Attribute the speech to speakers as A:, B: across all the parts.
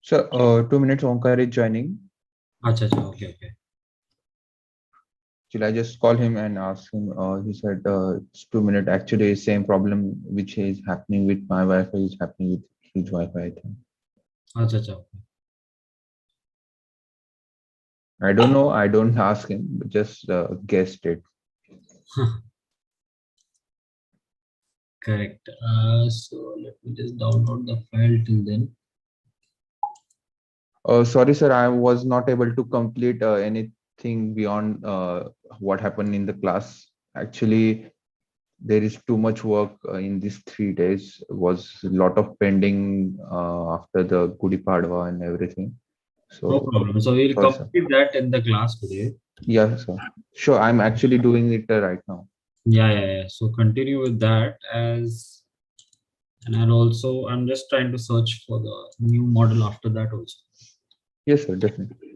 A: So, 2 minutes, Omkar is joining.
B: अच्छा अच्छा okay okay
A: Should I just call him and ask him? He said it's 2 minutes. Actually, same problem which is happening with my Wi-Fi is happening with his Wi-Fi, I think.
B: अच्छा अच्छा okay
A: I don't know. I don't ask him. But just guessed it.
B: correct so let me just download the file till then.
A: Sorry, sir. I was not able to complete anything beyond what happened in the class. Actually, there is too much work in these 3 days. Was a lot of pending after the Gudi Padwa and everything.
B: No
A: So
B: problem, so we'll
A: sorry, sir.
B: complete that in the class today.
A: Yeah, sir. Sure. I'm actually doing it right now.
B: Yeah, so continue with that as, and I'm just trying to search for the new model after that also.
A: Yes, sir. Definitely.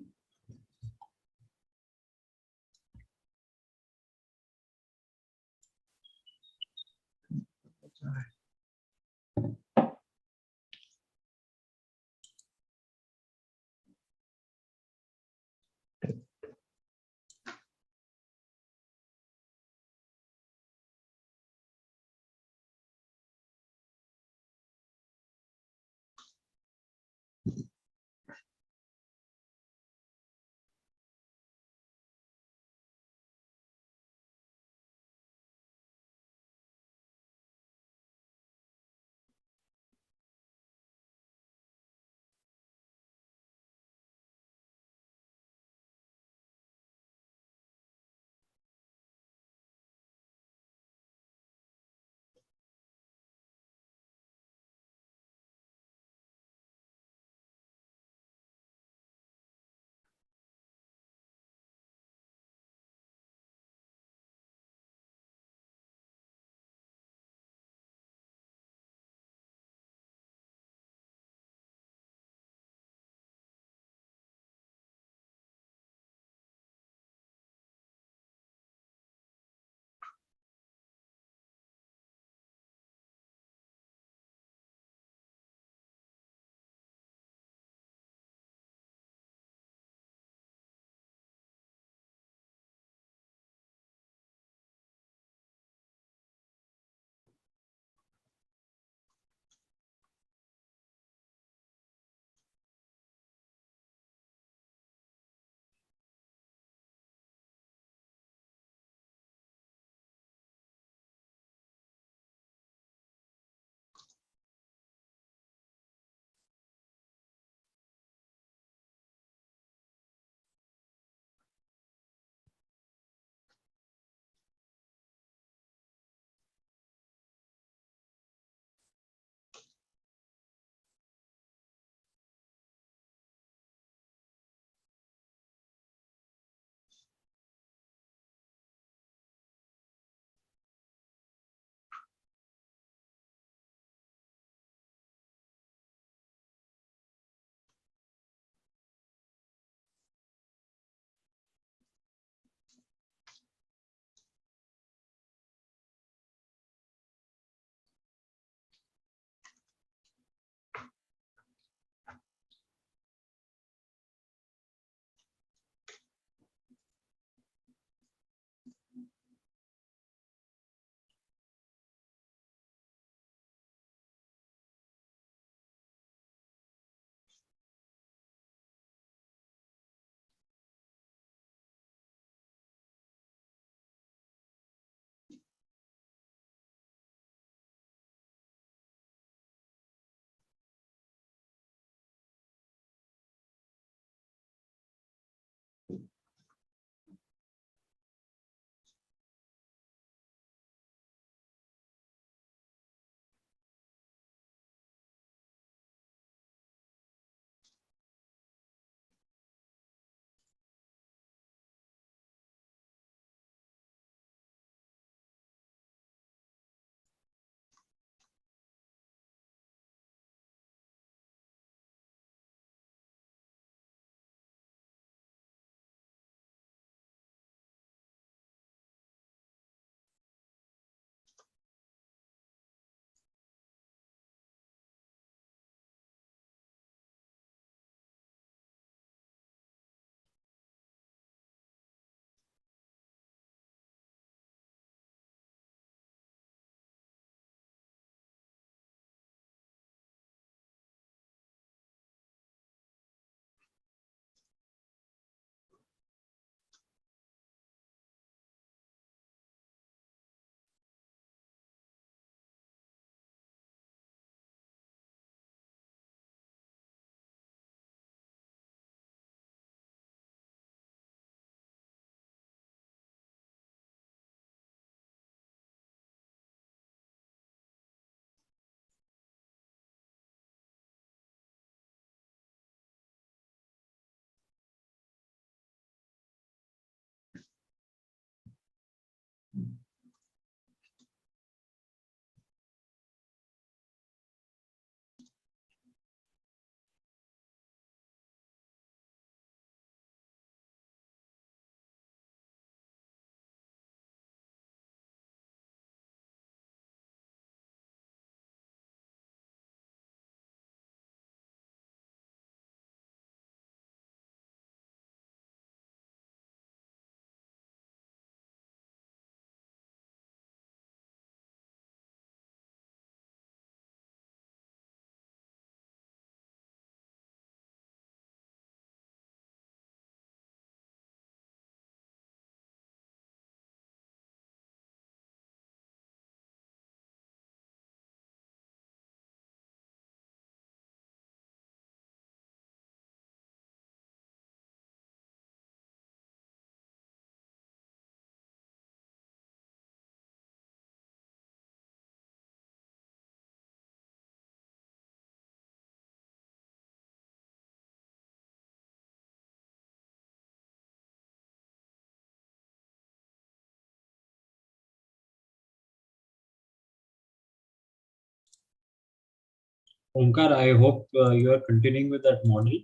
B: Omkar, I hope you are continuing with that model,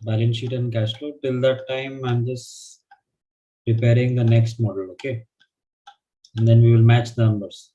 B: balance sheet and cash flow. Till that time, I'm just preparing the next model, okay? And then we will match the numbers.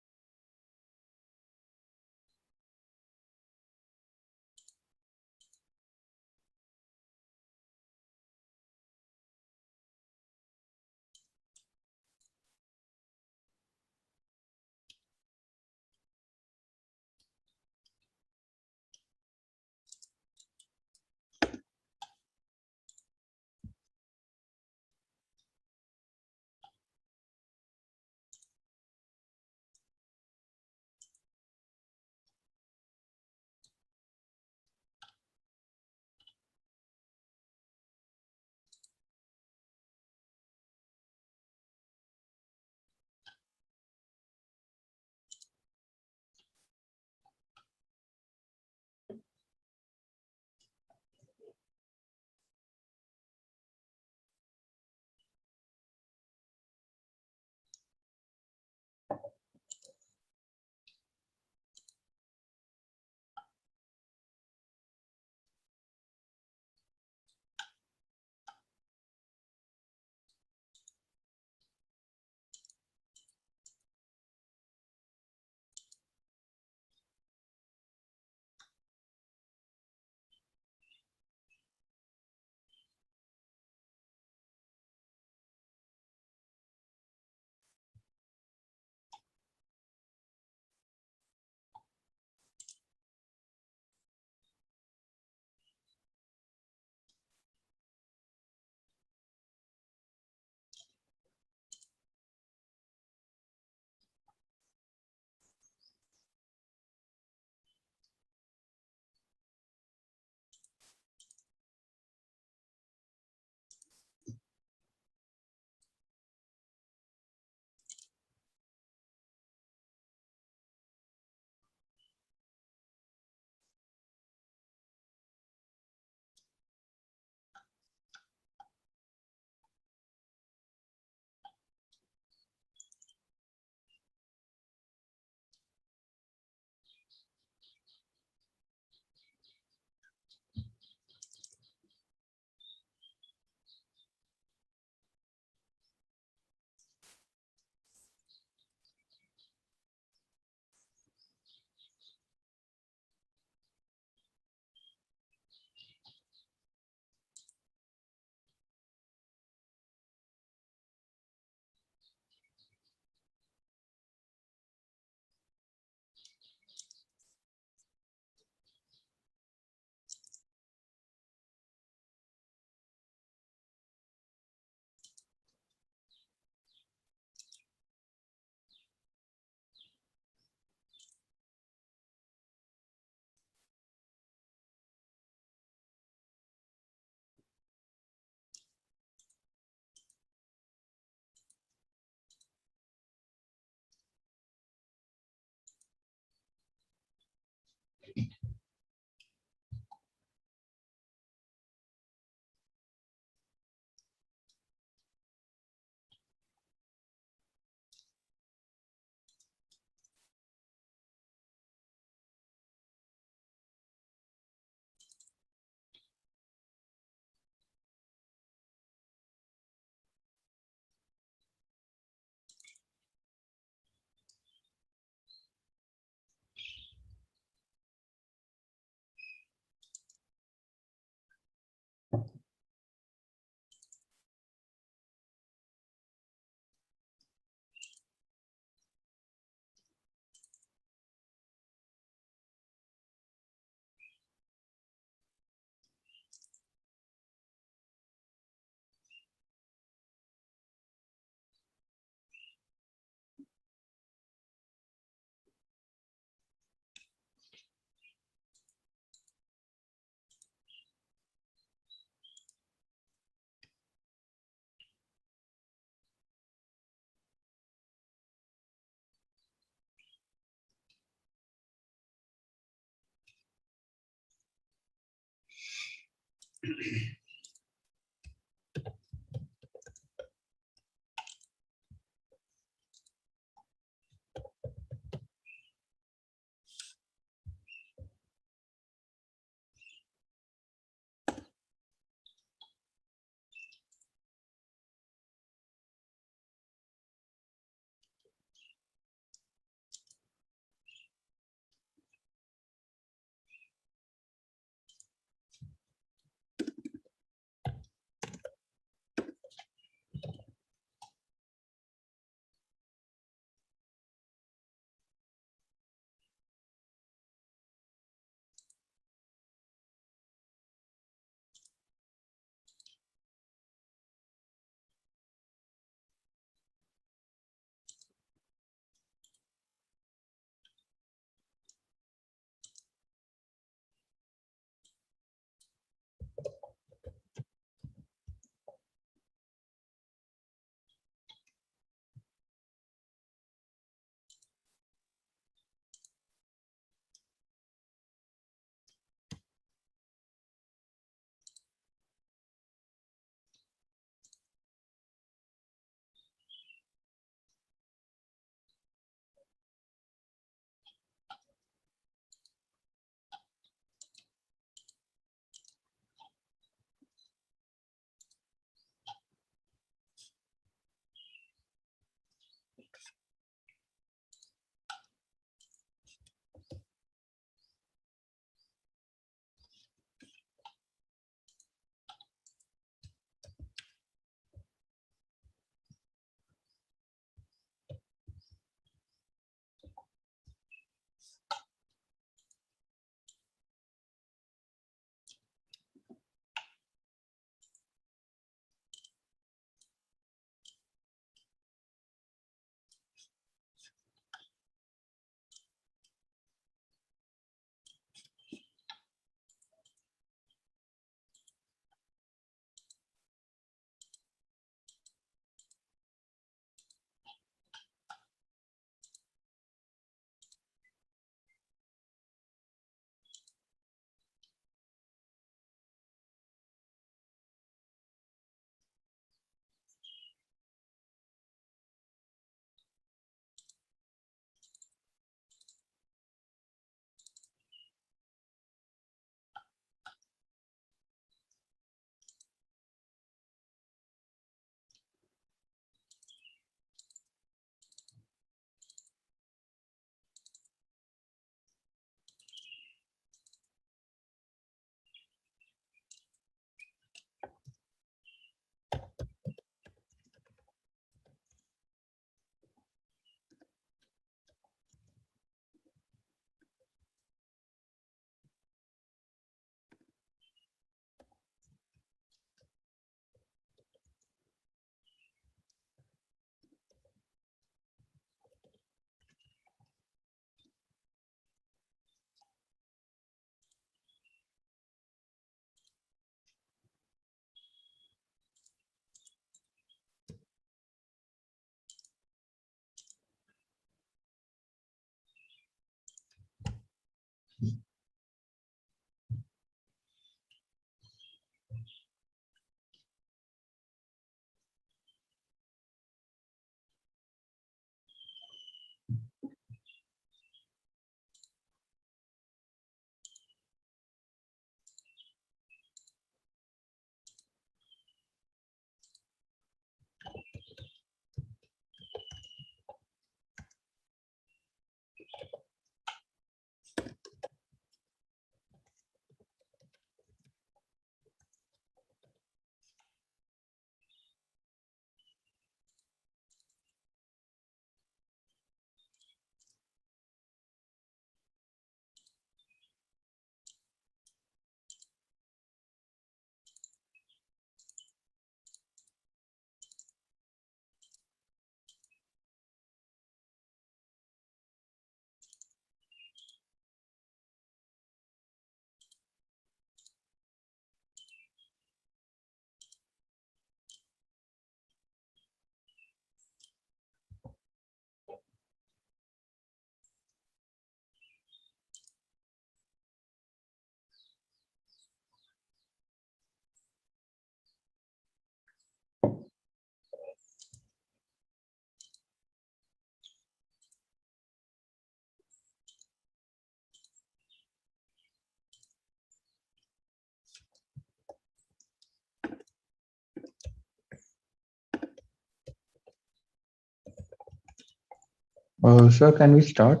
A: Sir, can we start?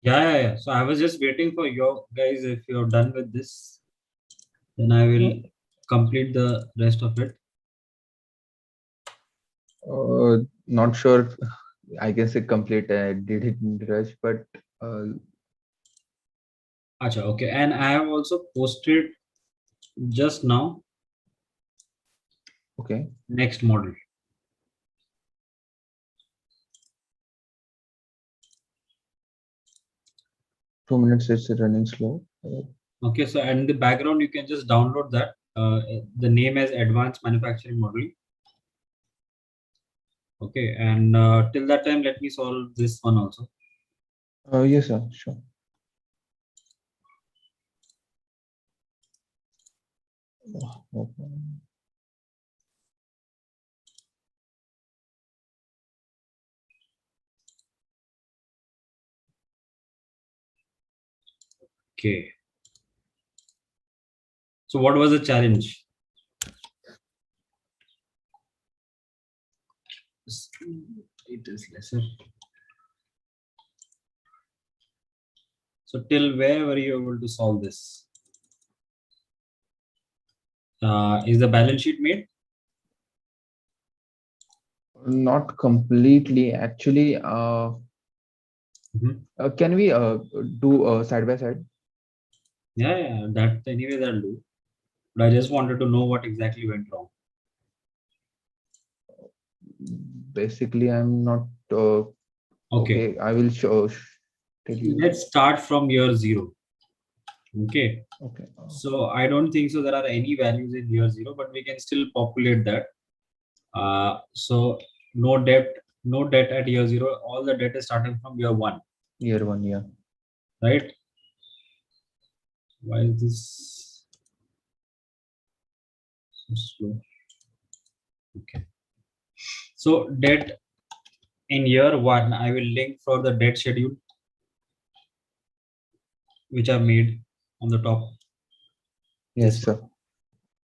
B: Yeah. So I was just waiting for you guys. If you're done with this, then I will complete the rest of it.
A: Not sure. I can say complete. I did it in rush, but uh,
B: Acha, okay. And I have also posted just now
A: okay.
B: next model.
A: 2 minutes is running slow.
B: Okay. So and in the background, you can just download that. The name is Advanced Manufacturing Modeling. Okay. And till that time, let me solve this one also.
A: Yes, sir. Sure. Okay.
B: Okay. So what was the challenge? It is lesser. So till where were you able to solve this? Is the balance sheet made?
A: Not completely. Actually,
B: Mhm.
A: can we do side by side?
B: Yeah. That anyway that'll do. But I just wanted to know what exactly went wrong.
A: Basically, I'm not
B: Okay.
A: okay. I will show tell you.
B: Let's start from year zero. Okay.
A: Okay.
B: So I don't think so there are any values in year zero, but we can still populate that. So no debt at year zero. All the debt is starting from year one,
A: Year one, yeah.
B: right? Why is this so slow? Okay. So debt in year one, I will link for the debt schedule, which are made on the top.
A: Yes,
B: This
A: sir.
B: one,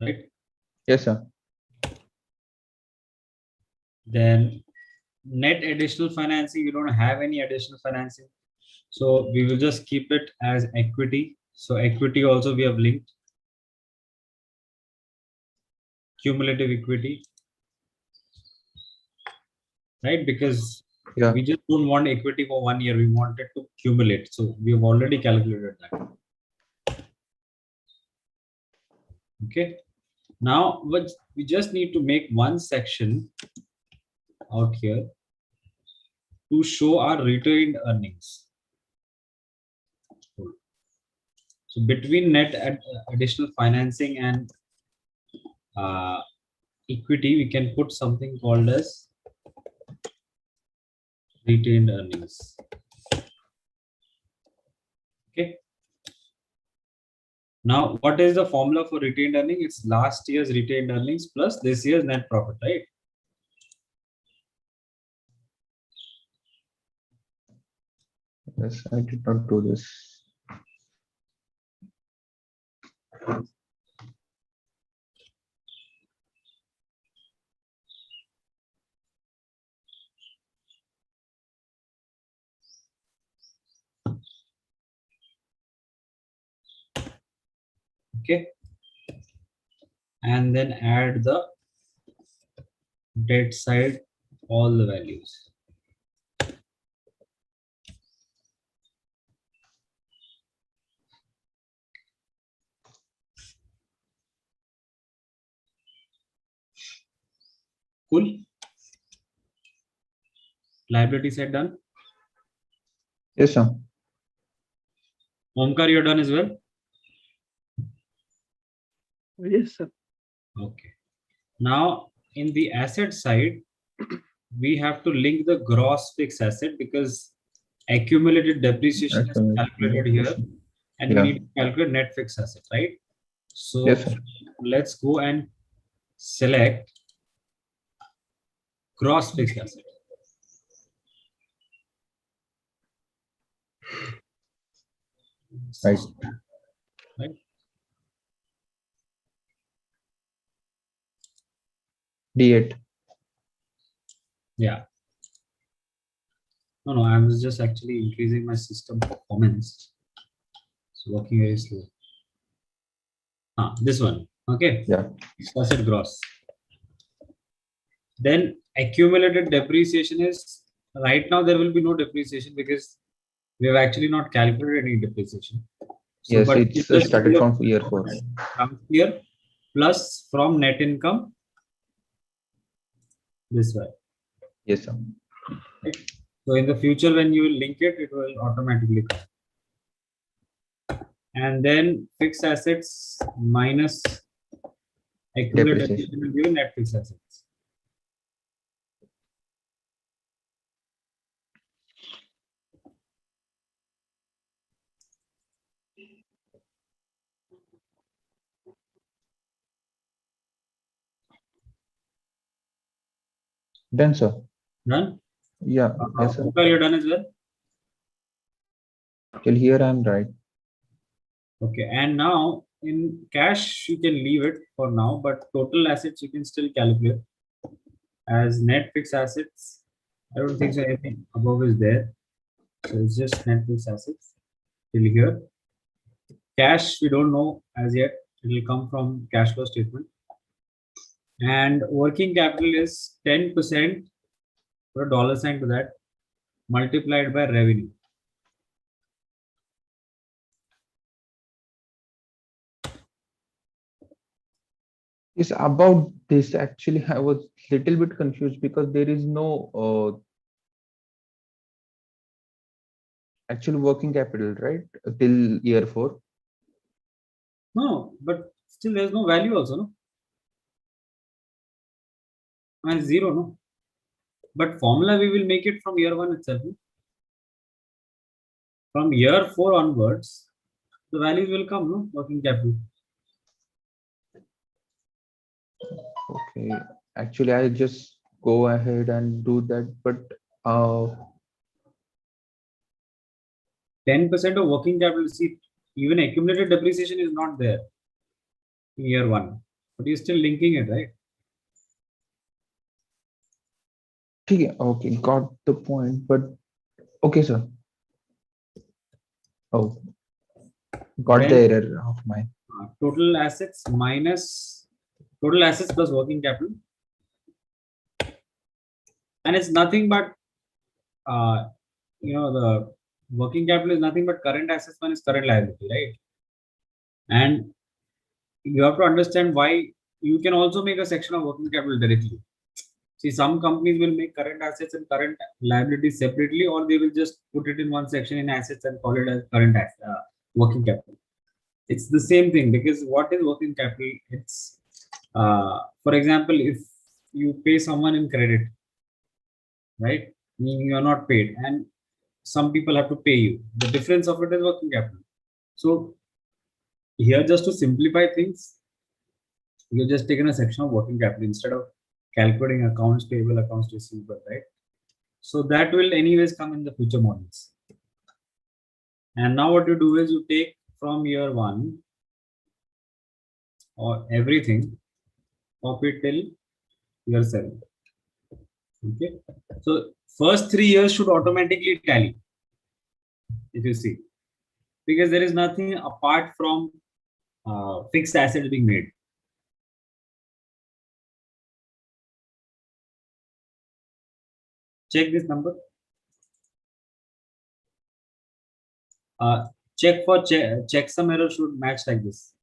B: right?
A: Yes, sir.
B: Then net additional financing, we don't have any additional financing. So we will just keep it as equity. So equity also we have linked cumulative equity, right? Because
A: Yeah.
B: we just don't want equity for 1 year. We want it to accumulate. So we have already calculated that. Okay. Now what we just need to make one section out here to show our retained earnings. So between additional financing and uh, equity, we can put something called as retained earnings. Okay. Now, what is the formula for retained earning? It's last year's retained earnings plus this year's net profit, right?
A: Yes, I did not do this.
B: Okay. And then add the debt side, all the values. Cool. Liability side done.
A: Yes, sir.
B: Omkar, you're done as well.
A: Yes, sir.
B: Okay. Now, in the asset side, we have to link the gross fixed asset because accumulated depreciation is calculated here and we
A: Yeah.
B: need to calculate net fixed asset, right?
A: Yes,
B: So
A: sir.
B: let's go and select gross fixed asset.
A: Right.
B: Right?
A: D8.
B: Yeah. No, I was just actually increasing my system performance. It's working very slow. This one. Okay.
A: Yeah.
B: Asset gross. Then accumulated depreciation is right now there will be no depreciation because we have actually not calculated any depreciation. So,
A: Yes,
B: but
A: it's
B: just
A: started from year 4.
B: from here plus from net income this way.
A: Yes, sir.
B: Right? So in the future, when you will link it, it will automatically come. And then fixed assets minus accumulated
A: Depreciation.
B: depreciation will give you net fixed assets.
A: Done, sir.
B: Done?
A: Yeah, yes, sir.
B: Okay, you're done as well.
A: Till here I'm right.
B: Okay, and now in cash you can leave it for now, but total assets you can still calculate as net fixed assets. I don't think so anything above is there. So it's just net fixed assets till here. Cash we don't know as yet. It will come from cash flow statement. And working capital is 10%, put a dollar sign to that, multiplied by revenue.
A: Yes, about this actually I was little bit confused because there is no actual working capital, right? Till year 4.
B: No, but still there's no value also, no? And zero, no? But formula we will make it from year 1 itself. No? From year 4 onwards, the values will come, no? Working capital.
A: Okay. Actually, I'll just go ahead and do that, but uh
B: 10% of working capital, see, even accumulated depreciation is not there in year 1. But you're still linking it, right?
A: okay, got the point. But okay, sir. Oh, got the
B: Then
A: error of mine.
B: total assets minus total assets plus working capital. And it's nothing but the working capital is nothing but current assets minus current liability, right? And you have to understand why you can also make a section of working capital directly. See, some companies will make current assets and current liabilities separately, or they will just put it in one section in assets and call it as working capital. It's the same thing because what is working capital? It's for example, if you pay someone in credit, right? Meaning you are not paid, and some people have to pay you. The difference of it is working capital. So here, just to simplify things, you're just taking a section of working capital instead of calculating accounts payable, accounts receivable, right? So that will anyways come in the future models. And now what you do is you take from year 1 or everything, copy till year 7. Okay. So first 3 years should automatically tally if you see, because there is nothing apart from fixed assets being made. Check this number. Uh, check for checksum error should match like this.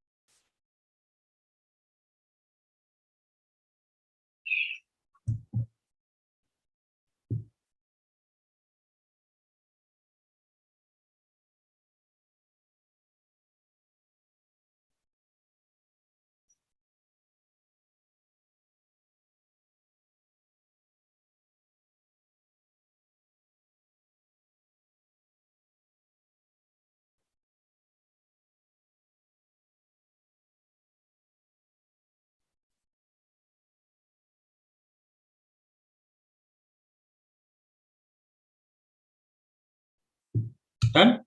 B: Done?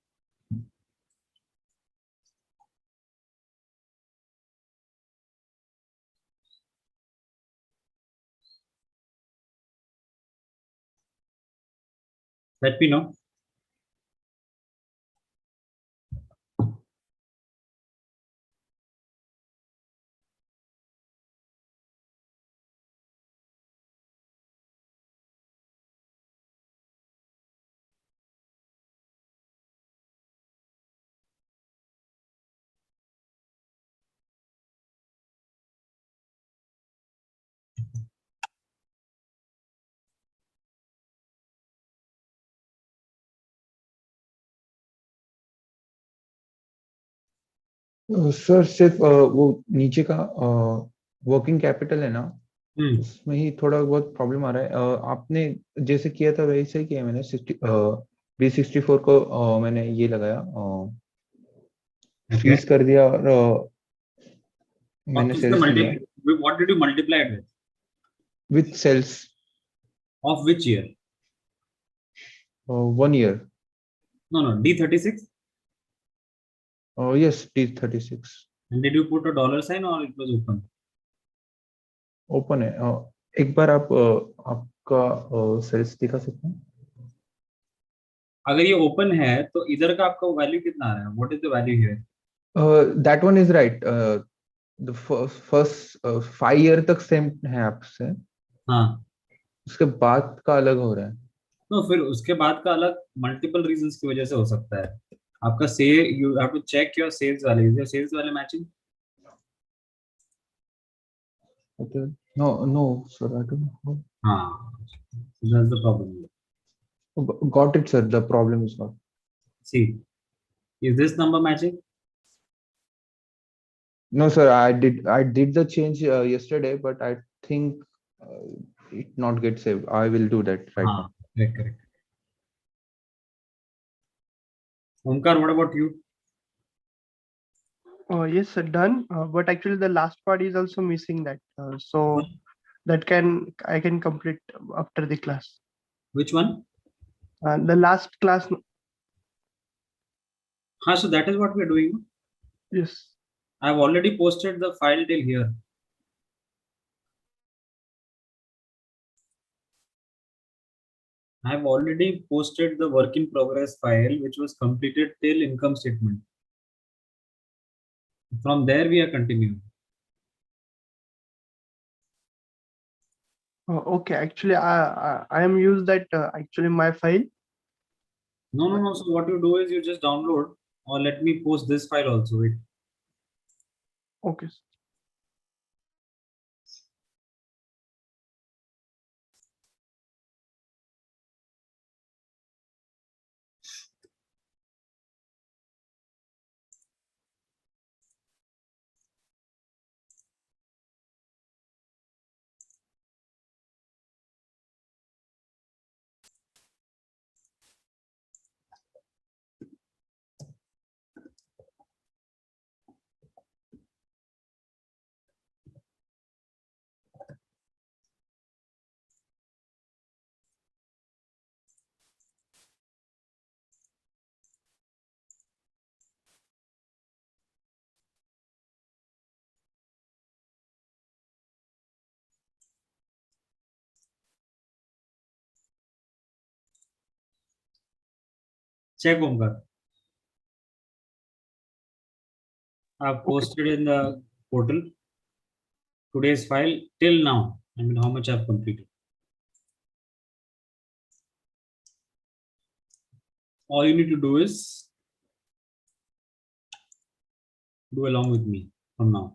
B: Let me know.
A: Sir सिर्फ वो नीचे का working capital है ना,
B: हम्म
A: उसमें ही थोड़ा बहुत problem आ रहा है। आपने जैसे किया था वैसे ही किया मैंने। 60 B64 को मैंने ये लगाया,
B: ओके
A: फ्रीज कर दिया और
B: और
A: मैंने
B: किससे
A: सेल्स
B: मल्टी
A: लिया
B: what did you multiply it with
A: with sales.
B: Of which year
A: 1 year।
B: no no D36
A: yes T36
B: and did you put a dollar sign or it was open
A: open है। एक बार आप आपका sales दिखा सकते हैं?
B: अगर ये ओपन है तो इधर का आपका वैल्यू कितना आ रहा है what is the value here
A: that one is right. The first 5 year तक सेम है आपसे,
B: हाँ
A: उसके बाद का अलग हो रहा है।
B: तो फिर उसके बाद का अलग मल्टीपल रीजंस की वजह से हो सकता है आपका से you have to check your sales वाले इज योर सेल्स वाले matching
A: Okay. No, no, sir, I don't know.
B: हाँ that's the problem
A: Got it, sir. The problem is not.
B: See is this number matching
A: No, sir, I did the change yesterday, but I think it not get saved. I will do that right
B: हाँ
A: now.
B: Correct correct Omkar what about you
C: Yes, sir, done. But actually, the last part is also missing that. So that I can complete after the class.
B: which one
C: The last class,
B: हाँ so that is what we are doing
C: yes.
B: I have already posted the file till here I have already posted the work in progress file which was completed till income statement. From there we are continuing.
C: Okay. Actually, I am use that actually my file.
B: No, no, no. So what you do is you just download or let me post this file also. Wait.
C: Okay.
B: Check Omkar. I've
C: Okay.
B: posted in the portal today's file till now. I mean how much I've completed. All you need to do is do along with me from now.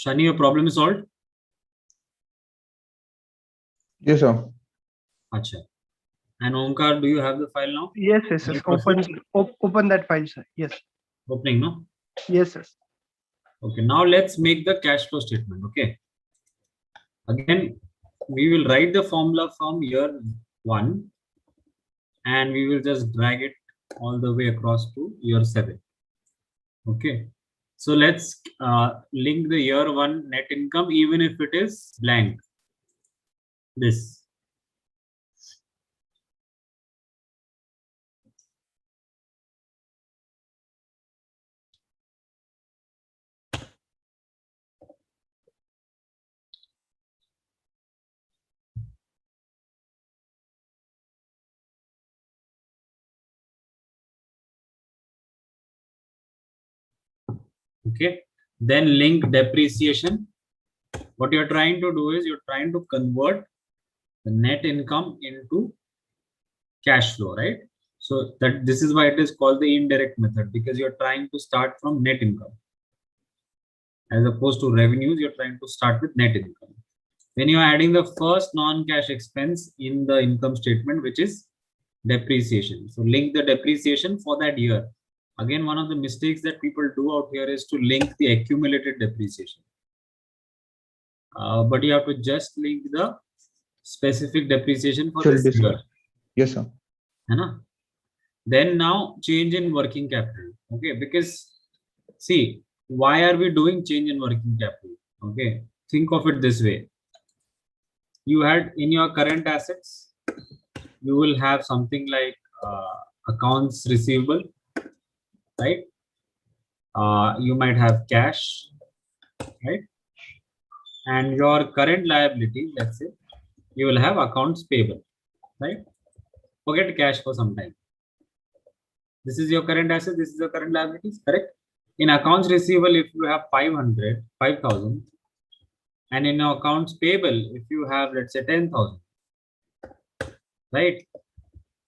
B: Shani, your problem is solved?
A: Yes, sir.
B: Acha. And Omkar, do you have the file now?
C: Yes, yes,
B: Can
C: yes.
B: you proceed?
C: Open that file, sir. Yes.
B: Opening, no?
C: Yes, sir.
B: Okay, now let's make the cash flow statement. Okay. Again, we will write the formula from year 1 and we will just drag it all the way across to year 7. Okay. So let's link the year 1 net income even if it is blank. This. Okay. Then link depreciation. What you're trying to do is you're trying to convert the net income into cash flow, right? So that this is why it is called the indirect method, because you're trying to start from net income. As opposed to revenues, you're trying to start with net income. Then you're adding the first non-cash expense in the income statement, which is depreciation. So link the depreciation for that year. Again, one of the mistakes that people do out here is to link the accumulated depreciation. But you have to just link the specific depreciation for this year.
A: Yes, sir.
B: Then now change in working capital. Okay, because see, why are we doing change in working capital? Okay, think of it this way. You had in your current assets, you will have something like accounts receivable, right? You might have cash, right? And your current liability, let's say, you will have accounts payable, right? Forget cash for some time. This is your current asset, this is your current liabilities, correct? In accounts receivable, if you have 5,000, and in your accounts payable, if you have, let's say, 10,000, right?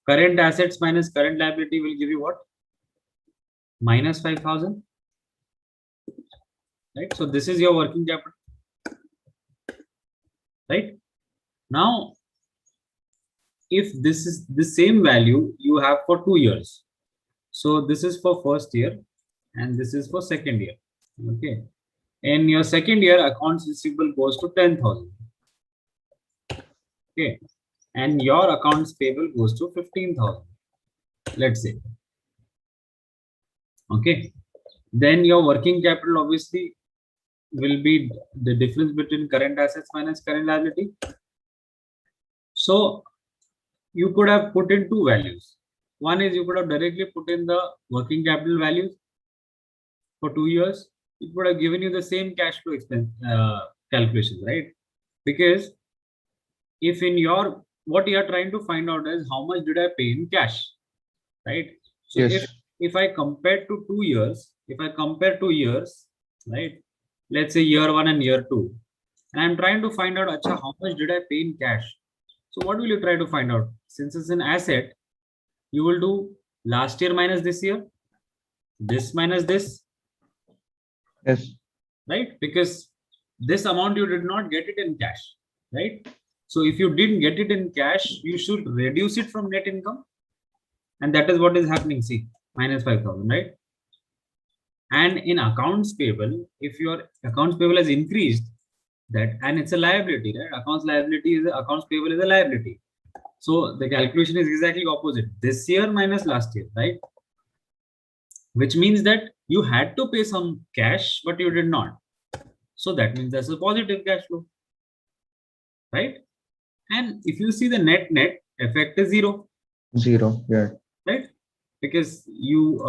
B: Current assets minus current liability will give you what? Minus 5,000, right? So this is your working capital, right? Now, if this is the same value you have for 2 years, so this is for first year and this is for second year, okay? In your second year, accounts receivable goes to 10,000, okay? And your accounts payable goes to 15,000, let's say, okay? Then your working capital obviously will be the difference between current assets minus current liability. So you could have put in two values. One is you could have directly put in the working capital values for 2 years. It would have given you the same cash flow expense calculations, right? Because if in your, what you are trying to find out is how much did I pay in cash, right? So
A: Yes.
B: if I compare to 2 years, if I compare 2 years, right? Let's say year 1 and year 2, and I'm trying to find out, acha, how much did I pay in cash? So what will you try to find out? Since it's an asset, you will do last year minus this year, this minus this,
A: Yes.
B: right? Because this amount you did not get it in cash, right? So if you didn't get it in cash, you should reduce it from net income. And that is what is happening. See, minus 5,000, right? And in accounts payable, if your accounts payable has increased, that, and it's a liability, right? Accounts payable is a liability. So the calculation is exactly opposite. This year minus last year, right? Which means that you had to pay some cash, but you did not. So that means that's a positive cash flow, right? And if you see the net effect is 0.
A: 0. Yeah.
B: Right? Because you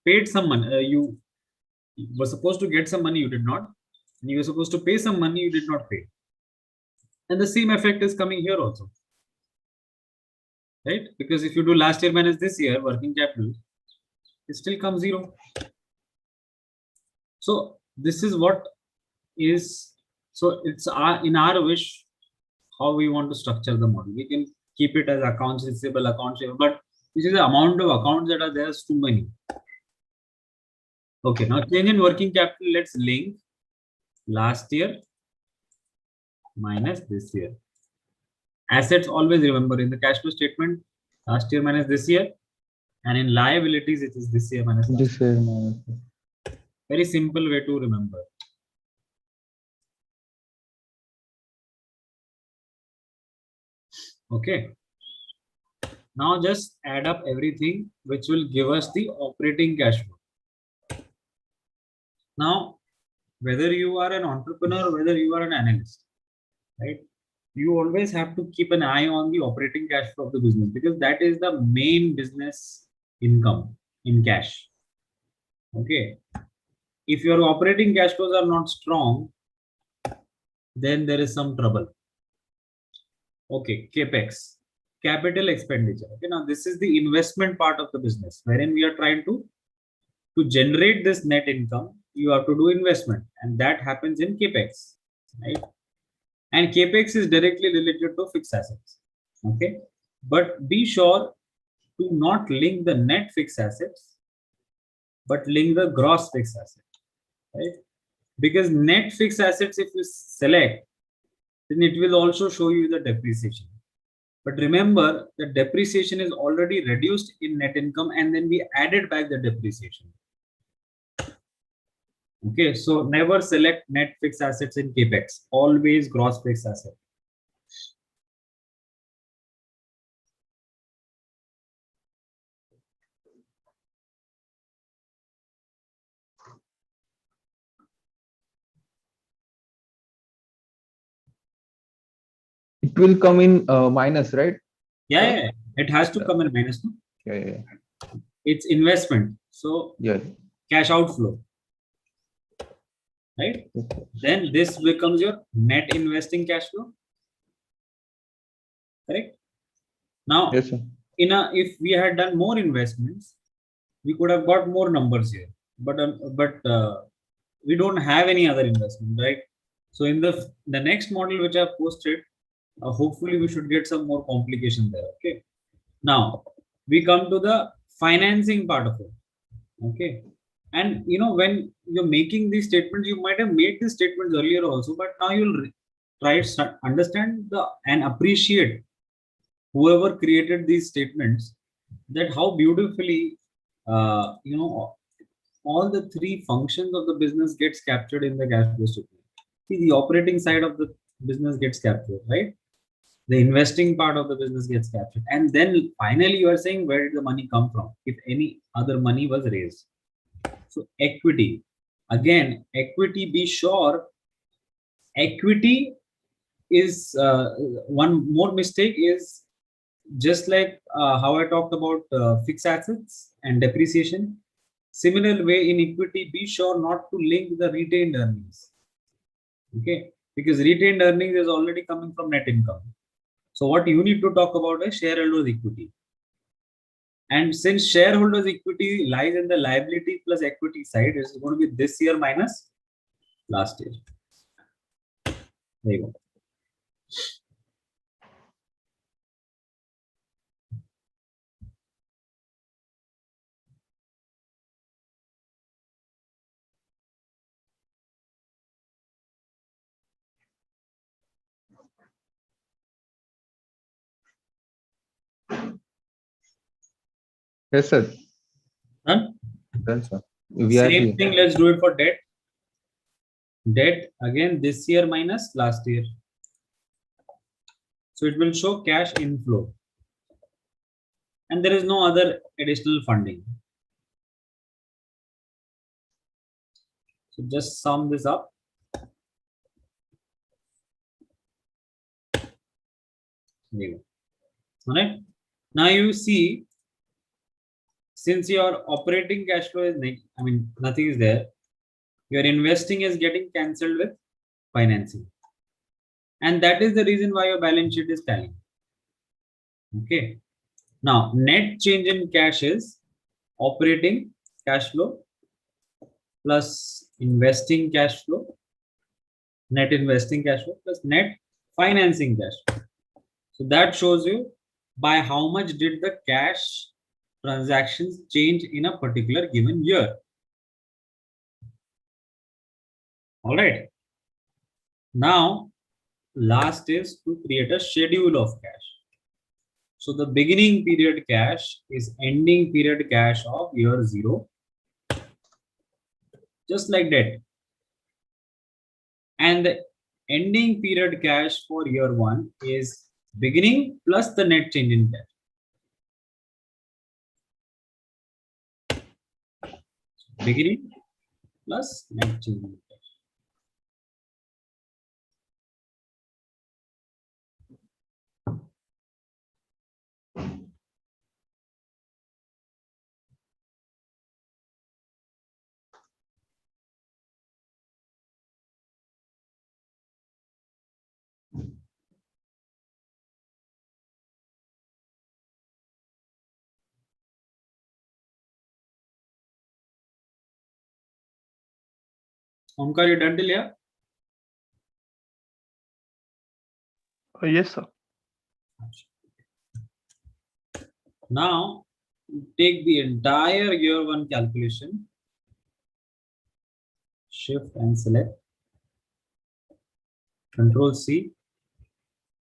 B: paid some money, you were supposed to get some money, you did not. And you were supposed to pay some money, you did not pay. And the same effect is coming here also, right? Because if you do last year minus this year, working capital, it still comes 0. So this is what is, so it's in our wish how we want to structure the model. We can keep it as accounts receivable, accounts payable, but this is the amount of accounts that are there is too many. Okay, now change in working capital, let's link last year minus this year. Assets, always remember in the cash flow statement, last year minus this year, and in liabilities, it is this year minus last
A: This
B: year.
A: is minus.
B: Very simple way to remember. Okay. Now just add up everything which will give us the operating cash flow. Now, whether you are an entrepreneur, whether you are an analyst, right? You always have to keep an eye on the operating cash flow of the business because that is the main business income in cash. Okay. If your operating cash flows are not strong, then there is some trouble. Okay, capex, capital expenditure. Okay, now this is the investment part of the business wherein we are trying to generate this net income. You have to do investment, and that happens in capex, right? And capex is directly related to fixed assets. Okay, but be sure to not link the net fixed assets, but link the gross fixed asset, right? Because net fixed assets, if you select, then it will also show you the depreciation. But remember, the depreciation is already reduced in net income and then we added back the depreciation. Okay, so never select net fixed assets in capex, always gross fixed asset.
A: It will come in minus, right?
B: Yeah, it has to come in minus. No?
A: Yeah.
B: It's investment, so
A: Yeah.
B: cash outflow, right? Then this becomes your net investing cash flow, correct? Now,
A: Yes, sir.
B: if we had done more investments, we could have got more numbers here, but we don't have any other investment, right? So in the next model which I've posted, hopefully we should get some more complication there. Okay, now we come to the financing part of it. Okay, and when you're making these statements, you might have made these statements earlier also, but now you'll try to understand and appreciate whoever created these statements, that how beautifully all the three functions of the business gets captured in the cash flow statement. See, the operating side of the business gets captured, right? The investing part of the business gets captured, and then finally you are saying where did the money come from, if any other money was raised. So equity, again, equity, be sure equity is one more mistake is just like how I talked about fixed assets and depreciation. Similar way in equity, be sure not to link the retained earnings. Okay, because retained earnings is already coming from net income. So what you need to talk about is shareholders' equity. And since shareholders' equity lies in the liability plus equity side, it's going to be this year minus last year. There you go.
A: Yes, sir.
B: Done?
A: Done, sir. We are
B: Same
A: here.
B: thing, let's do it for debt. Debt again this year minus last year. So it will show cash inflow. And there is no other additional funding. So just sum this up. There you go. All right. Now you see, since your operating cash flow is nothing is there, your investing is getting cancelled with financing. And that is the reason why your balance sheet is telling. Okay. Now, net change in cash is operating cash flow plus investing cash flow, net investing cash flow plus net financing cash flow. So that shows you by how much did the cash transactions change in a particular given year. All right. Now, last is to create a schedule of cash. So the beginning period cash is ending period cash of year 0, just like that. And the ending period cash for year 1 is beginning plus the net change in cash. Beginning plus net change in cash. Omkar, you done till here?
C: Yes, sir.
B: Now, take the entire year 1 calculation, shift and select, Control C,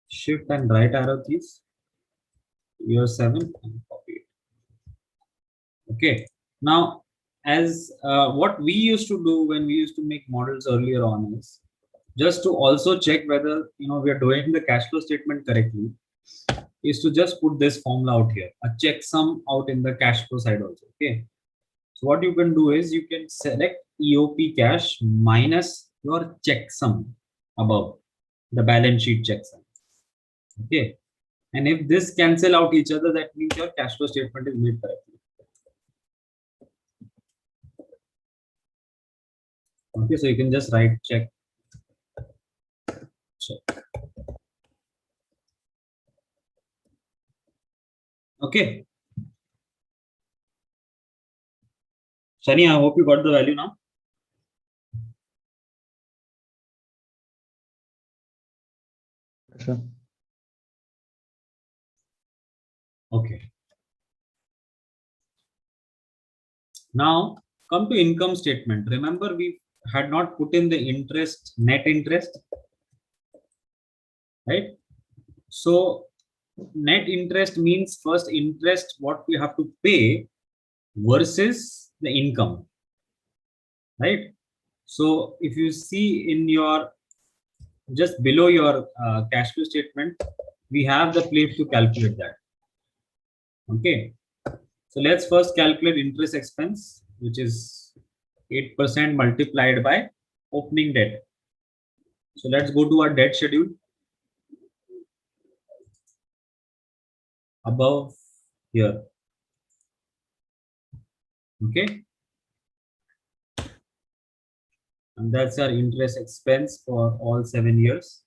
B: shift and right arrow keys, year 7 and copy it. Okay. Now, as what we used to do when we used to make models earlier on is just to also check whether we are doing the cash flow statement correctly, is to just put this formula out here, a checksum out in the cash flow side also. Okay. So what you can do is you can select EOP cash minus your checksum above the balance sheet checksum. Okay. And if this cancel out each other, that means your cash flow statement is made correctly. Okay, so you can just write check. Okay. Shani, I hope you got the value now.
A: Sure.
B: Okay. Now come to income statement. Remember, we had not put in the interest, net interest, right? So net interest means first interest what we have to pay versus the income, right? So if you see in your just below your cash flow statement, we have the place to calculate that. Okay, so let's first calculate interest expense, which is 8% multiplied by opening debt. So let's go to our debt schedule above here. Okay, and that's our interest expense for all 7 years.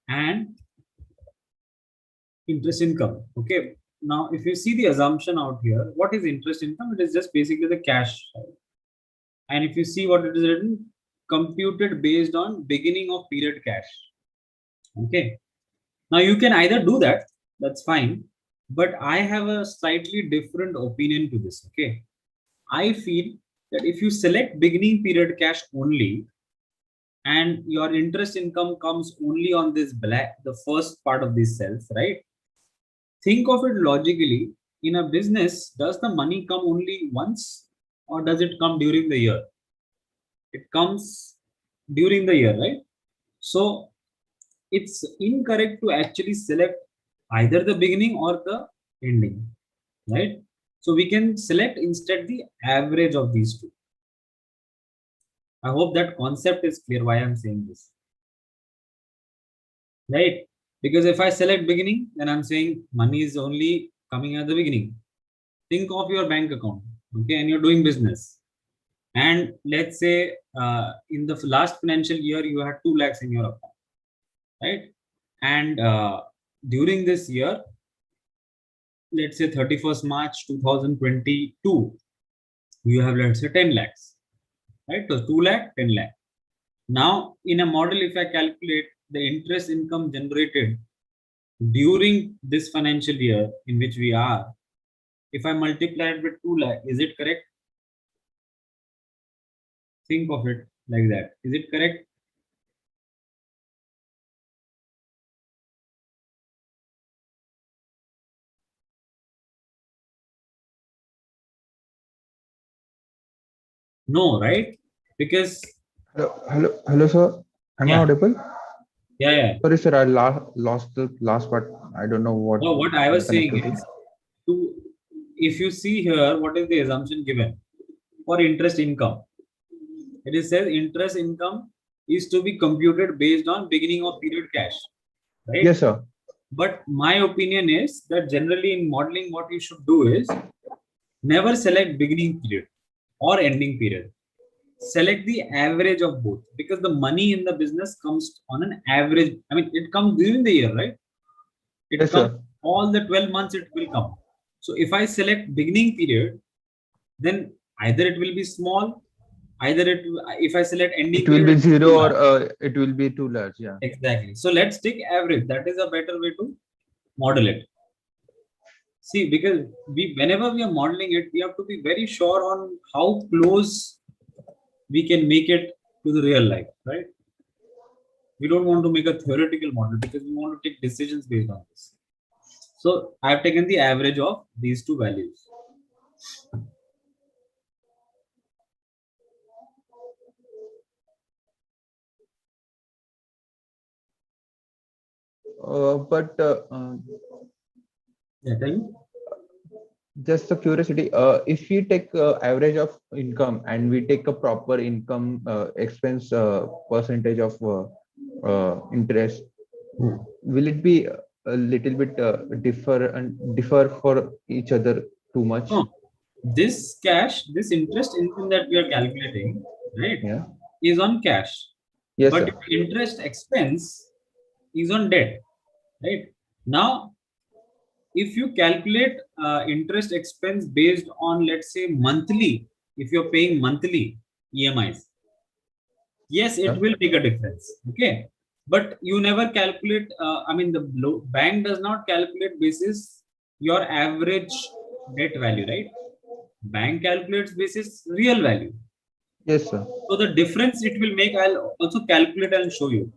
B: And interest income. Okay, now if you see the assumption out here, what is interest income? It is just basically the cash. And if you see what it is written, computed based on beginning of period cash. Okay, now you can either do that, that's fine, but I have a slightly different opinion to this. Okay, I feel that if you select beginning period cash only and your interest income comes only on this black, the first part of these cells, right? Think of it logically. In a business, does the money come only once or does it come during the year? It comes during the year, right? So it's incorrect to actually select either the beginning or the ending, right? So we can select instead the average of these two. I hope that concept is clear why I'm saying this, right? Because if I select beginning, then I'm saying money is only coming at the beginning. Think of your bank account, okay, and you're doing business. And let's say in the last financial year you had 2 lakhs in your account, right? And during this year, let's say 31st March 2022, you have, let's say, 10 lakhs, right? So 2 lakh, 10 lakh. Now, in a model, if I calculate the interest income generated during this financial year in which we are, if I multiply it with 2 lakh, is it correct? Think of it like that. Is it correct? No, right? Because,
A: Hello, sir. Am I
B: yeah,
A: audible?
B: yeah.
A: Sorry, sir. I lost the last part. I don't know what
B: No, what I
A: the
B: was saying
A: connectivity.
B: is, to if you see here, what is the assumption given for interest income? It is says interest income is to be computed based on beginning of period cash, right?
A: Yes, sir.
B: But my opinion is that generally in modeling, what you should do is never select beginning period or ending period. Select the average of both, because the money in the business comes on an average. I mean, it comes during the year, right? It
A: Yes,
B: comes
A: sir.
B: all the 12 months, it will come. So if I select beginning period, then either it will be small, either it, if I select ending
A: It will
B: period,
A: be
B: it will be too
A: zero or
B: large.
A: it will be too large. Yeah.
B: Exactly. So let's take average. That is a better way to model it. See, because whenever we are modeling it, we have to be very sure on how close we can make it to the real life, right? We don't want to make a theoretical model because we want to take decisions based on this. So I have taken the average of these two values.
A: But
B: Yeah, tell me.
A: just a curiosity, if we take average of income and we take a proper income expense percentage of interest, will it be a little bit differ for each other too much?
B: No, this cash, this interest income that we are calculating, right,
A: Yeah.
B: is on cash,
A: Yes,
B: but
A: sir.
B: interest expense is on debt, right? Now, if you calculate interest expense based on, let's say, monthly, if you're paying monthly EMIs, yes, it
A: Yeah.
B: will make a difference. Okay. But you never calculate, I mean, the bank does not calculate basis your average debt value, right? Bank calculates basis real value.
A: Yes, sir.
B: So the difference it will make, I'll also calculate and show you.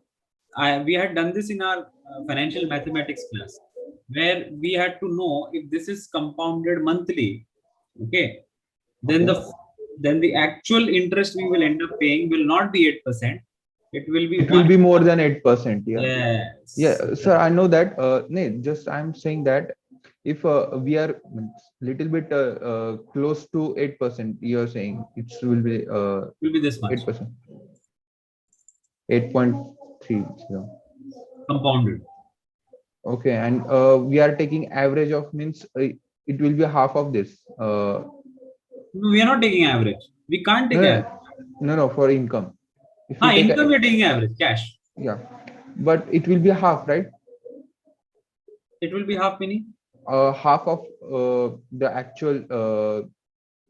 B: We had done this in our financial mathematics class, where we had to know if this is compounded monthly, okay, then
A: Okay.
B: the actual interest we will end up paying will not be 8%. It will be
A: It will
B: one.
A: be more than 8%. Yeah.
B: Yes.
A: Yeah, sir. I know that. No, just I'm saying that if we are little bit close to 8%, you're saying it will be
B: Will be this much
A: 8%, 8.3.
B: compounded.
A: Okay, and we are taking average of means it will be half of this.
B: No, we are not taking average. We can't
A: No,
B: take average.
A: no, for income. If we take
B: Income we are taking average, cash.
A: yeah, but it will be half, right?
B: It will be half penny.
A: Half of the actual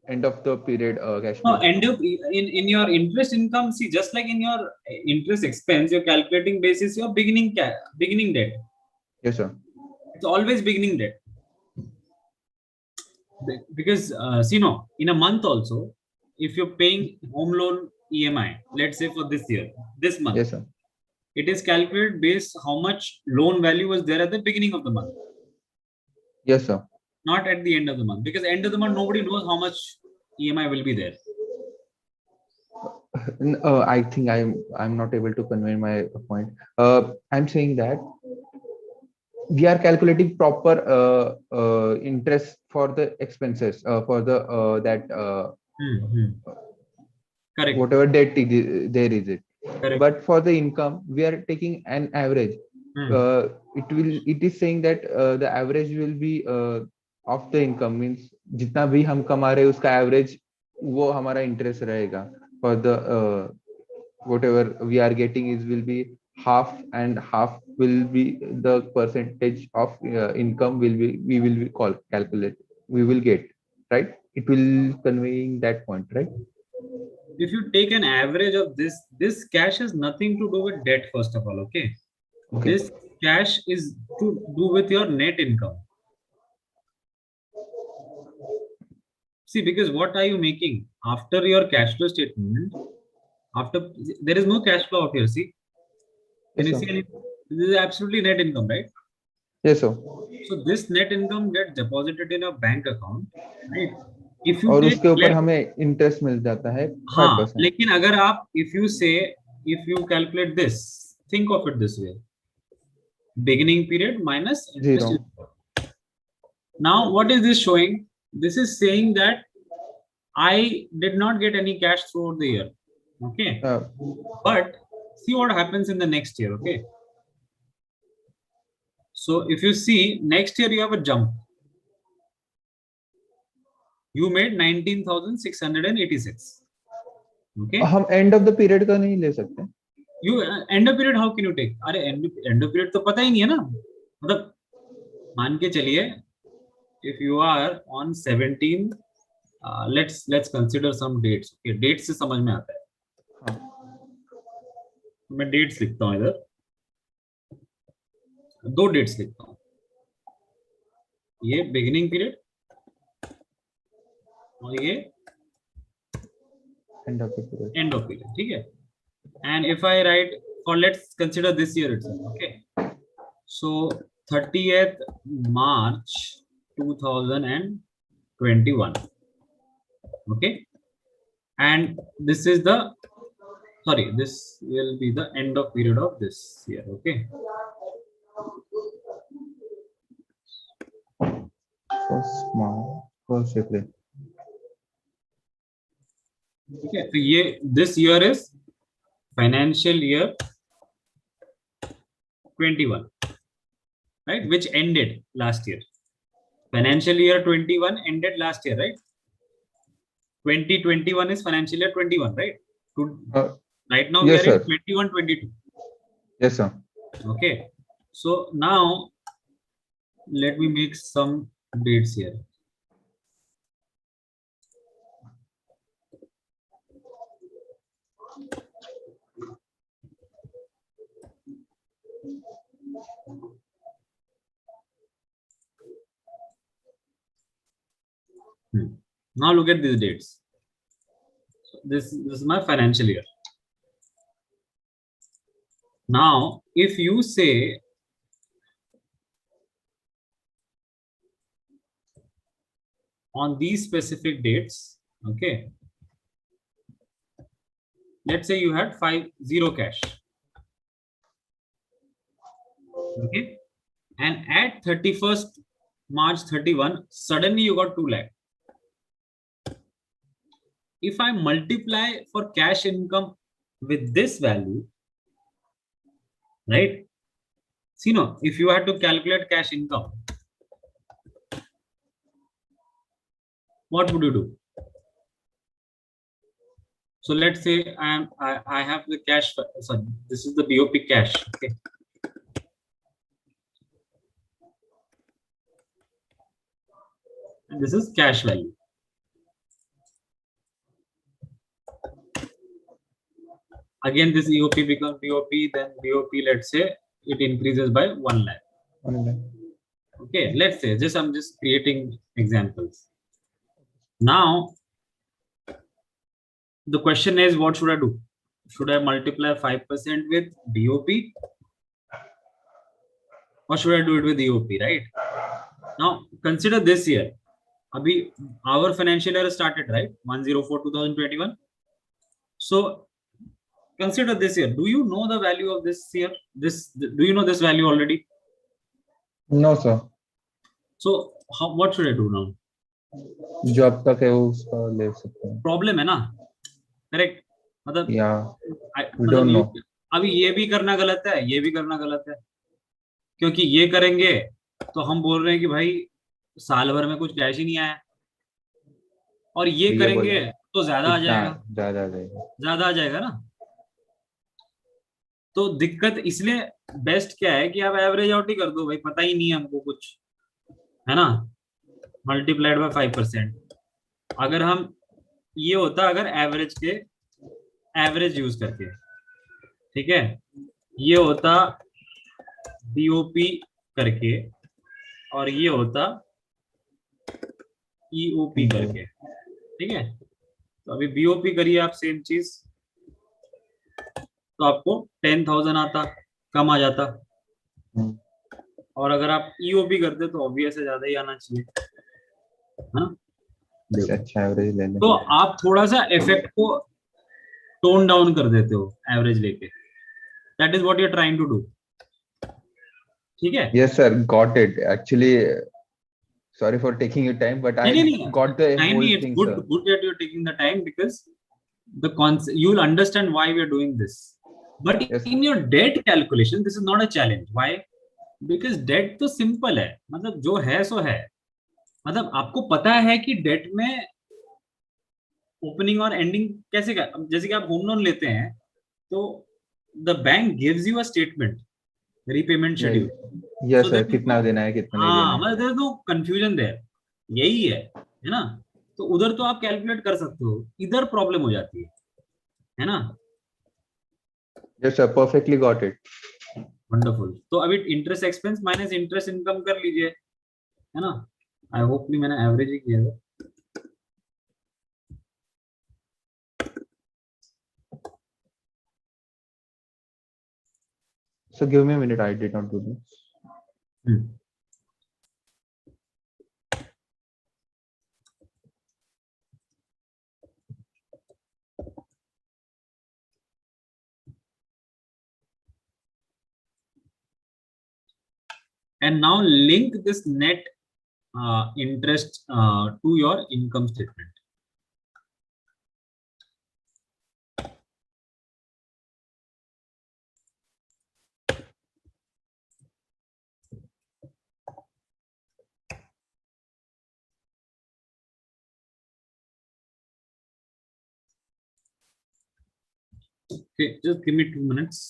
A: end of the period cash
B: No,
A: flow.
B: end up in your interest income. See, just like in your interest expense, you're calculating basis your beginning debt.
A: Yes, sir.
B: It's always beginning debt. Because see, no, in a month also, if you're paying home loan EMI, let's say for this year, this month,
A: Yes, sir.
B: it is calculated based how much loan value was there at the beginning of the month,
A: Yes, sir.
B: not at the end of the month. Because end of the month, nobody knows how much EMI will be there.
A: I think I'm not able to convey my point. I'm saying that we are calculating proper interest for the expenses for the that
B: Correct.
A: whatever debt there is it.
B: Correct.
A: But for the income, we are taking an average. It is saying that the average will be of the income means जितना भी हम कमा रहे हैं उसका average वो हमारा interest रहेगा. For the whatever we are getting is will be half, and half will be the percentage of income will be we will be calculate we will get, right? It will conveying that point, right?
B: If you take an average of this cash has nothing to do with debt, first of all, okay?
A: Okay.
B: This cash is to do with your net income. See, because what are you making after your cash flow statement? After there is no cash flow out here. See, can
A: Yes,
B: you
A: sir.
B: see any? This is absolutely net income, right?
A: Yes, sir.
B: So this net income gets deposited in a bank account, right? If you
A: और
B: take
A: उसके ऊपर
B: let,
A: हमें interest मिल जाता है
B: हाँ,
A: 5%.
B: लेकिन अगर आप if you say if you calculate this, think of it this way: beginning period minus interest.
A: 0.
B: Now, what is this showing? This is saying that I did not get any cash throughout the year. Okay. But see what happens in the next year. Okay. So if you see next year, you have a jump. You made 19,686. Okay.
A: हम end of the period का नहीं ले सकते.
B: You end of period, how can you take? अरे end of period तो पता ही नहीं है ना. मतलब मान के चलिए, if you are on 17, let's consider some dates. Okay, dates से समझ में आता है.
A: हाँ.
B: मैं dates लिखता हूँ इधर. 2 dates लिखता हूँ. ये beginning period और ये
A: end of the period.
B: end of period. ठीक है. And if I write, or let's consider this year itself. Okay. So 30th March 2021. Okay. And this is the, sorry, this will be the end of period of this year. Okay.
A: First April.
B: Okay. So ये this year is financial year 21, right? Which ended last year. Financial year 21 ended last year, right? 2021 is financial year 21, right? Right now
A: yes,
B: we are
A: sir.
B: in 21-22.
A: Yes, sir.
B: Okay. So now let me make some dates here. Now look at these dates. So this is my financial year. Now, if you say on these specific dates, okay, let's say you had 50 cash, okay, and at 31st March 31, suddenly you got 2 lakh. If I multiply for cash income with this value, right? See, no, if you had to calculate cash income, what would you do? So let's say I have the cash. Sorry, this is the BOP cash. Okay. And this is cash value. Again, this EOP becomes BOP, then BOP, let's say it increases by 1 lakh.
A: 1 lakh.
B: Okay, let's say I'm just creating examples. Now, the question is, what should I do? Should I multiply 5% with BOP? Or should I do it with EOP, right? Now, consider this year. Abhi, our financial year started, right? 1/04/2021. So, consider this year. Do you know the value of this year? Do you know this value already?
A: No, sir.
B: So, what should I do now?
A: जो अब तक है वो उसका ले सकते हैं.
B: Problem है ना, करेक्ट? मतलब
A: we don't know.
B: अभी ये भी करना गलत है, ये भी करना गलत है, क्योंकि ये करेंगे तो हम बोल रहे हैं कि भाई साल भर में कुछ कैश ही नहीं आया, और ये करेंगे तो ज्यादा आ
A: इतना
B: जाएगा,
A: ज्यादा आ जाएगा।
B: ज्यादा आ जाएगा ना। तो दिक्कत इसलिए बेस्ट क्या है कि आप एवरेज आउट ही कर दो भाई, पता ही नहीं है हमको कुछ, है ना, मल्टीप्लाइड बाय 5%। अगर हम, ये होता अगर एवरेज के, एवरेज यूज करके, ठीक है, ये होता बीओपी करके, और ये होता ईओपी करके, ठीक है। तो अभी बीओपी करिए आप सेम चीज, तो आपको 10,000 आता, कम आ जाता।
A: हम्म,
B: और अगर आप ईओपी करते तो ऑब्वियस है ज्यादा ही आना चाहिए, है ना।
A: इससे
B: देखो,
A: अच्छा एवरेज ले लें।
B: तो आप थोड़ा सा इफेक्ट को टोन डाउन कर देते हो एवरेज लेके, that is what you are trying to do, ठीक है।
A: Yes, sir. Got it. Actually, sorry for taking your time, but
B: नहीं नहीं
A: I
B: नहीं,
A: got the
B: टाइम
A: whole
B: नहीं, it's
A: thing,
B: good,
A: sir.
B: Good that you are taking the time, because the concept you will understand why we are doing this. But
A: Yes.
B: in your debt calculation this is not a challenge. Why? Because debt तो simple है, मतलब जो है सो है। मतलब आपको पता है कि डेट में ओपनिंग और एंडिंग कैसे कर, अब जैसे कि आप होम लोन लेते हैं तो the bank gives you a statement, repayment
A: Yeah.
B: Schedule,
A: Yes,
B: so
A: sir.
B: That you
A: कितना
B: नो।
A: देना है, कितना नहीं देना
B: हाँ,
A: है.
B: मतलब देयर नो कंफ्यूजन देयर, यही है ना। तो उधर तो आप कैलकुलेट कर सकते हो, इधर प्रॉब्लम हो जाती है ना।
A: Yes, sir. Perfectly got it.
B: Wonderful. तो अभी interest expense minus interest income कर लीजिए, है ना। आई होपली मैंने एवरेज ही किया है।
A: So give me a minute. I did not do this.
B: Hmm. And now link this net interest to your income statement. Okay, just give me 2 minutes.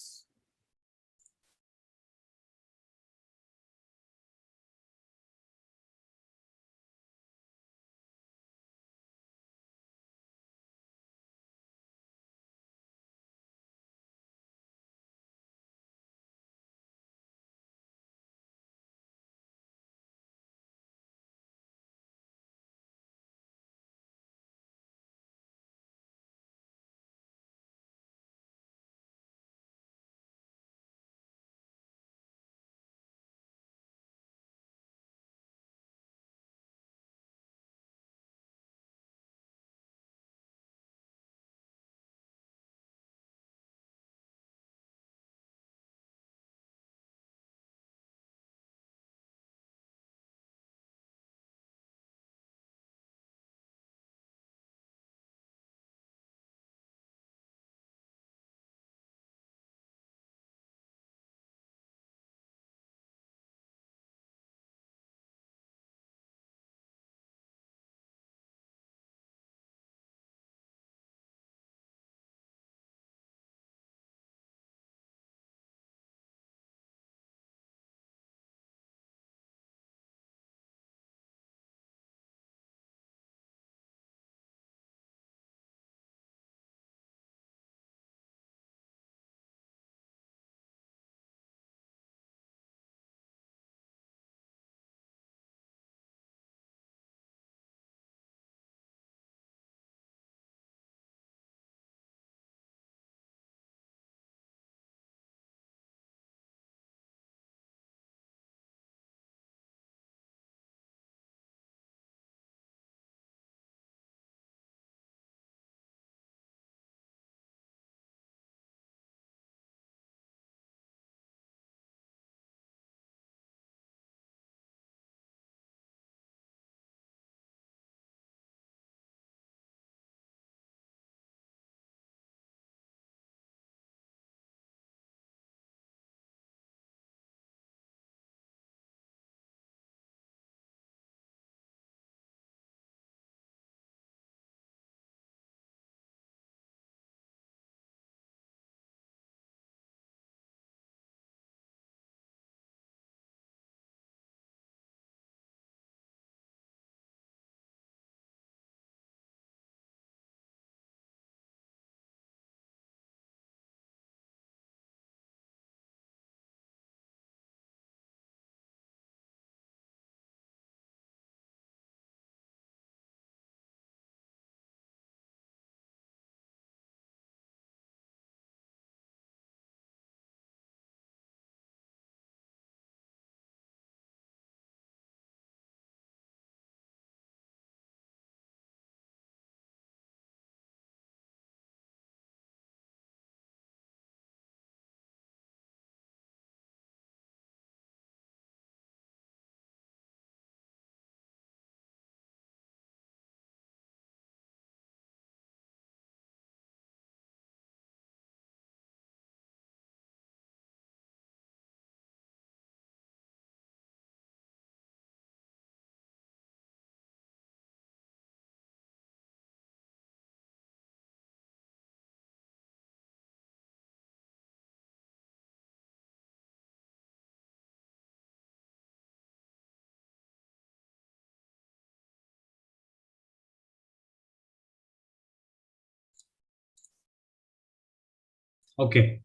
B: Okay.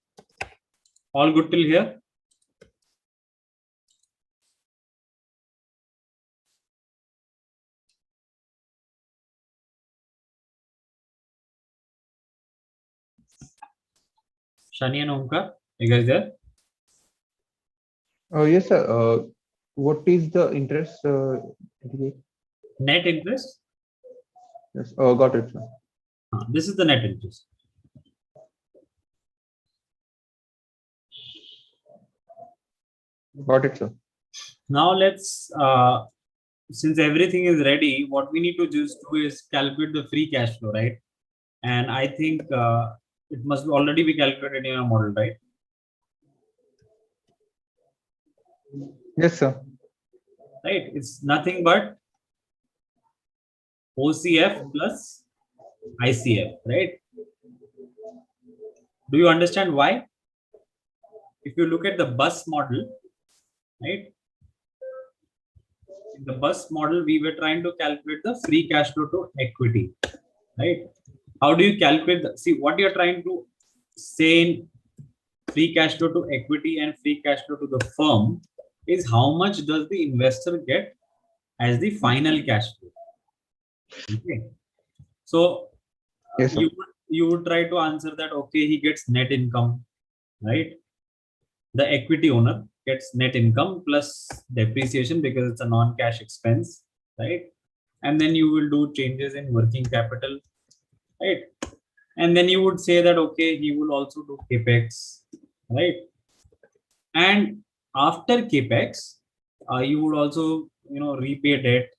B: All good till here? Shani and Omkar, you guys there?
A: Yes, sir. What is the interest?
B: Net interest?
A: Yes. Got it, sir.
B: This is the net interest.
A: Got it, sir.
B: Now let's, since everything is ready, what we need to just do is calculate the free cash flow, right? And I think it must already be calculated in your model, right?
A: Yes, sir.
B: Right? It's nothing but OCF plus ICF, right? Do you understand why? If you look at the bus model, right? In the bus model, we were trying to calculate the free cash flow to equity, right? How do you calculate the, see what you're trying to say in free cash flow to equity and free cash flow to the firm is how much does the investor get as the final cash flow. Okay. So
A: Yes, sir.
B: you would try to answer that, okay, he gets net income, right? The equity owner gets net income plus depreciation because it's a non-cash expense, right? And then you will do changes in working capital, right? And then you would say that, okay, he will also do capex, right? And after capex, you would also, repay debt,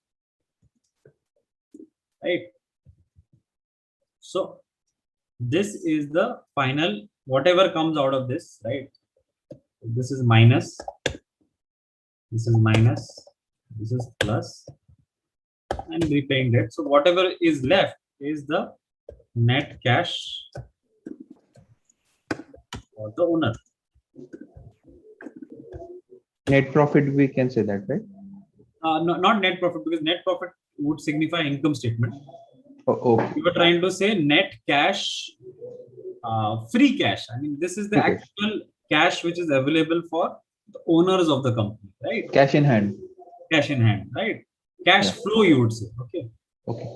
B: right? So this is the final, whatever comes out of this, right? This is minus, this is minus, this is plus, and repaying debt. So whatever is left is the net cash for the owner.
A: Net profit, we can say that, right?
B: No, not net profit, because net profit would signify income statement.
A: Oh,
B: We were trying to say net cash, free cash. I mean, this is the
A: free cash.
B: actual cash which is available for the owners of the company, right?
A: Cash in hand.
B: Cash in hand, right? Cash
A: Yeah.
B: flow, you would say. Okay.
A: Okay.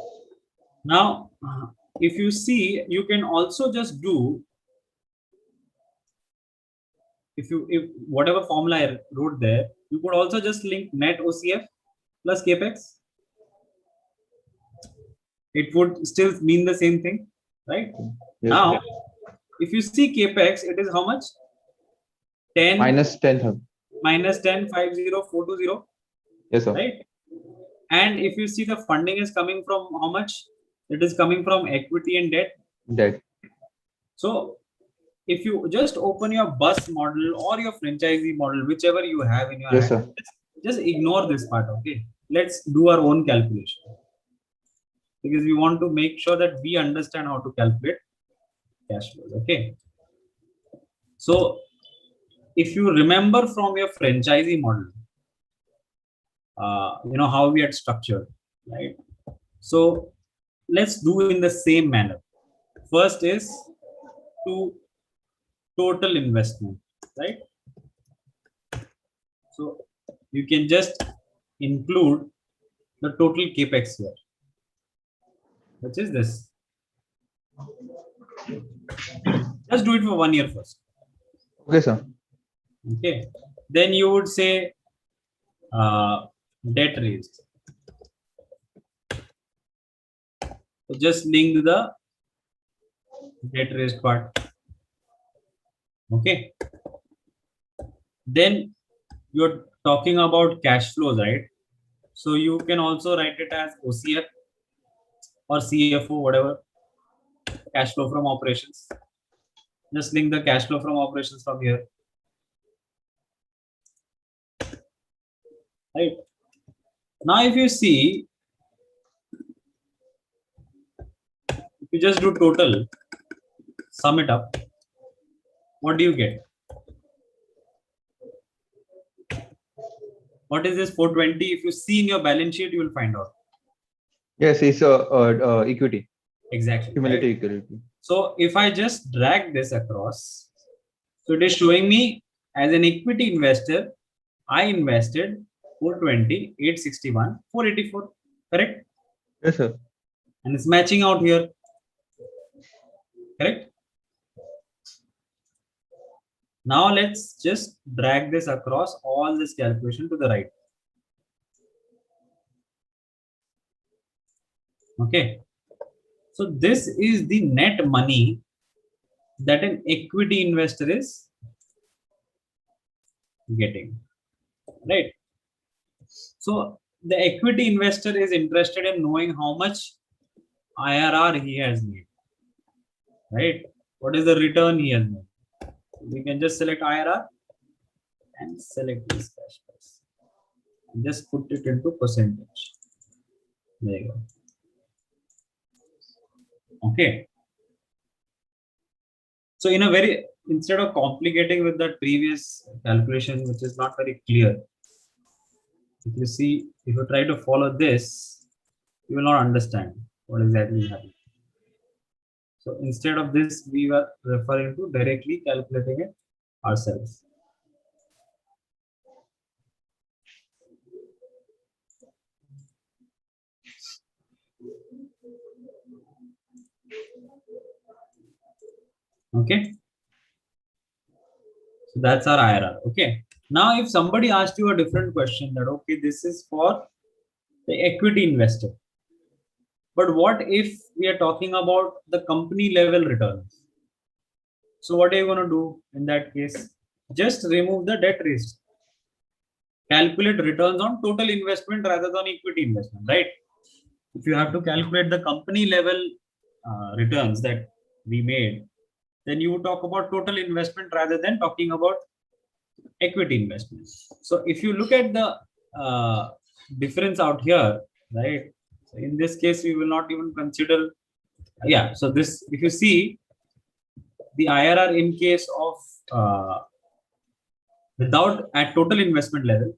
B: Now, if you see, you can also just do, if whatever formula I wrote there, you could also just link net OCF plus capex. It would still mean the same thing, right?
A: Yes,
B: Now,
A: sir.
B: if you see capex, it is how much? 10
A: Minus 10,000.
B: minus 10, 50,420,
A: Yes, sir.
B: right? And if you see the funding is coming from how much? It is coming from equity and debt.
A: Debt.
B: So if you just open your bus model or your franchisee model, whichever you have in your
A: Yes,
B: hand,
A: sir.
B: just ignore this part, okay? Let's do our own calculation, because we want to make sure that we understand how to calculate cash flows, okay? So if you remember from your franchisee model, how we had structured, right? So let's do in the same manner. First is to total investment, right? So you can just include the total capex here, which is this. Just do it for 1 year first.
A: Okay, sir.
B: Okay. Then you would say debt raised. So just link the debt raised part. Okay. Then you're talking about cash flows, right? So you can also write it as OCF or CFO, whatever. Cash flow from operations. Just link the cash flow from operations from here. Right. Now, if you see, if you just do total, sum it up, what do you get? What is this 420? If you see in your balance sheet, you will find out.
A: Yes, it's equity.
B: Exactly.
A: Cumulative
B: Right?
A: equity.
B: So if I just drag this across, So it is showing me as an equity investor, I invested 420, 861, 484, correct?
A: Yes, sir.
B: And it's matching out here, correct? Now let's just drag this across all this calculation to the right. Okay. So this is the net money that an equity investor is getting, right? So the equity investor is interested in knowing how much IRR he has made, right? What is the return he has made? We can just select IRR and select this cash price and just put it into percentage. There you go. Okay. So in a very, instead of complicating with that previous calculation, which is not very clear, if you see, if you try to follow this, you will not understand what exactly happened. So instead of this, we were referring to directly calculating it ourselves. Okay. So that's our IRR. Okay. Now, if somebody asked you a different question that, okay, this is for the equity investor. But what if we are talking about the company level returns? So what are you going to do in that case? Just remove the debt risk. Calculate returns on total investment rather than equity investment, right? If you have to calculate the company level returns that we made, then you would talk about total investment rather than talking about equity investments. So if you look at the difference out here, right? So in this case, we will not even consider. Yeah. So this, if you see the IRR in case of without at total investment level,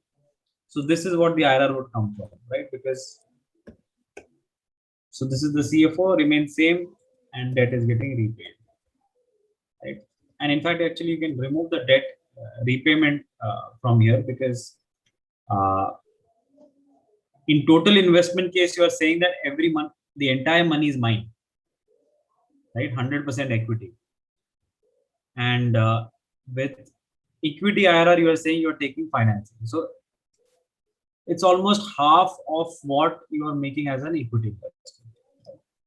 B: so this is what the IRR would come from, right? Because so this is the CFO remains same and debt is getting repaid, right? And in fact, actually, you can remove the debt repayment from here because in total investment case, you are saying that every month the entire money is mine, right? 100% equity. And with equity IRR, you are saying you are taking financing. So it's almost half of what you are making as an equity investment.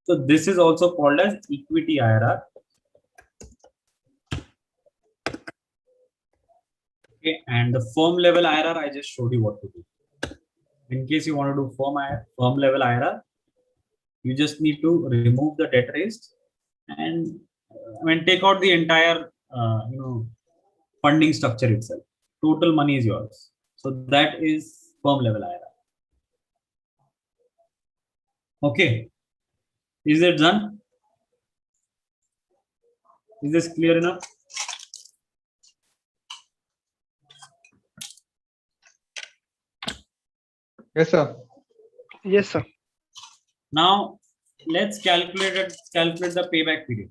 B: So this is also called as equity IRR. Okay, and the firm level IRR, I just showed you what to do. In case you want to do firm level IRR, you just need to remove the debt raised and take out the entire funding structure itself. Total money is yours. So that is firm level IRR. Okay, is it done? Is this clear enough?
A: Yes, sir.
C: Yes, sir.
B: Now let's calculate the payback period.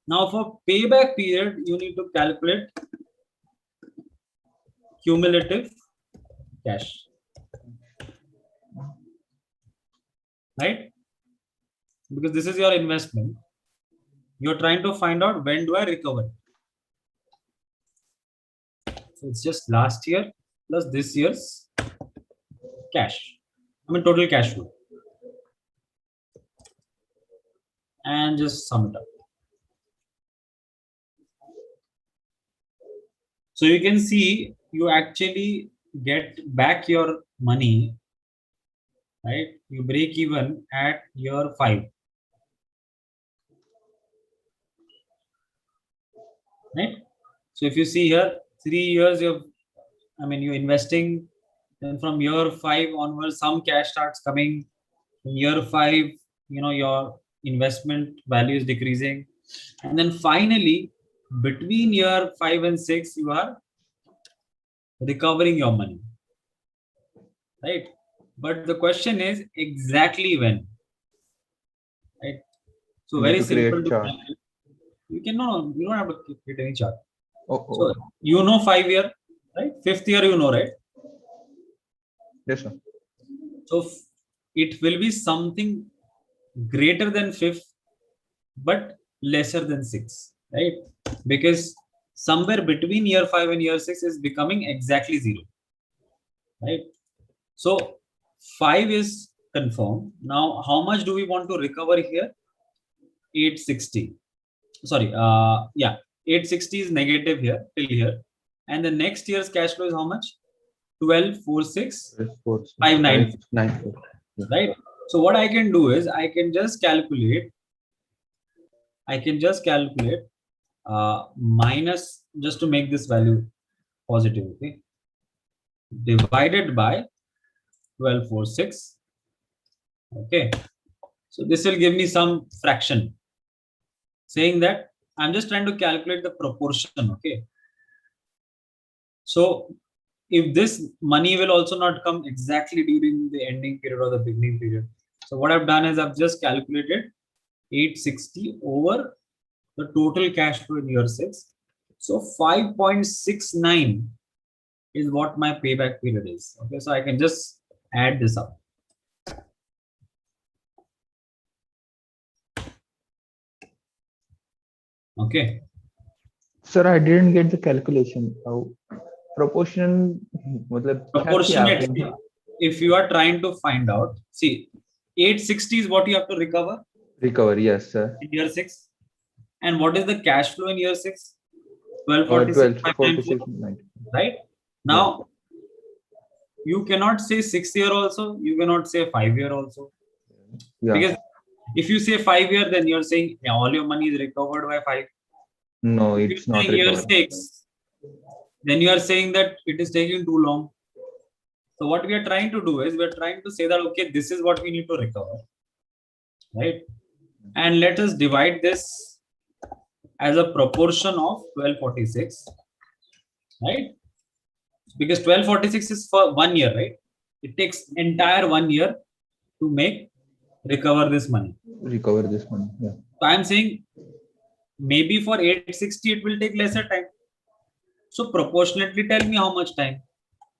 B: Now for payback period, you need to calculate cumulative cash, right? Because this is your investment. You're trying to find out when do I recover. So it's just last year plus this year's cash. Total cash flow. And just sum it up. So you can see you actually get back your money, right? You break even at year 5. Right? So if you see here, 3 years you're investing, then from year 5 onwards, some cash starts coming. In year 5, your investment value is decreasing. And then finally, between year 5 and 6, you are recovering your money. Right? But the question is exactly when. Right? So
A: You need
B: very
A: to create
B: simple to
A: chart.
B: calculate. You can no, you don't have to create any chart.
A: Oh,
B: So
A: oh.
B: you know 5 year, right? 5th year you know, right?
A: Yes, sir.
B: So it will be something greater than 5th, but lesser than 6, right? Because somewhere between year 5 and year 6 is becoming exactly 0, right? So 5 is confirmed. Now, how much do we want to recover here? 860. Sorry, yeah, 860 is negative here till here. And the next year's cash flow is how much? 1246,594,
A: 594. Yeah.
B: right? So what I can do is I can just calculate minus, just to make this value positive, okay, divided by 1246. Okay, so this will give me some fraction saying that I'm just trying to calculate the proportion. Okay, so if this money will also not come exactly during the ending period or the beginning period, so what I've done is I've just calculated 860 over the total cash flow in year 6. So 5.69 is what my payback period is. Okay, so I can just add this up. Okay,
A: Sir, I didn't get the calculation. How proportion? मतलब क्या किया
B: proportionate.
A: आपने?
B: If you are trying to find out, see, 860 is what you have to recover
A: Recover, yes, sir.
B: in year 6. And what is the cash flow in year 6?
A: 12, 46,
B: 1246,594,
A: 90.
B: right?
A: Yeah.
B: Now, you cannot say 6 year also, you cannot say 5 year also.
A: Yeah.
B: Because if you say 5 year, then you're saying all your money is recovered by 5.
A: No,
B: If
A: it's
B: you're
A: not
B: saying year
A: recovered.
B: 6, then you are saying that it is taking too long. So what we are trying to do is we're trying to say that, okay, this is what we need to recover, right? And let us divide this as a proportion of 1246, right? Because 1246 is for 1 year, right? It takes entire 1 year to recover this money.
A: Recover this money. Yeah.
B: So I'm saying maybe for 860 it will take lesser time. So proportionately tell me how much time.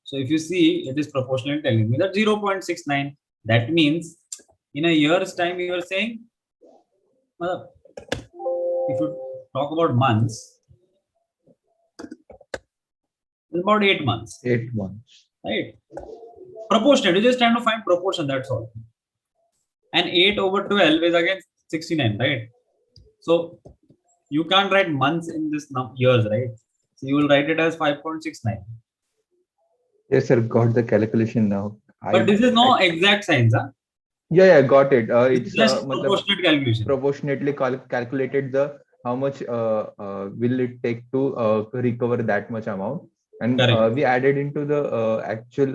B: So if you see, it is proportionally telling me that 0.69. That means in a year's time, you are saying, if you talk about months, it's about 8 months.
A: 8 months.
B: Right? Proportionate. You're just trying to find proportion, that's all. And 8 over 12 is again 69, right? So you can't write months in this years, right? So you will write it as 5.69.
A: Yes, sir. Got the calculation now.
B: But this is no exact science, huh?
A: Yeah, got it. It's
B: Just
A: matlab,
B: proportionate calculation.
A: proportionately calculated the how much will it take to recover that much amount, and
B: Correct.
A: we added into the actual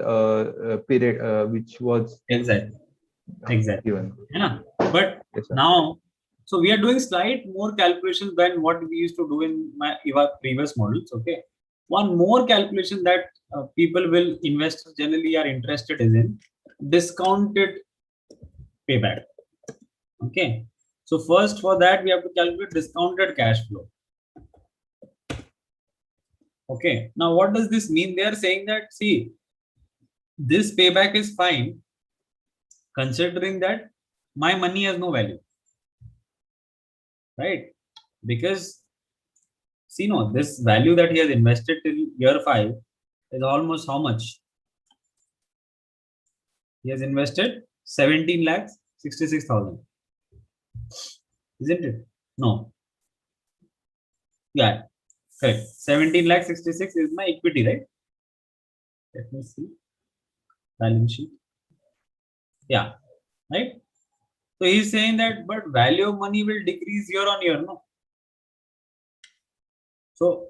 A: period which was
B: Exactly.
A: given.
B: Yeah. But
A: Yes, sir.
B: now, so we are doing slight more calculations than what we used to do in my previous models. Okay. One more calculation that investors generally are interested in discounted payback. Okay. So first for that, we have to calculate discounted cash flow. Okay. Now, what does this mean? They are saying that, see, this payback is fine considering that my money has no value, right? Because see, no, this value that he has invested till year 5 is almost how much? He has invested 17 lakhs 66,000. Isn't it? No. Yeah, correct. 17 lakhs 66 is my equity, right? Let me see. Balance sheet. Yeah, right? So he's saying that, but value of money will decrease year on year, no? So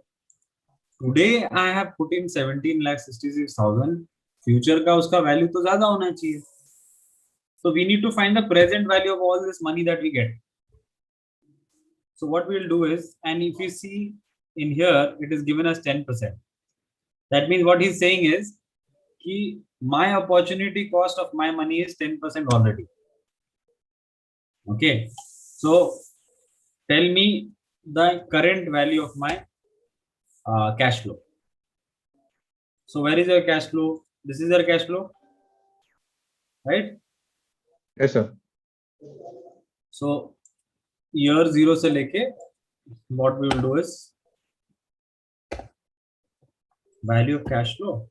B: today I have put in 17 lakh 66,000. Future का उसका value तो ज़्यादा होना चाहिए. So we need to find the present value of all this money that we get. So what we'll do is, and if you see in here, it is given as 10%. That means what he's saying is, my opportunity cost of my money is 10% already. Okay. So tell me the current value of my cash flow. So where is your cash flow? This is your cash flow, right?
A: Yes, sir.
B: So year 0 se leke, what we will do is value of cash flow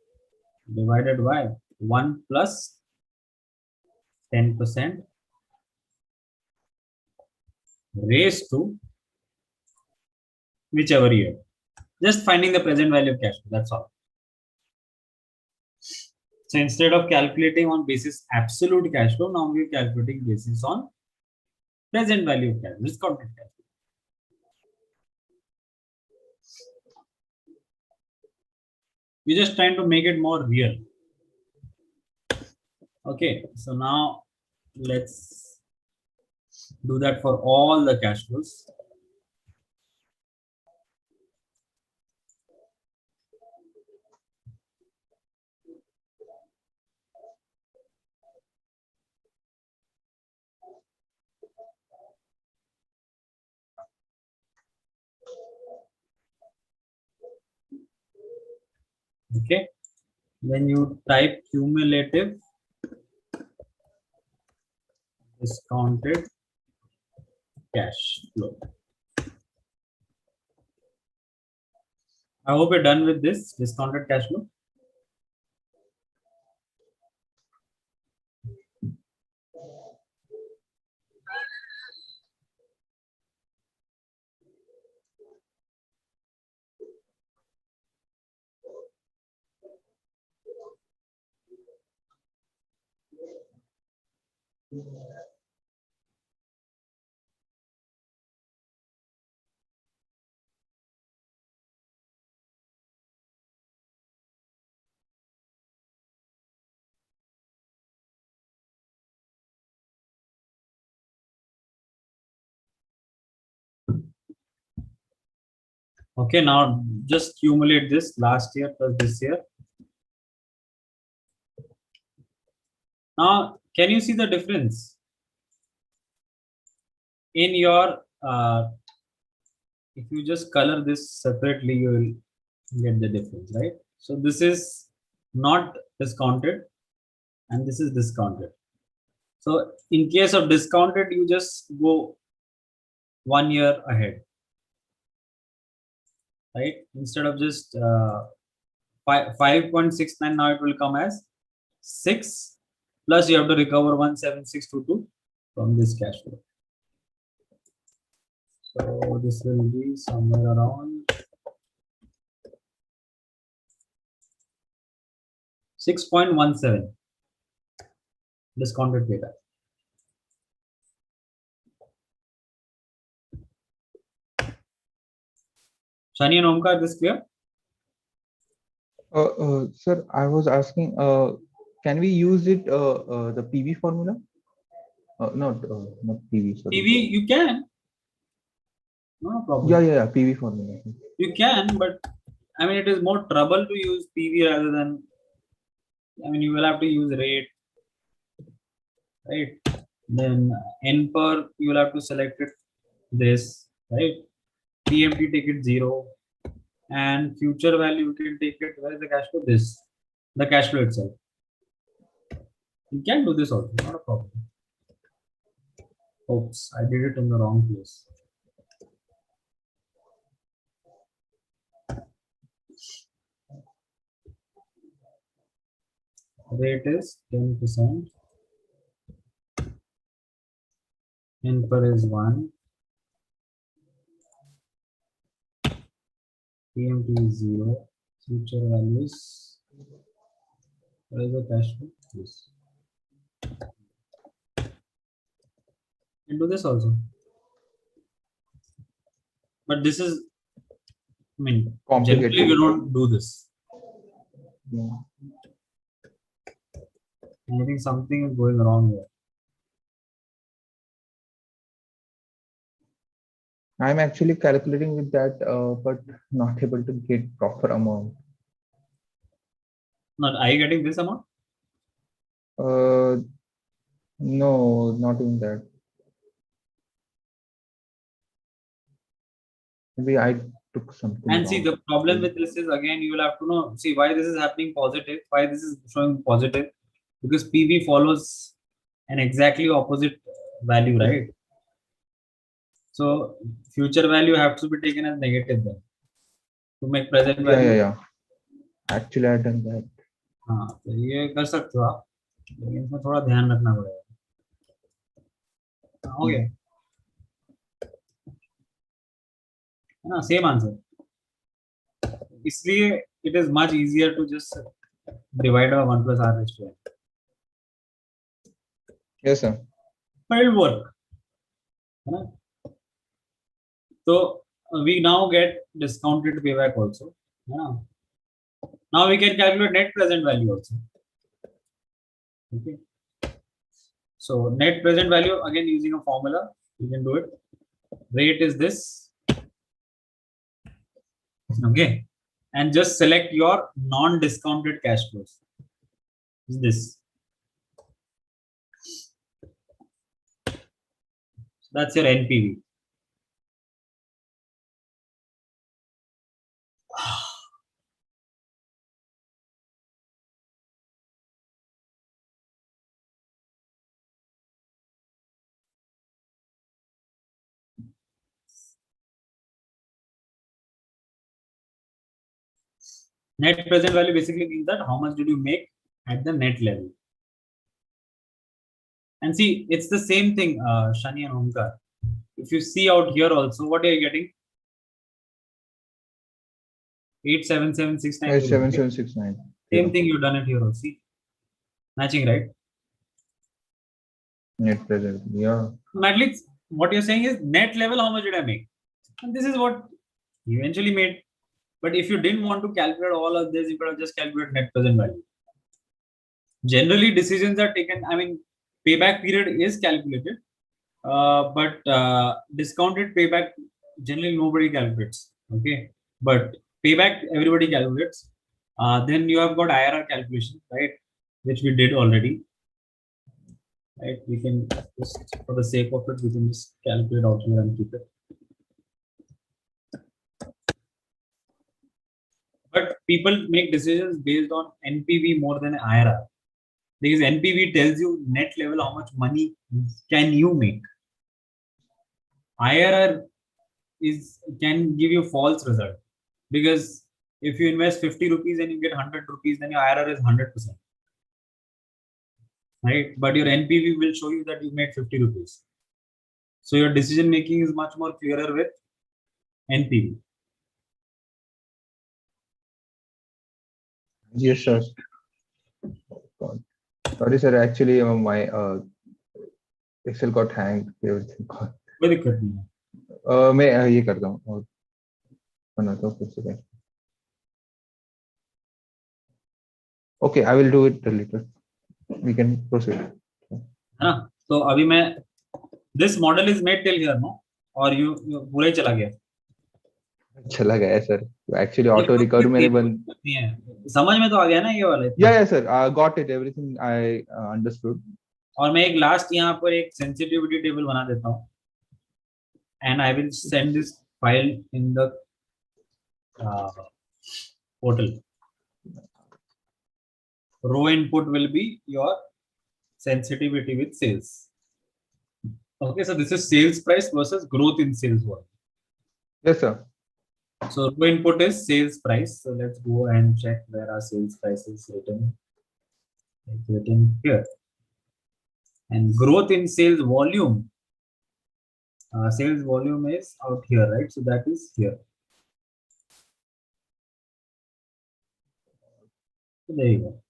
B: divided by 1 plus 10% raised to whichever year. Just finding the present value of cash flow. That's all. So instead of calculating on basis absolute cash flow, now we're calculating basis on present value of cash, discounted cash flow. We're just trying to make it more real. Okay, so now let's do that for all the cash flows. Okay, when you type cumulative discounted cash flow. I hope you're done with this discounted cash flow. Okay, now just cumulate this last year plus this year. Now, can you see the difference in your, if you just color this separately, you will get the difference, right? So this is not discounted and this is discounted. So in case of discounted, you just go 1 year ahead, right? Instead of just 5.69, now it will come as 6 plus you have to recover 17622 from this cash flow. So this will be somewhere around 6.17 discounted payback. Shani and Omkar, this clear?
A: Sir, I was asking, can we use it, the PV formula? Not PV, sorry.
B: PV, you can. No problem.
A: Yeah, PV formula.
B: You can, but I mean, it is more trouble to use PV rather than, I mean, you will have to use rate, right? Then N per, you will have to select it this, right? TMT take it 0 and future value you can take it, where is the cash flow? This, the cash flow itself. You can do this also, not a problem. Oops, I did it in the wrong place. Rate is 10%. N per is 1. TMT is 0. Future values. What is the cash flow? This. And do this also. But this is, I mean,
A: Complicated.
B: generally we don't do this.
A: Yeah.
B: I think something is going wrong here.
A: I'm actually calculating with that, but not able to get proper amount.
B: Not, are you getting this amount?
A: No, not in that. maybe I took something
B: And see,
A: wrong.
B: the problem with this is, again, you will have to know, see why this is happening positive, why this is showing positive, because PV follows an exactly opposite value, right? So future value has to be taken as negative then to make present
A: Yeah,
B: value.
A: yeah. Actually, I done that.
B: हाँ, तो ये कर सकते हो आप, लेकिन इसमें थोड़ा ध्यान रखना पड़ेगा. हो गया, है ना, सेम आंसर. इसलिए it is much easier to just divide by 1 plus r raised to n.
A: Yes, sir.
B: But it will work, है ना. So we now get discounted payback also. Yeah. Now we can calculate net present value also. Okay. So net present value, again using a formula, you can do it. Rate is this. Okay. And just select your non-discounted cash flows. This. So that's your NPV. Net present value basically means that how much did you make at the net level. And see, it's the same thing, Shani and Omkar. If you see out here also, what are you getting? 87769.
A: 7769.
B: Same thing you've done it here also. See? Matching, right?
A: Net present. Yeah.
B: Madlix, what you're saying is net level, how much did I make? And this is what you eventually made. But if you didn't want to calculate all of this, you could have just calculated net present value. Generally, decisions are taken, I mean, payback period is calculated, but discounted payback, generally nobody calculates. Okay. But payback, everybody calculates. Then you have got IRR calculation, right? Which we did already. Right, we can just, for the sake of it, we can just calculate out here and keep it. But people make decisions based on NPV more than IRR, because NPV tells you net level how much money can you make. IRR can give you false result, because if you invest 50 rupees and you get 100 rupees, then your IRR is 100%. Right, but your NPV will show you that you made 50 rupees. So your decision making is much more clearer with NPV.
A: Yes, sir. God. Sorry, sir. Actually, my Excel got hanged. Everything got.
B: कोई दिक्कत नहीं है.
A: मैं ये करता हूँ और बनाता हूँ फिर से. Okay, I will do it later. We can proceed.
B: है ना. तो अभी मैं this model is made till here, no? और you पूरा ही चला गया.
A: चला गया सर. Actually, auto recovery मेरे बंद.
B: नहीं है. समझ में तो आ गया ना ये वाला.
A: Yeah, sir. I got it. Everything I understood.
B: और मैं एक लास्ट यहाँ पर एक sensitivity table बना देता हूँ. And I will send this file in the portal. Row input will be your sensitivity with sales. Okay, so this is sales price versus growth in sales volume.
A: Yes, sir.
B: So row input is sales price. So let's go and check where our sales price is written. It's written here. And growth in sales volume. Sales volume is out here, right? So that is here. So there you go.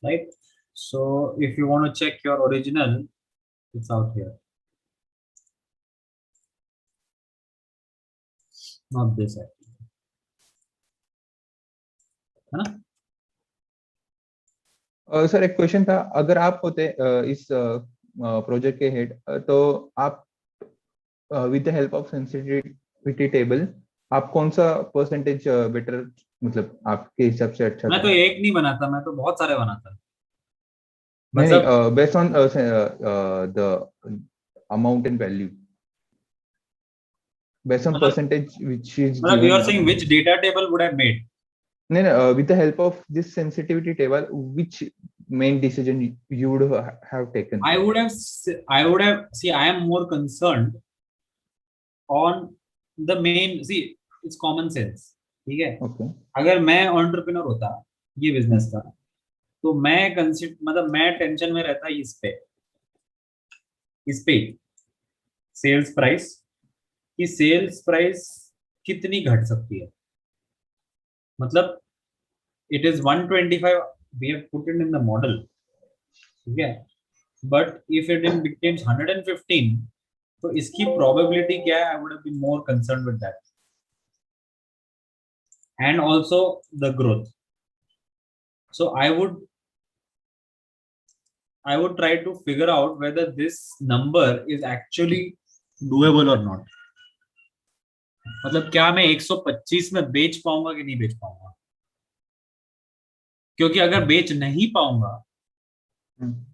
B: Right? So if you want to check your original, it's out here. Not this actually. है ना?
A: Sir एक question था. अगर आप होते इस project के head, तो आप with the help of sensitivity table आप कौन सा परसेंटेज बेटर, मतलब आपके हिसाब से अच्छा?
B: मैं तो एक नहीं बनाता, मैं तो बहुत सारे बनाता.
A: नहीं, based on the amount and value. based on percentage which is
B: मतलब you are
A: given.
B: saying which data table would have made?
A: No, no, with the help of this sensitivity table, which main decision you would have taken?
B: I would have see, I am more concerned on the main, see, it's common sense. ठीक है,
A: Okay.
B: अगर मैं entrepreneur होता ये business का, तो मैं मतलब मैं टेंशन में रहता इस पे सेल्स प्राइस, कि सेल्स प्राइस कितनी घट सकती है, मतलब it is 125, we have put it in the model, ठीक है, but if it becomes 115, तो इसकी probability क्या है? I would have been more concerned with that, and also the growth. So I would try to figure out whether this number is actually doable or not. मतलब क्या मैं 125 में बेच पाऊंगा कि नहीं बेच पाऊंगा, क्योंकि अगर बेच नहीं पाऊंगा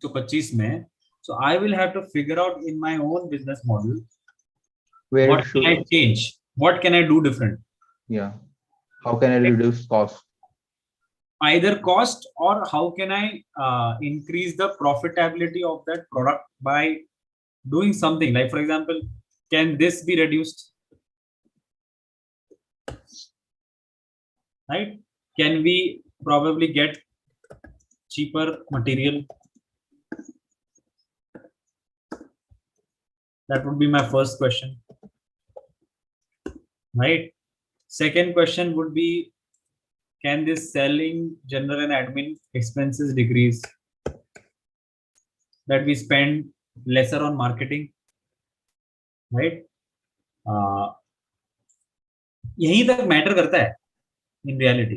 B: तो 25 में, so I will have to figure out in my own business model
A: Where
B: what
A: it
B: can
A: should,
B: I change, what can I do different,
A: yeah. How can I reduce cost?
B: either cost, or how can I increase the profitability of that product by doing something, like for example, can this be reduced, right? Can we probably get cheaper material? That would be my first question, right? Second question would be, can this selling, general and admin expenses decrease, that we spend lesser on marketing, right? यहीं तक matter करता है in reality,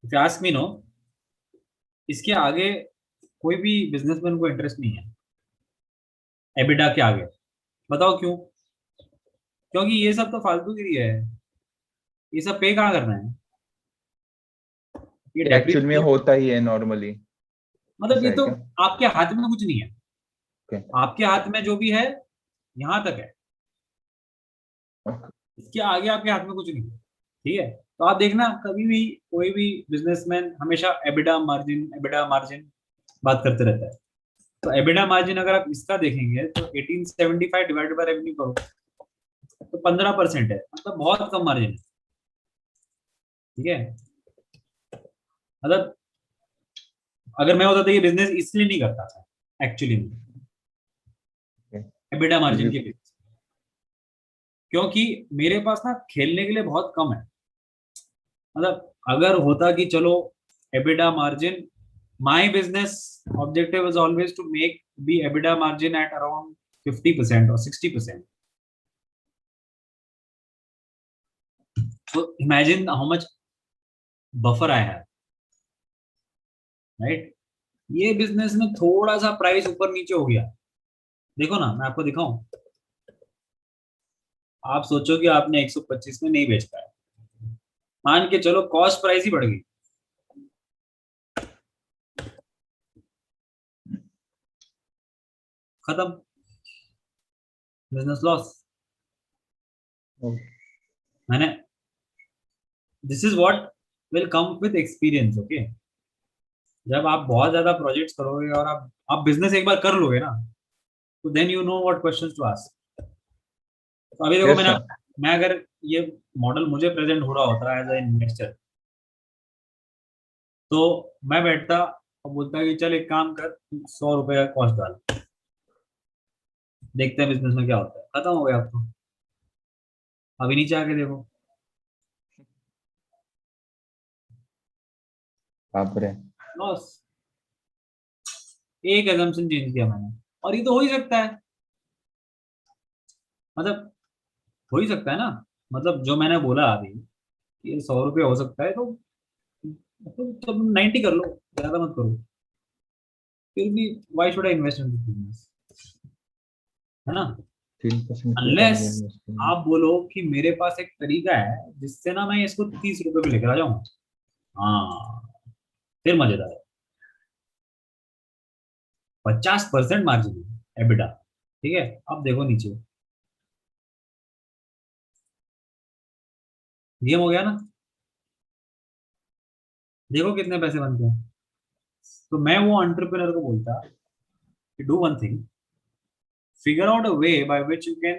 B: if you ask me, no, इसके आगे कोई भी businessman को interest नहीं है एबिडा के आगे। बताओ क्यों? क्योंकि ये सब तो फालतूगिरी है, ये सब पे कहाँ करना है, ये
A: एक्चुअल में
B: डेप्रिसिएशन,
A: होता ही है नॉर्मली,
B: मतलब
A: ऐसा
B: ये
A: है
B: तो
A: क्या?
B: आपके हाथ में कुछ नहीं है।
A: Okay.
B: आपके हाथ में जो भी है यहाँ तक है,
A: Okay.
B: इसके आगे आपके हाथ में कुछ नहीं है, ठीक है? तो आप देखना, कभी भी कोई भी बिजनेसमैन हमेशा एबिडा मार्जिन बात करते रहता है। तो एबिडा मार्जिन अगर आप इसका देखेंगे तो 1875 डिवाइडेड बाय रेवेन्यू करो तो 15% है, मतलब बहुत कम मार्जिन है, ठीक है? मतलब अगर मैं होता तो ये बिजनेस इसलिए नहीं करता था एक्चुअली में, एबिडा मार्जिन के बेस, क्योंकि मेरे पास ना खेलने के लिए बहुत कम है। मतलब अगर होता कि चलो EBITDA margin, my business objective is always to make the EBITDA margin at around 50% or 60%. So imagine how much buffer I have, right? ये बिजनेस में थोड़ा सा प्राइस ऊपर नीचे हो गया, देखो ना, मैं आपको दिखाऊं, आप सोचो कि आपने 125 में नहीं बेच पाया, मान के चलो कॉस्ट प्राइस ही बढ़ गई, खत्म, बिजनेस लॉस। मैंने, this is what will come with experience, okay? जब आप बहुत ज्यादा प्रोजेक्ट्स करोगे और आप बिजनेस एक बार कर लोगे ना, तो then you know what questions to ask. तो अभी देखो,
A: Yes, sir.
B: मैं अगर ये मॉडल मुझे प्रेजेंट हो रहा होता एज ए इन्वेस्टर, तो मैं बैठता और बोलता कि चल एक काम कर, 100 रुपए का कॉस्ट डाल, देखते हैं बिजनेस में क्या होता है, खत्म हो गया। आप तो अभी नीचे आके देखो,
A: बाप रे।
B: लॉस। एक एजम्पशन चेंज किया मैंने, और ये तो हो ही सकता है, मतलब हो ही सकता है ना, मतलब जो मैंने बोला अभी, ये 100 रुपये हो सकता है, तो 90 कर लो, ज्यादा मत करो, फिर भी why should I invest in this business, है ना?
A: 3% के ऊपर
B: अनलेस
A: नहीं invest करना।
B: आप बोलो कि मेरे पास एक तरीका है जिससे ना मैं इसको 30 रुपए पे लेकर आ जाऊंगा, हाँ, फिर मजेदार है। 50% मार्जिन है एबिडा, ठीक है? अब देखो नीचे, गेम हो गया ना, देखो कितने पैसे बनते हैं। तो मैं वो एंटरप्रेन्योर को बोलता कि do one thing, figure out a way by which you can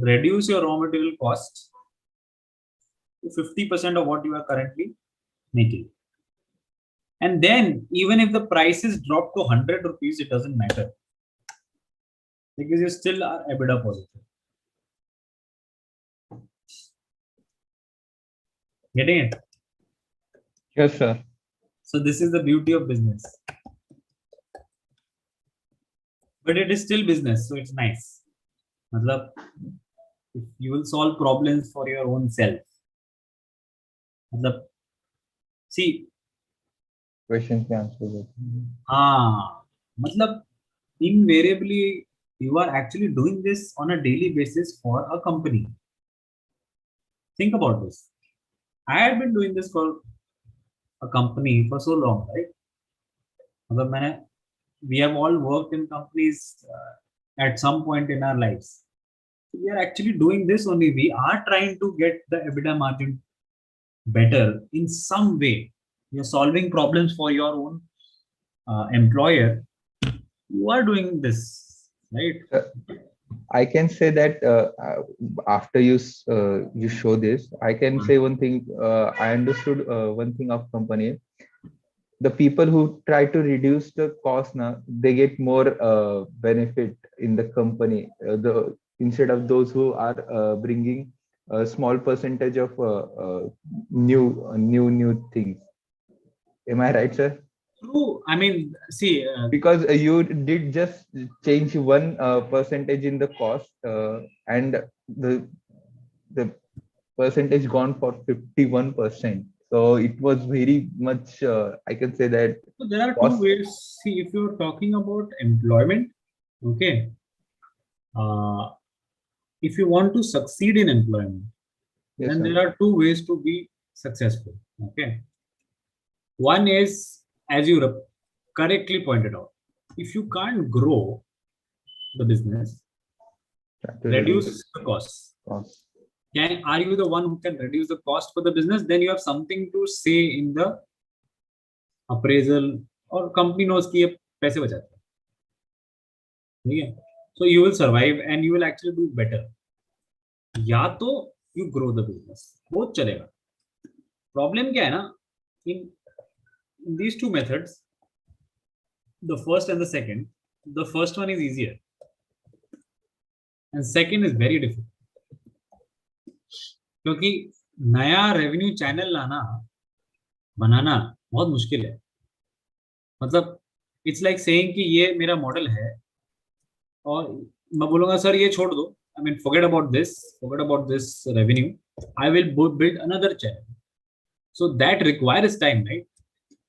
B: reduce your raw material costs to 50% of what you are currently making. And then, even if the prices drop to 100 rupees, it doesn't matter because you still are EBITDA positive. Getting it?
A: Yes, sir.
B: So, this is the beauty of business. But it is still business, so it's nice. Matlab, you will solve problems for your own self. Matlab, see,
A: Questions के answers.
B: हाँ, मतलब invariably you are actually doing this on a daily basis for a company. Think about this. I have been doing this for a company for so long, right? मतलब मैंने, we have all worked in companies at some point in our lives. So we are actually doing this only. We are trying to get the EBITDA margin better in some way. You're solving problems for your own employer. You are doing this, right?
A: I can say that after you show this, I can say one thing. I understood one thing of company. The people who try to reduce the cost now, they get more benefit in the company. The instead of those who are bringing a small percentage of new things. Am I right, sir?
B: True. I mean, see,
A: Because you did just change one percentage in the cost, and the percentage gone for 51%. So it was very much, I can say that
B: so there are two
A: cost.
B: ways. See, if you're talking about employment, okay, uh, if you want to succeed in employment,
A: Yes,
B: then
A: sir.
B: there are two ways to be successful. Okay, one is, as you correctly pointed out, if you can't grow the business,
A: Try to
B: reduce
A: reduce
B: the costs.
A: cost.
B: Are you the one who can reduce the cost for the business? Then you have something to say in the appraisal, or company knows कि ये पैसे बचाते हैं, ठीक है? So you will survive and you will actually do better. या तो you grow the business, बहुत चलेगा. Problem क्या है ना, in these two methods, the first and the second, the first one is easier and second is very difficult. क्योंकि नया revenue channel बनाना बहुत मुश्किल है. मतलब इट्स लाइक सेइंग कि ये मेरा मॉडल है और मैं बोलूंगा सर ये छोड़ दो, I mean forget about this revenue, I will build another channel. So that requires time, right?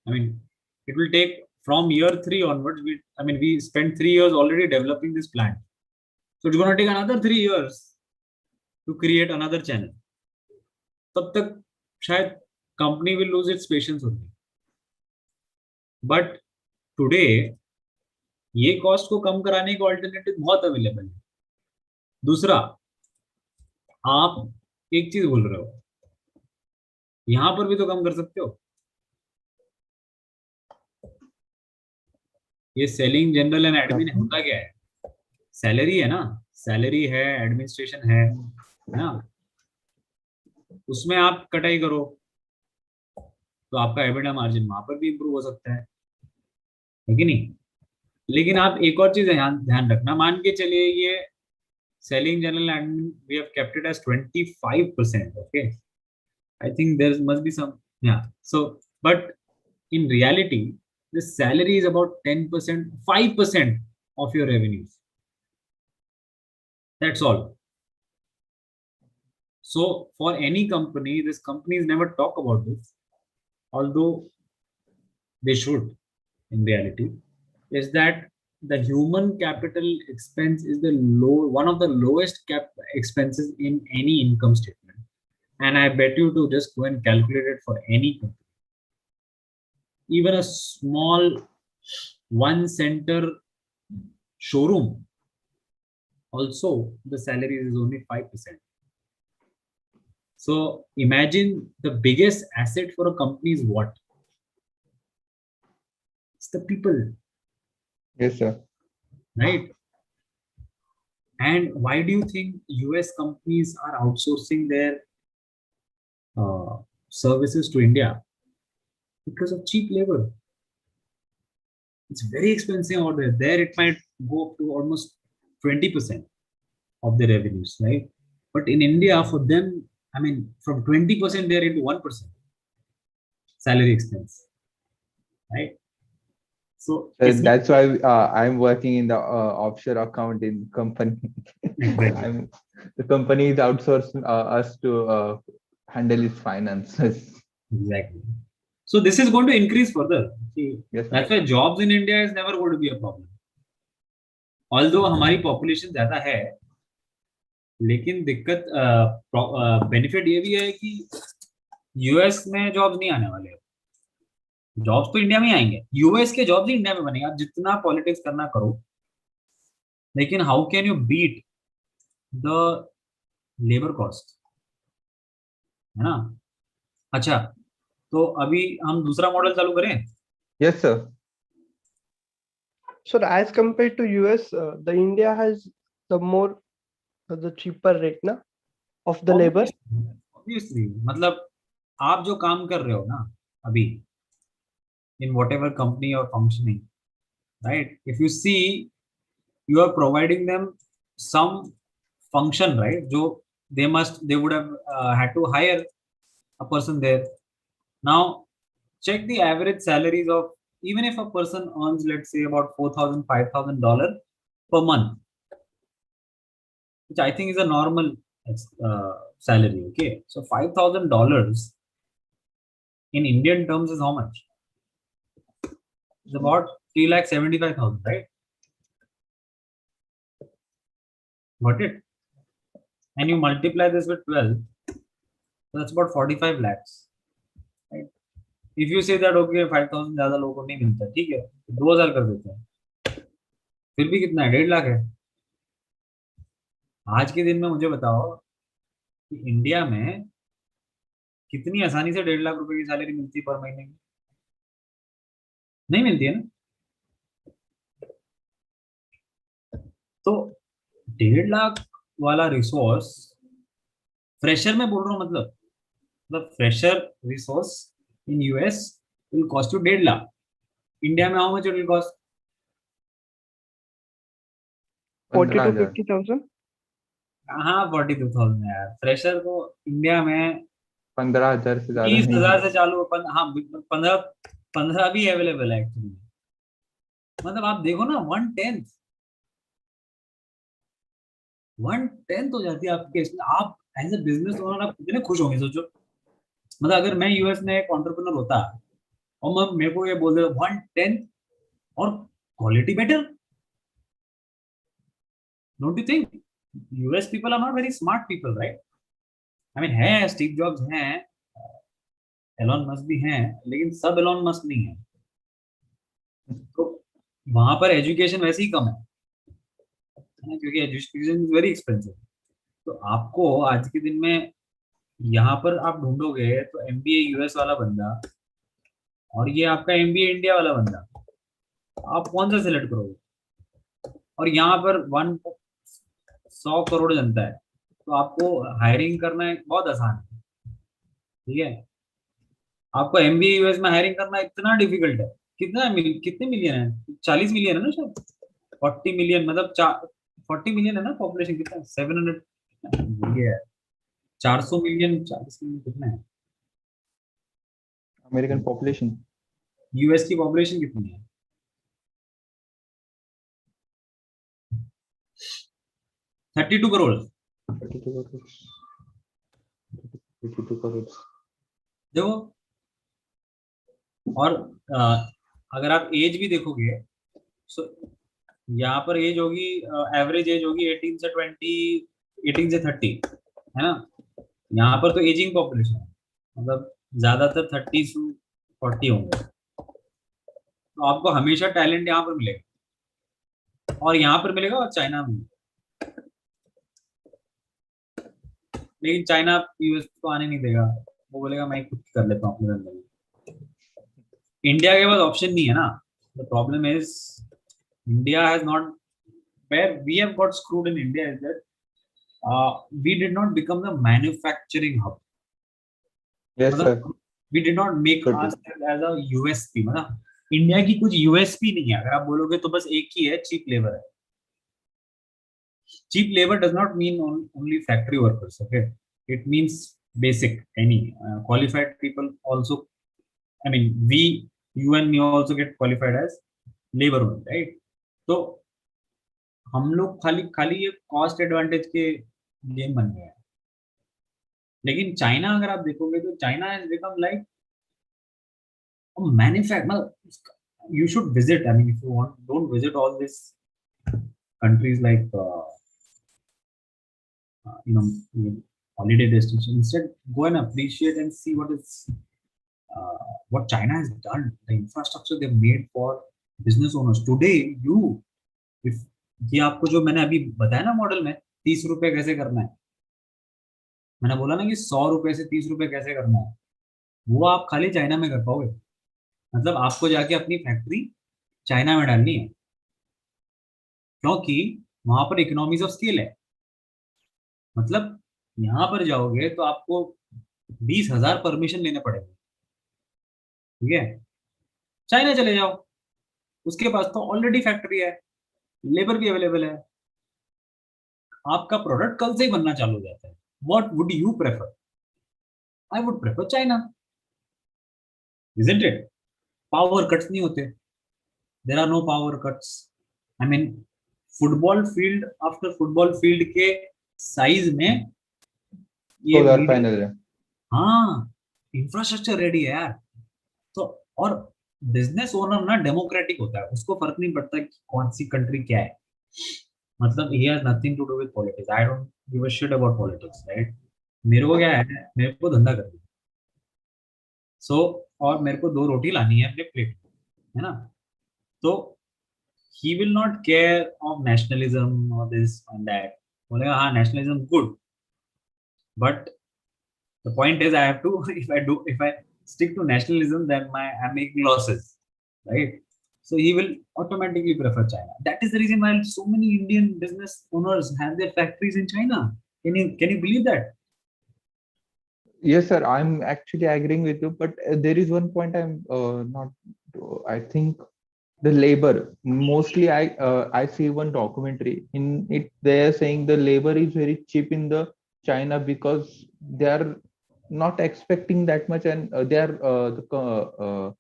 B: I mean, it will take from year 3 onwards. We spent 3 years already developing this plant, so it's going to take another 3 years to create another channel. तब तक शायद company will lose its patience only. But today ये cost को कम कराने के alternative बहुत available है. दूसरा, आप एक चीज बोल रहे हो, यहां पर भी तो कम कर सकते हो. ये सेलिंग जनरल एंड एडमिन होता क्या है? सैलरी है ना, सैलरी है, एडमिनिस्ट्रेशन है ना. उसमें आप कटाई करो तो आपका एबिटा मार्जिन वहां पर भी इंप्रूव हो सकता है कि नहीं? लेकिन आप एक और चीज ध्यान ध्यान रखना, मान के चलिए ये selling general admin we have kept it as 25%. Okay, I think there must be some, yeah. So but in reality the salary is about 10%, 5% of your revenues, that's all. So for any company, this companies never talk about this, although they should in reality, is that the human capital expense is one of the lowest expenses in any income statement. And I bet you to just go and calculate it for any company. Even a small one center showroom, also the salary is only 5%. So imagine the biggest asset for a company is what? It's the people,
A: Yes, sir.
B: right? And why do you think US companies are outsourcing their services to India? Because of cheap labor. It's very expensive out there. There it might go up to almost 20% of the revenues, right? But in India, for them, I mean, from 20% they're into 1% salary expense, right? So
A: So
B: it's
A: that's why I'm working in the offshore accounting company.
B: exactly.
A: The company is outsourcing us to handle its finances.
B: Exactly. So this is going to increase further. See,
A: Yes, sir.
B: that's why jobs in India is never going to be a problem. Although हमारी population ज़्यादा है, लेकिन दिक्कत benefit ये भी है कि US में जॉब्स नहीं आने वाले. जॉब्स तो इंडिया में ही आएंगे. यूएस के जॉब्स ही इंडिया में बनेंगे. आप जितना पॉलिटिक्स करना करो, लेकिन how can you beat the labour cost, है ना? अच्छा, तो अभी हम दूसरा मॉडल चालू करें.
A: Yes, sir.
C: So as compared to US, the India has the cheaper rate na of the labor.
B: Obviously, मतलब आप जो काम कर रहे हो ना अभी in whatever company you're functioning, right? If you see, you are providing them some function, right? जो they would have had to hire a person there. Now check the average salaries of, even if a person earns, let's say, about $4,000 $5,000 per month, which I think is a normal salary. Okay, so $5,000 in Indian terms is how much? It's about 3,75,000, right? Got it? And you multiply this with 12, so that's about 45 lakhs, right? If you say that okay 5,000 ज्यादा लोगों को नहीं मिलता, ठीक है, तो 2,000 कर देते हैं, फिर भी कितना है? 1.5 लाख है. आज के दिन में मुझे बताओ कि इंडिया में कितनी आसानी से 1.5 लाख रुपए की सैलरी मिलती है पर महीने की? नहीं मिलती है ना. तो 1.5 लाख वाला रिसोर्स फ्रेशर में बोल रहा हूँ, मतलब fresher resource in US will cost you 1.5 lakh. India में how much it will cost?
C: 40 to
A: 15,000.
C: 50,000.
B: हाँ, 42,000 यार. फ्रेशर को इंडिया में
A: 15,000 से ज्यादा नहीं
B: 20,000
A: है.
B: से चालू. हाँ, 15 भी अवेलेबल है एक्चुअली. मतलब आप देखो ना, 1/10 हो जाती है आपके इसमें. आप एज ए बिजनेस ओनर आप कितने खुश होंगे सोचो. मतलब अगर मैं यूएस में एक एंटरप्रेन्योर होता और मैं मेरे को ये बोल दे 1/10 और quality better, don't you think? US people are not very smart people, right? I mean, है स्टीव जॉब्स हैं, एलॉन मस्क भी हैं, लेकिन सब एलॉन मस्क नहीं है. तो वहां पर एजुकेशन वैसे ही कम है ना, क्योंकि एजुकेशन इज वेरी एक्सपेंसिव. तो आपको आज के दिन में यहाँ पर आप ढूंढोगे तो एमबीए यूएस वाला बंदा और ये आपका एमबीए इंडिया वाला बंदा, आप कौन सा सिलेक्ट करोगे? और यहाँ पर 100 करोड़ जनता है, तो आपको हायरिंग करना बहुत आसान है, ठीक है? आपको एमबीए यूएस में हायरिंग करना इतना डिफिकल्ट है. कितने मिलियन है? 40 मिलियन है ना शायद, 40 मिलियन, मतलब 40 मिलियन है ना पॉपुलेशन. कितना है? 700, ये है 400 मिलियन. 40 मिलियन कितना है?
A: American population.
B: यूएस की पॉपुलेशन कितनी है? 32 करोड़.
A: 32 करोड़.
B: देखो, और अगर आप एज भी देखोगे, सो यहाँ पर एज होगी, एवरेज एज होगी 18 से 20, 18 से 30, है ना? यहाँ पर तो एजिंग पॉपुलेशन है, मतलब ज्यादातर 30 से 40 होंगे. तो आपको हमेशा टैलेंट यहाँ पर मिलेगा, और यहाँ पर मिलेगा और चाइना में. लेकिन चाइना यूएस को आने नहीं देगा, वो बोलेगा मैं खुद कर लेता हूँ अपने अंदर में। इंडिया के पास ऑप्शन नहीं है ना। The problem is India has not, where we have got screwed in India is that we did not become the manufacturing hub.
A: Yes, sir.
B: मतलब we did not make
A: Good.
B: ourselves as a USP. मतलब India की कुछ USP नहीं है, अगर आप बोलोगे तो बस एक ही है, चीप लेबर है। Cheap labor does not mean only factory workers, okay? It means basic, any qualified people also. I mean, you and me also get qualified as labor only, right? तो हम लोग खाली खाली ये कॉस्ट एडवांटेज के game बन गए हैं। लेकिन चाइना अगर आप देखोगे तो China has become like manufacture, मतलब you should visit, I mean if you want, don't visit all this countries like you know, holiday destination. Instead, go and appreciate and see what China has done, the infrastructure they've made for business owners. Today, if ये आपको जो मैंने अभी बताया ना model में 30 रुपए कैसे करना है, मैंने बोला ना कि 100 रुपए से 30 रुपए कैसे करना है, वो आप खाली चाइना में कर पाओगे। मतलब आपको जाके अपनी फैक्ट्री चाइना में डालनी है, क्योंकि वहां पर इकोनॉमीज ऑफ स्केल है। मतलब यहाँ पर जाओगे तो आपको 20,000 परमिशन लेने पड़ेंगे, ठीक है? चाइना चले जाओ, उसके पास तो ऑलरेडी फैक्ट्री है, लेबर भी अवेलेबल है, आपका प्रोडक्ट कल से ही बनना चालू हो जाता है। What would you prefer? I would prefer China, isn't it? Power cuts नहीं होते, there are no power cuts. I mean football field after football field के साइज में ये
A: सोलर
B: मीडिया,
A: पैनल है।
B: हाँ, इंफ्रास्ट्रक्चर रेडी है यार। तो और बिजनेस ओनर ना डेमोक्रेटिक होता है, उसको फर्क नहीं पड़ता कि कौन सी कंट्री क्या है। मतलब he has nothing to do with politics. I don't give a shit about politics, right? मेरे को क्या है, मेरे को धंधा करना है। सो और मेरे को 2 रोटी लानी है अपने प्लेट, है ना? तो he will not care of nationalism or this and that। बोलेगा हाँ nationalism good, but the point is I have to if I stick to nationalism then I'm making losses, right? So he will automatically prefer China. That is the reason why so many Indian business owners have their factories in China. Can you believe that?
A: Yes, sir. I'm actually agreeing with you, but there is one point I'm not. I think the labor. Mostly, I see one documentary in it. They are saying the labor is very cheap in the China because they are not expecting that much, and they are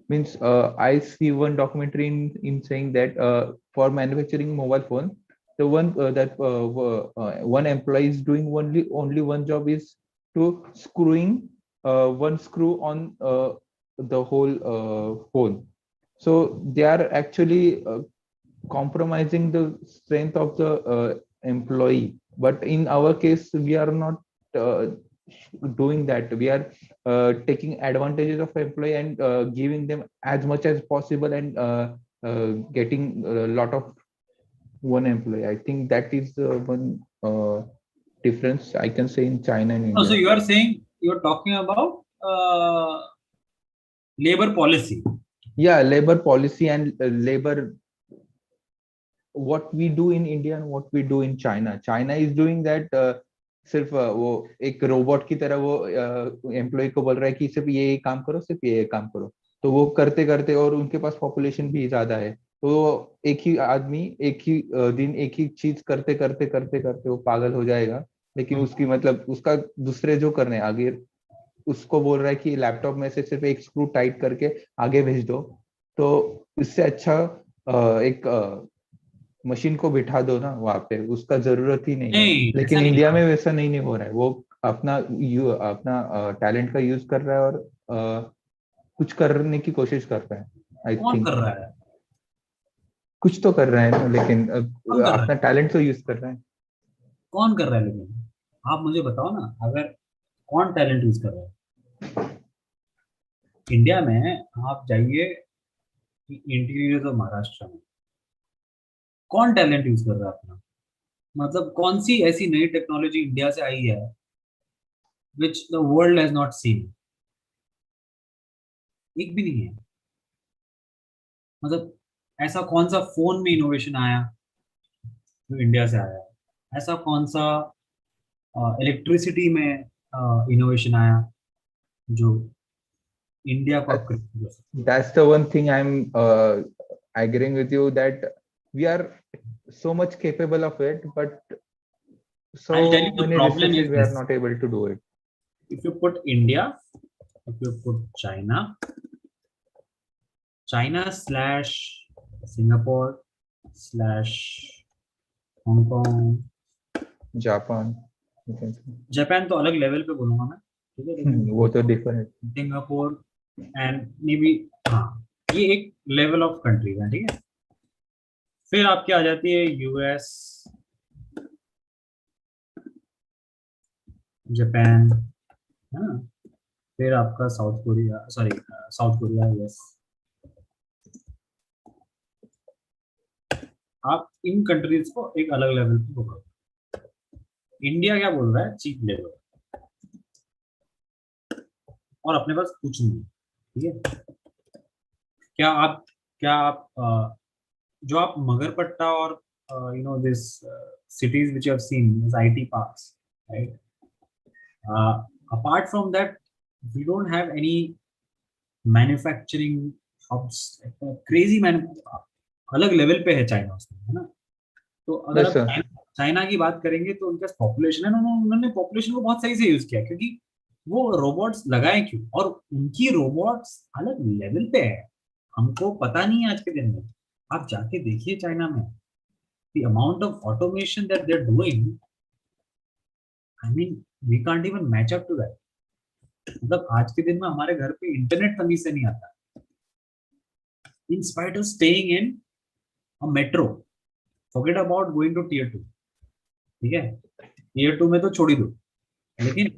A: means I see one documentary in saying that for manufacturing mobile phone, the one one employee is doing only one job is to screwing one screw on the whole phone. So they are actually compromising the strength of the employee. But in our case, we are not uh, doing that. We are taking advantages of employee and giving them as much as possible and getting a lot of one employee. I think that is one difference I can say in China and
B: Oh, so
A: India.
B: you are saying you're talking about labor policy.
A: Yeah, labor policy and labor, what we do in India and what we do in China. China is doing that सिर्फ वो एक robot की तरह वो employ को बोल रहा है कि सिर्फ ये काम करो, सिर्फ ये काम करो, तो वो करते करते, और उनके पास पॉपुलेशन भी ज्यादा है, तो एक ही आदमी एक ही दिन एक ही चीज करते करते करते करते वो पागल हो जाएगा। लेकिन उसकी मतलब उसका दूसरे जो करने आगे उसको बोल रहा है कि लैपटॉप में से सिर्फ एक स्क्रू टाइट करके आगे भेज दो, तो इससे अच्छा एक मशीन को बिठा दो ना वहां पे, उसका जरूरत ही नहीं है।
B: नहीं, ऐसा
A: लेकिन
B: नहीं
A: इंडिया
B: है।
A: में वैसा नहीं हो रहा है, वो अपना अपना टैलेंट का यूज कर रहा है और कुछ करने की कोशिश कर रहा है। आई
B: कौन
A: थिंक
B: कर रहा है?
A: कुछ तो कर रहा है ना, लेकिन
B: कौन कर रहा
A: अपना
B: है?
A: टैलेंट तो यूज कर रहा है।
B: कौन कर रहा है? लेकिन आप मुझे बताओ ना, अगर कौन टैलेंट यूज कर रहा है इंडिया में? आप जाइए इंटीरियर ऑफ महाराष्ट्र में, कौन टैलेंट यूज कर रहा है अपना? मतलब कौन सी ऐसी नई टेक्नोलॉजी इंडिया से आई है which the world has not seen. एक भी नहीं है. मतलब ऐसा कौन सा फोन में इनोवेशन आया जो इंडिया से आया? ऐसा कौन सा इलेक्ट्रिसिटी में इनोवेशन आया जो इंडिया को
A: That-
B: अपग्रेड कर सकता?
A: That's the one thing I'm agreeing with you, that we are so much capable of it, but
B: I'll tell you
A: so
B: the
A: many
B: problem
A: restrictions
B: is
A: we are
B: this.
A: not able to do it.
B: If you put India, if you put China slash Singapore slash Hong Kong,
A: Japan, you can say.
B: Japan तो अलग level पे बोलूंगा मैं, ठीक है, लेकिन
A: वो तो different.
B: Singapore and may be, हाँ, ये एक लेवल ऑफ कंट्रीज है, ठीक है. फिर आपकी आ जाती है यूएस, जापान, है ना. फिर आपका south Korea, sorry south Korea, yes. आप इन कंट्रीज को एक अलग लेवल पे बोलो. इंडिया क्या बोल रहा है? चीप लेवल, और अपने पास कुछ नहीं, ठीक है. क्या आप जो आप मगरपट्टा और you know this cities which you have seen, these IT parks, right? Apart from that, we don't have any manufacturing hubs, crazy अलग लेवल पे है चाइना उसमें, है ना. तो अगर
A: Yes,
B: आप
A: sir.
B: चाइना की बात करेंगे तो उनका पॉपुलेशन है ना, उन्होंने पॉपुलेशन को बहुत सही से यूज किया, क्योंकि वो रोबोट्स लगाए क्यों, और उनकी रोबोट्स अलग लेवल पे है. हमको पता नहीं है आज के दिन में. आप जाके देखिए चाइना में, the amount of automation that they're doing, I mean, we can't even match up to that. मतलब आज के दिन में हमारे घर पे इंटरनेट तमीज से नहीं आता, in spite of staying in a metro. Forget about going to tier 2, ठीक है. tier 2 में तो छोड़ ही दो, लेकिन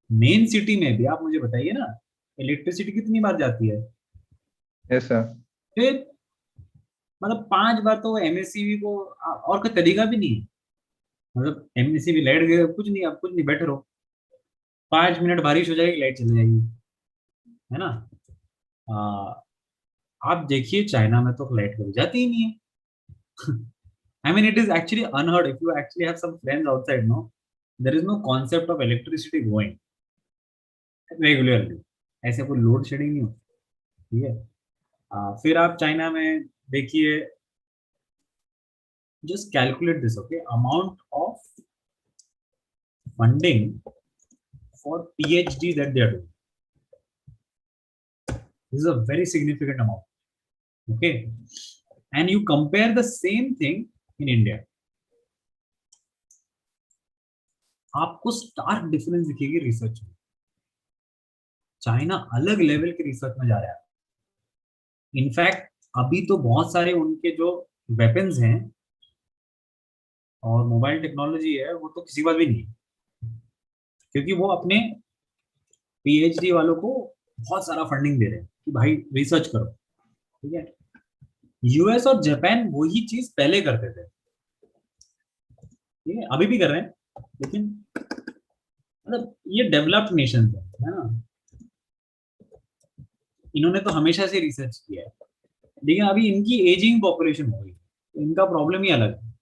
B: मेन सिटी में भी आप मुझे बताइए ना, इलेक्ट्रिसिटी कितनी बार जाती है?
A: Yes, sir.
B: फिर मतलब 5 बार तो एमएससीबी को और कोई तरीका भी नहीं है. मतलब एमएससीबी लाइट गए, कुछ नहीं, आप कुछ नहीं, बैठे रहो, 5 मिनट बारिश हो जाएगी, लाइट चली जाएगी, है ना. आप देखिए चाइना में तो लाइट कभी जाती ही नहीं है. I mean, it is actually unheard. If you actually have some friends outside, no, there is no concept of electricity going regularly. ऐसे कोई लोड शेडिंग नहीं होती, ठीक है. फिर आप चाइना में देखिए, just calculate this, okay, amount of funding for PhD that they are doing. This is a very significant amount, okay. And you compare the same thing in India, आपको Stark difference दिखेगी research में. China अलग level के research में जा रहा है. In fact अभी तो बहुत सारे उनके जो वेपन्स हैं और मोबाइल टेक्नोलॉजी है, वो तो किसी बात भी नहीं है, क्योंकि वो अपने पीएचडी वालों को बहुत सारा फंडिंग दे रहे हैं कि भाई रिसर्च करो, ठीक है. यूएस और जापान वही चीज पहले करते थे, ठीक है, अभी भी कर रहे हैं, लेकिन मतलब ये डेवलप्ड नेशन है ना. इन्होंने तो हमेशा से रिसर्च किया है, लेकिन अभी इनकी एजिंग पॉपुलेशन हो गई, तो इनका प्रॉब्लम ही अलग है,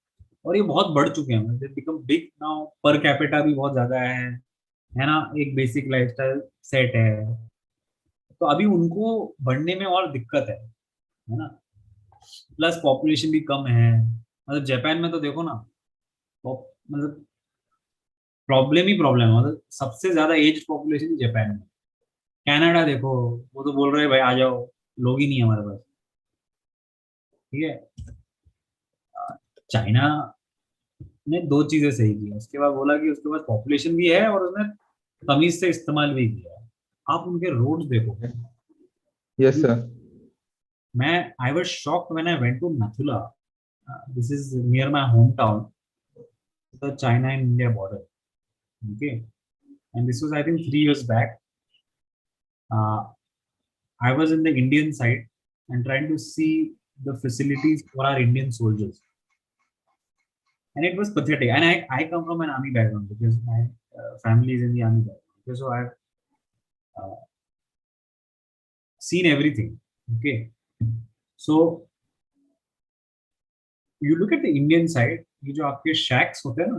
B: और ये बहुत बढ़ चुके हैं. They become big now, per capita भी बहुत ज्यादा है ना. एक बेसिक लाइफस्टाइल सेट है, तो अभी उनको बढ़ने में और दिक्कत है ना. प्लस पॉपुलेशन भी कम है. मतलब जापान में तो देखो ना, मतलब प्रॉब्लम ही प्रॉब्लम है. मतलब सबसे ज्यादा एज पॉपुलेशन जापान में. कनाडा देखो, वो तो बोल रहे हैं भाई आ जाओ, लोग ही नहीं है हमारे पास, ठीक है. चाइना ने दो चीजें सही की, उसके बाद बोला कि उसके पास पॉपुलेशन भी है और उसने तमीज से इस्तेमाल भी किया है. आप उनके रोड्स देखो.
A: Yes, sir.
B: मैं I was shocked when I went to Nathula. This is near my home town, the China and India border, okay. And this was I think 3 years back. I was in the Indian side and trying to see the facilities for our Indian soldiers, and it was pathetic. And I come from an army background because my families in the army. Okay, so I've seen everything. Okay, so you look at the Indian side, ये जो आपके shacks होते हैं ना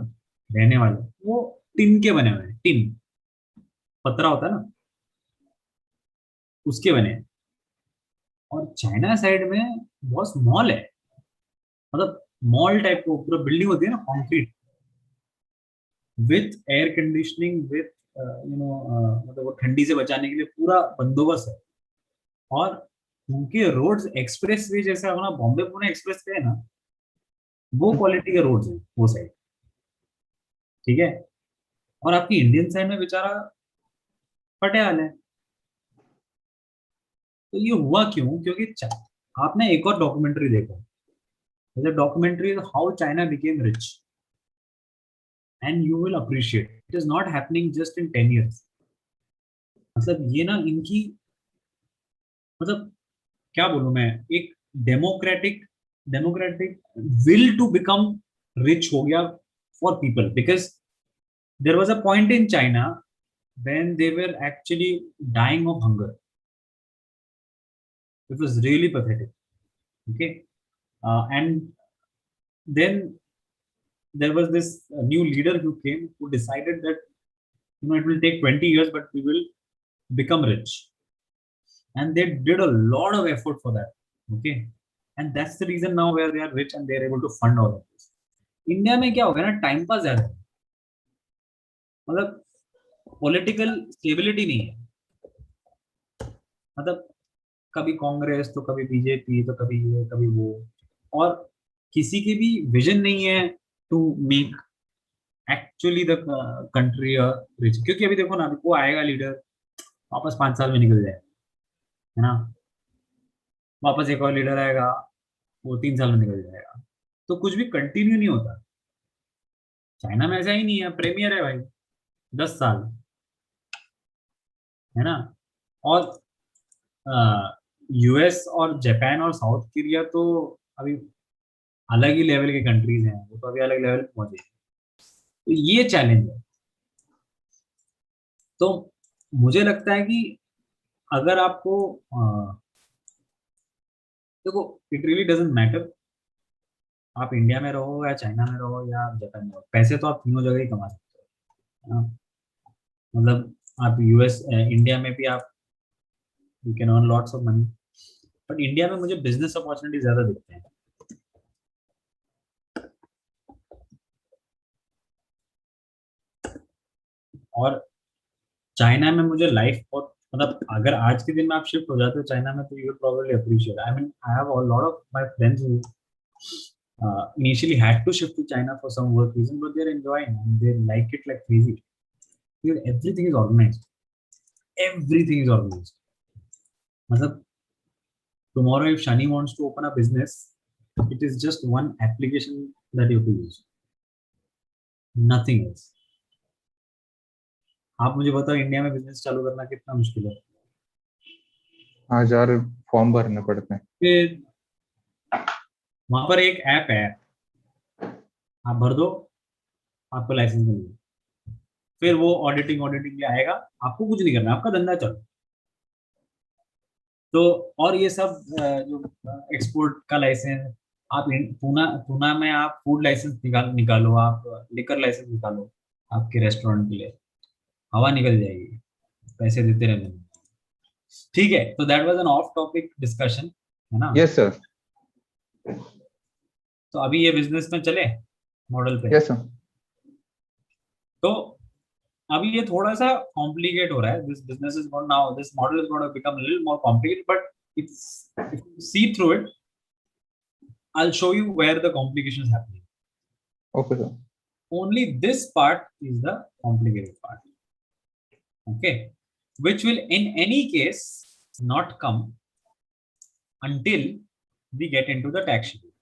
B: रहने वाले, वो tin के बने हुए हैं, टिन पतरा होता है ना, उसके बने हैं. और चाइना साइड में बहुत मॉल है, मतलब मॉल टाइप को पूरा बिल्डिंग होती है ना concrete with air conditioning with मतलब वो ठंडी से बचाने के लिए पूरा बंदोबस्त है. और उनके रोड्स एक्सप्रेस वे जैसे अपना बॉम्बे पुणे एक्सप्रेस वे है ना, वो क्वालिटी के रोड्स हैं वो साइड. ठीक है. और आपकी इंडियन साइड में बेचारा फटे हाल है. तो ये हुआ क्यों? क्योंकि आपने एक और डॉक्यूमेंट्री देखा, the documentary is how China became rich, and you will appreciate it is not happening just in 10 years. मतलब ये ना इनकी, मतलब क्या बोलूं मैं, एक democratic democratic will to become rich हो गया for people. Because there was a point in China when they were actually dying of hunger. It was really pathetic. Okay. And then there was this new leader who came who decided that it will take 20 years but we will become rich, and they did a lot of effort for that. Okay. And that's the reason now where they are rich and they are able to fund all of this. India में क्या हो गया ना, time pass ज्यादा है, मतलब political stability नहीं है. मतलब कभी कांग्रेस तो कभी बीजेपी तो कभी ये कभी वो, और किसी की भी विजन नहीं है to make actually the country rich. क्योंकि अभी देखो ना, अभी वो आएगा लीडर, वापस 5 साल में निकल जाए, है ना, वापस एक और लीडर आएगा, वो 3 साल में निकल जाएगा. तो कुछ भी कंटिन्यू नहीं होता. चाइना में ऐसा ही नहीं है, प्रीमियर है भाई 10 साल, है ना. और यूएस और जापान और साउथ कोरिया तो अभी अलग ही लेवल के कंट्रीज हैं, वो तो अभी अलग लेवल पे पहुंचे. तो ये चैलेंज है. तो मुझे लगता है कि अगर आपको देखो, इट रियली डजंट मैटर आप इंडिया में रहो या चाइना में रहो या आप जापान में रहो, पैसे तो आप तीनों जगह ही कमा सकते हो, है ना. मतलब आप यूएस इंडिया में भी आप you can earn lots of money, but India में मुझे बिजनेस अपॉर्चुनिटी ज्यादा दिखते हैं. और चाइना में मुझे लाइफ बहुत, मतलब अगर आज के दिन में आप शिफ्ट हो जाते हो चाइना में, तो you will probably appreciate. I mean I have a lot of my friends who initially had to shift to China for some work reason, but they're enjoying and they like it like crazy. Because everything is organized. Everything is organized. मतलब tomorrow if Shani wants to open a business, it is just one application that you have to use. Nothing else. आप मुझे बताओ India में business चालू करना कितना मुश्किल है.
A: 1000 फॉर्म भरने पड़ते हैं.
B: फिर वहां पर एक ऐप है, आप भर दो, आपको लाइसेंस मिल गया. फिर वो ऑडिटिंग ऑडिटिंग में आएगा, आपको कुछ नहीं करना, आपका धंधा चलो. तो और ये सब जो एक्सपोर्ट का लाइसेंस, आप पूना पूना में आप फूड लाइसेंस निकालो, आप लिकर लाइसेंस निकालो आपके रेस्टोरेंट के लिए, हवा निकल जाएगी, पैसे देते रहने. ठीक है. तो that was an off topic discussion, है ना.
A: Yes sir.
B: तो अभी ये बिजनेस में चले मॉडल पे.
A: Yes sir.
B: तो अभी ये थोड़ा सा कॉम्प्लिकेट हो रहा है. This business is going now, this model is going to become little more complicated, but it's, if you see through it, I'll show you where the complication is happening.
A: Okay sir.
B: Only this part is the complicated part. Okay, which will in any case not come until we get into the tax schedule.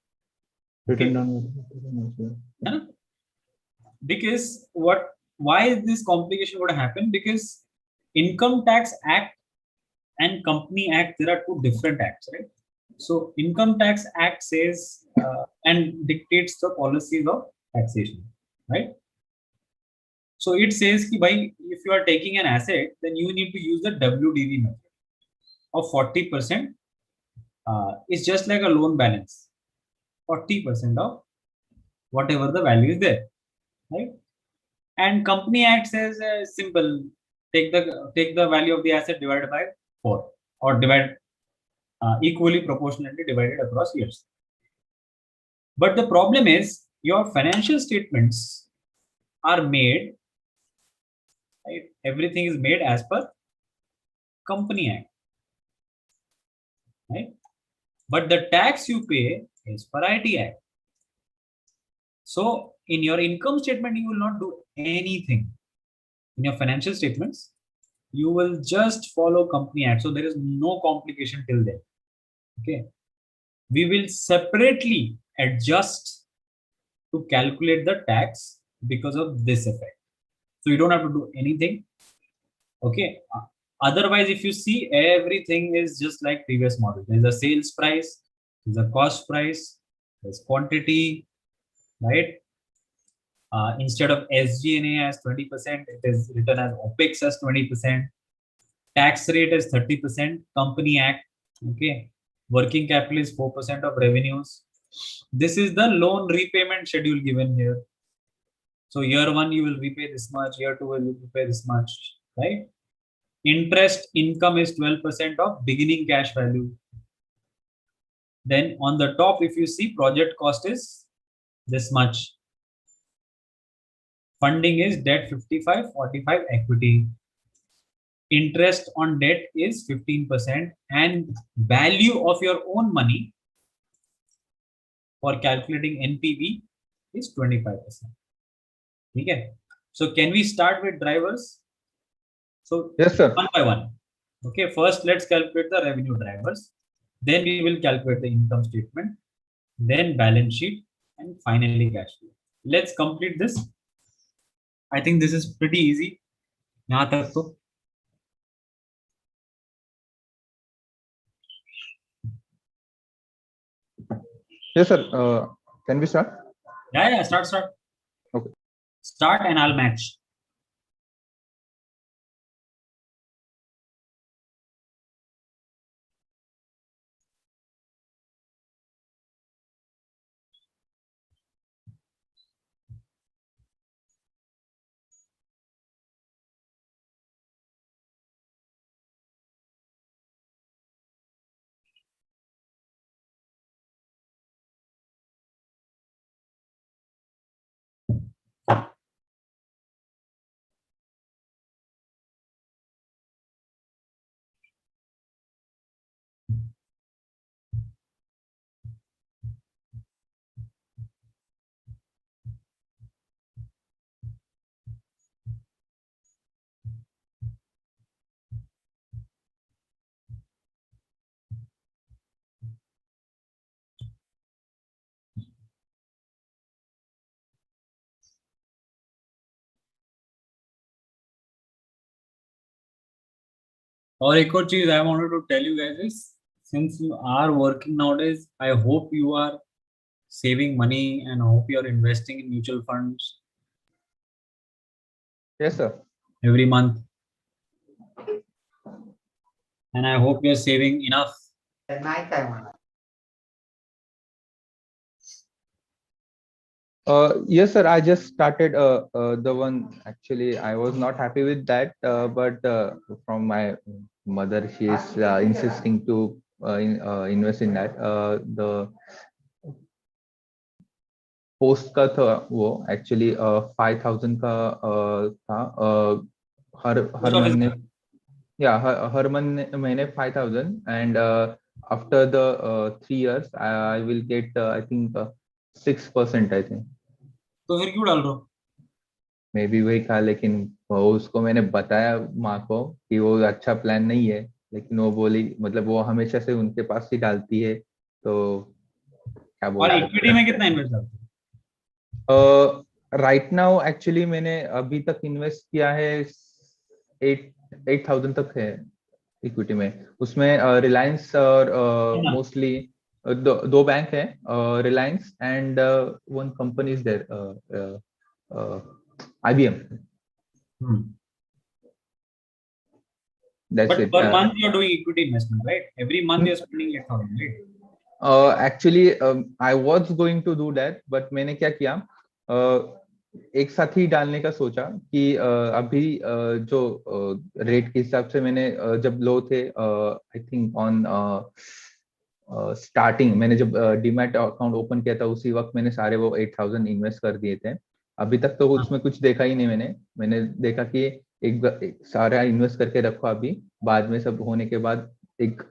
B: Okay.
A: Written down.
B: Yeah? Because why is this complication going to happen? Because Income Tax Act and Company Act, there are two different acts, right? So Income Tax Act says and dictates the policies of taxation, right? So it says कि भाई, if you are taking an asset, then you need to use the WDV method of 40%. It's just like a loan balance, 40% of whatever the value is there, right? And Company Act says simple: take the value of the asset divided by 4, or divide equally proportionately divided across years. But the problem is your financial statements are made, right? Everything is made as per Company Act, right? But the tax you pay is per IT Act. So in your income statement, you will not do anything. In your financial statements, you will just follow Company Act. So there is no complication till then. Okay. We will separately adjust to calculate the tax because of this effect. So you don't have to do anything. Okay. Otherwise, if you see, everything is just like previous model. There's a sales price, there's a cost price, there's quantity, right? Instead of SG&A as 20%, it is written as OPEX as 20%. Tax rate is 30%. Company Act, okay. Working capital is 4% of revenues. This is the loan repayment schedule given here. So year 1 you will repay this much, year 2 will repay this much, right? Interest income is 12% of beginning cash value. Then on the top, if you see, project cost is this much. Funding is debt 55, 45 equity. Interest on debt is 15%, and value of your own money for calculating NPV is 25%. Okay. So can we start with drivers? So
A: Yes, sir.
B: one by one. Okay. First, let's calculate the revenue drivers. Then we will calculate the income statement, then balance sheet, and finally cash flow. Let's complete this. I think this is pretty easy. यहाँ तक तो.
A: Yes, sir. Can we start?
B: Yeah, start.
A: Okay.
B: Start and I'll match. और एक और चीज I wanted to tell you guys is, since you are working nowadays, I hope you are saving money and I hope you are investing in mutual funds
A: Yes, sir.
B: every month. And I hope you're saving enough.
A: Yes, sir. I just started the one. Actually, I was not happy with that, but from my mother, she is insisting to invest in that. The post का था वो actually 5,000 का था हर हर महीने या हर महीने 5,000 and after the 3 years I will get I think 6% I think.
B: तो फिर क्यों डाल रहे हो?
A: मे बी वही था, लेकिन वो उसको मैंने बताया माँ को कि वो अच्छा प्लान नहीं है, लेकिन वो बोली मतलब वो हमेशा से उनके पास ही डालती है, तो क्या बोल
B: और
A: सकते
B: इक्विटी में कितना इन्वेस्ट करते हो?
A: राइट नाउ एक्चुअली मैंने अभी तक इन्वेस्ट किया है 8,000 तक है इक्विटी में. उसमें रिलायंस और मोस्टली दो बैंक है, Reliance and one company is there, IBM. That's
B: But
A: it.
B: per month you're doing equity investment, right? Every month you're spending 8,000, right?
A: Actually, I was going to do that, but मैंने क्या किया, एक साथ ही डालने का सोचा कि अभी जो रेट के हिसाब से मैंने जब लो थे, आई थिंक ऑन स्टार्टिंग मैंने जब डीमैट अकाउंट ओपन किया था उसी वक्त मैंने सारे वो 8,000 इन्वेस्ट कर दिए थे. अभी तक तो उसमें कुछ देखा ही नहीं. मैंने देखा कि एक सारा इन्वेस्ट करके रखो, अभी बाद में सब होने के बाद एक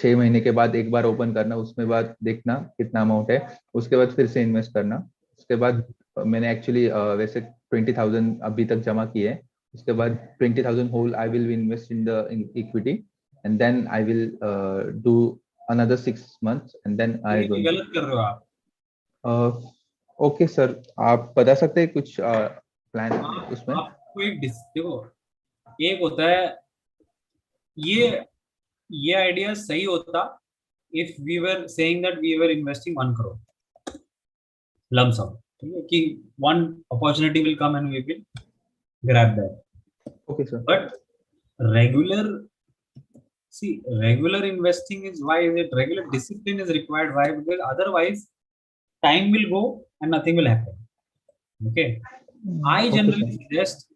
A: 6 महीने के बाद एक बार ओपन करना, उसमें बाद देखना कितना अमाउंट है, उसके बाद फिर से इन्वेस्ट करना. उसके बाद मैंने एक्चुअली वैसे 20,000 अभी तक जमा किए हैं. उसके बाद 20,000 whole I will invest in the equity, and then I will do another 6 months and then I
B: ये
A: going.
B: गलत कर रहे हो आप.
A: ओके सर, आप बता सकते हैं कुछ प्लान उसमें?
B: आपको देखो, एक होता है ये आइडिया सही होता if we were saying that we were investing 1 crore lump sum, ठीक है, कि one opportunity will come and we will grab that.
A: Okay sir.
B: But regular investing is, why is it regular discipline is required? Why? Because otherwise time will go and nothing will happen. Okay. I generally suggest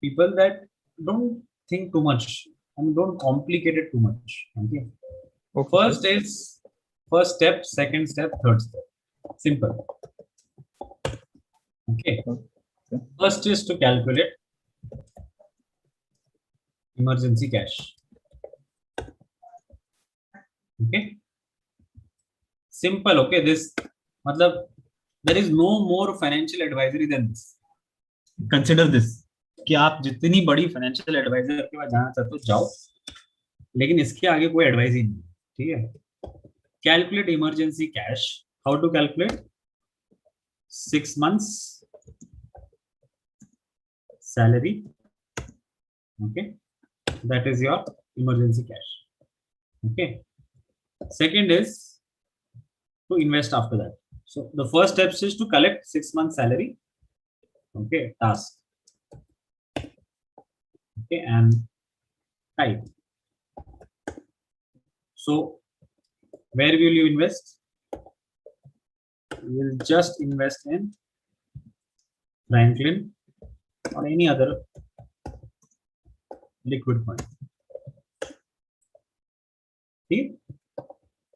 B: people that don't think too much and don't complicate it too much. Okay. First step, second step, third step. Simple. Okay. First is to calculate emergency cash. Okay. Simple. Okay. This, matlab, there is no more financial advisory than this. Consider this कि आप जितनी बड़ी financial adviser के पास जाना चाहते हो जाओ, लेकिन इसके आगे कोई एडवाइस ही नहीं. ठीक है. Calculate emergency cash. How to calculate? 6 months salary. Okay, that is your emergency cash. Okay. Second is to invest after that. So the first step is to collect 6 months salary. Okay, task. Okay, and type. So where will you invest? You will just invest in Franklin or any other liquid fund. ठीक.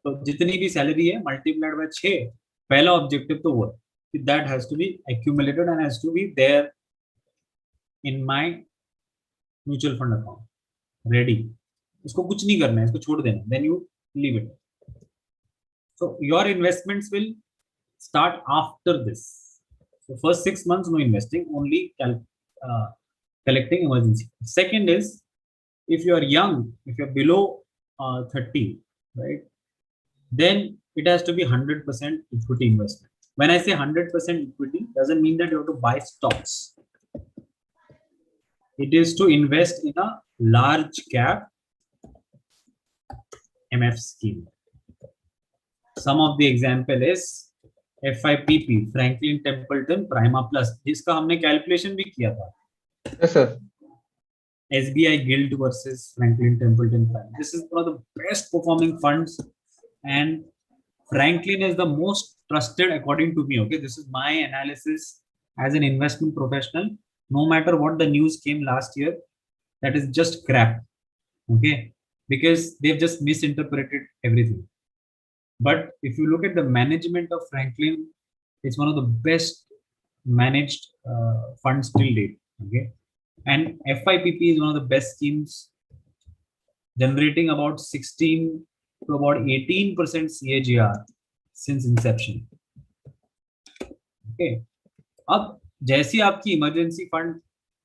B: तो जितनी भी salary है multiplied by 6, पहला objective तो वो है, that has to be accumulated and has to be there in my mutual fund account ready. इसको कुछ नहीं करना है, इसको छोड़ देना, then you leave it. So your investments will start after this. So first 6 months no investing, only collecting emergency. Second is, if you are young, if you are below 30, right, then it has to be 100% equity investment. When I say 100% equity, doesn't mean that you have to buy stocks. It is to invest in a large cap MF scheme. Some of the example is FIPP, Franklin Templeton Prima Plus, जिसका हमने calculation भी किया था.
A: Yes sir.
B: SBI Guild versus Franklin Templeton Prime. This is one of the best performing funds, and Franklin is the most trusted according to me. Okay, this is my analysis as an investment professional. No matter what the news came last year, that is just crap. Okay, because they've just misinterpreted everything. But if you look at the management of Franklin, it's one of the best managed funds till date. Okay, and FIPP is one of the best schemes, generating about 16 to about 18% CAGR since inception. Okay, अब जैसी आपकी emergency fund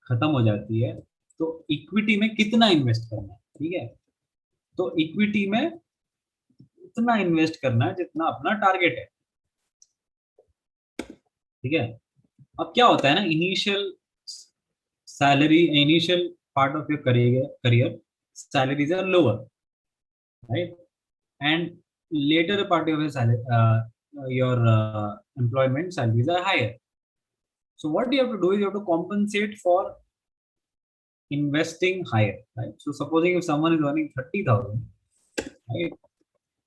B: खत्म हो जाती है तो equity में कितना इन्वेस्ट करना है. ठीक है, तो इक्विटी में उतना इन्वेस्ट करना है जितना अपना टारगेट है. ठीक है. अब क्या होता है ना, initial salary, initial part of your career salaries are lower, right, and later part of your salary, your employment salaries are higher. So what you have to do is you have to compensate for investing higher, right? So supposing if someone is earning 30,000, right,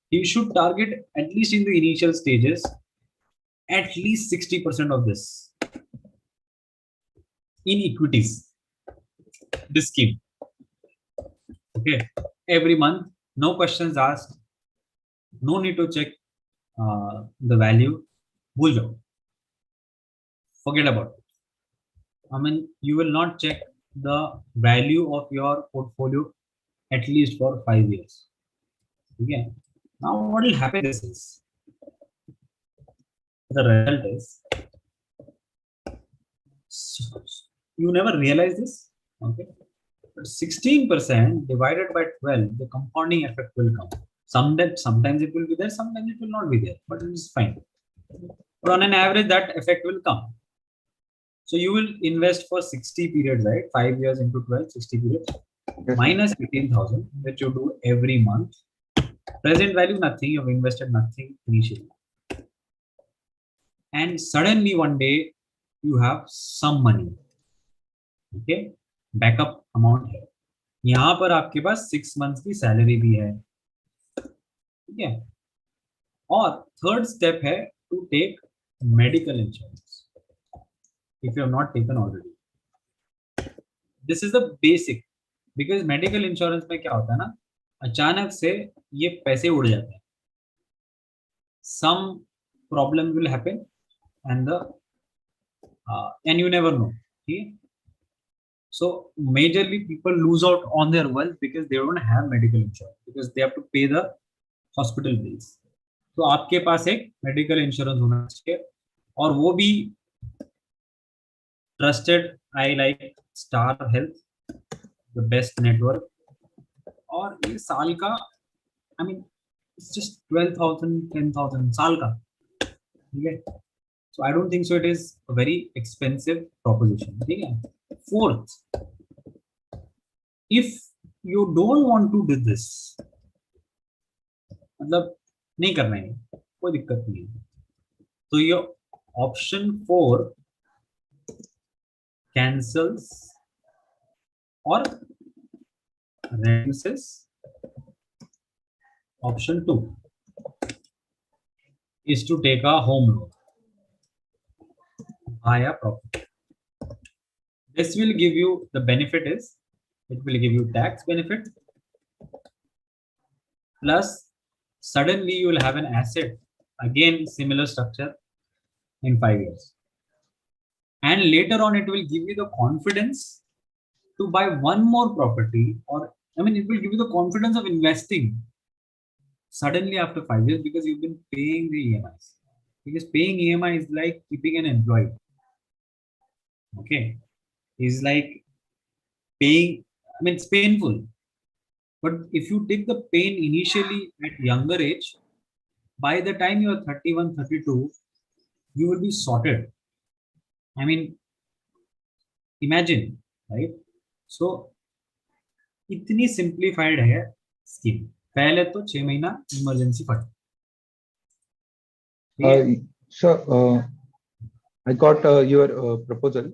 B: he should target at least in the initial stages at least 60% of this in equities. This scheme, okay, every month, no questions asked, no need to check the value. भूल जाओ, forget about it. I mean, you will not check the value of your portfolio at least for 5 years. Okay. Now, what will happen is the result is you never realize this. Okay. But 16% divided by 12, the compounding effect will come. Sometimes it will be there, sometimes it will not be there, but it is fine. But on an average, that effect will come. So you will invest for 60 periods, right? 5 years into 12, 60 periods.
A: Yes.
B: Minus 18,000, which you do every month. Present value, nothing. You've invested nothing initially. And suddenly one day, you have some money. Okay? Backup amount है. यहाँ पर आपके पास 6 months की salary भी है. ठीक है? और थर्ड स्टेप है to take medical insurance if you have not taken already. This is the basic, because medical insurance में क्या होता है ना, अचानक से ये पैसे उड़ जाते हैं. Some problem will happen and and you never know. Okay? So majorly people lose out on their wealth because they don't have medical insurance, because they have to pay the hospital bills. तो आपके पास एक medical insurance होना चाहिए, और वो भी trusted. I like star health, the best network. और ये साल का, आई मीन इट्स जस्ट 12,000 10,000 साल का. ठीक है. So I don't think so. It is a very expensive proposition. ठीक है. Fourth, if you don't want to do this, मतलब नहीं करना है, कोई दिक्कत नहीं है, तो ये option 4 cancels or reduces option 2 is to take a home loan, buy a property. This will give you, the benefit is it will give you tax benefit, plus suddenly you will have an asset, again similar structure, in 5 years, and later on it will give you the confidence to buy one more property, or I mean it will give you the confidence of investing suddenly after 5 years, because you've been paying the EMIs. Because paying EMI is like keeping an employee. Okay, is like paying, I mean it's painful, but if you take the pain initially at younger age, by the time you are 31 32, you will be sorted. I mean, imagine, right? So इतनी simplified है scheme. पहले तो 6 महीना emergency fund.
A: So I got your proposal.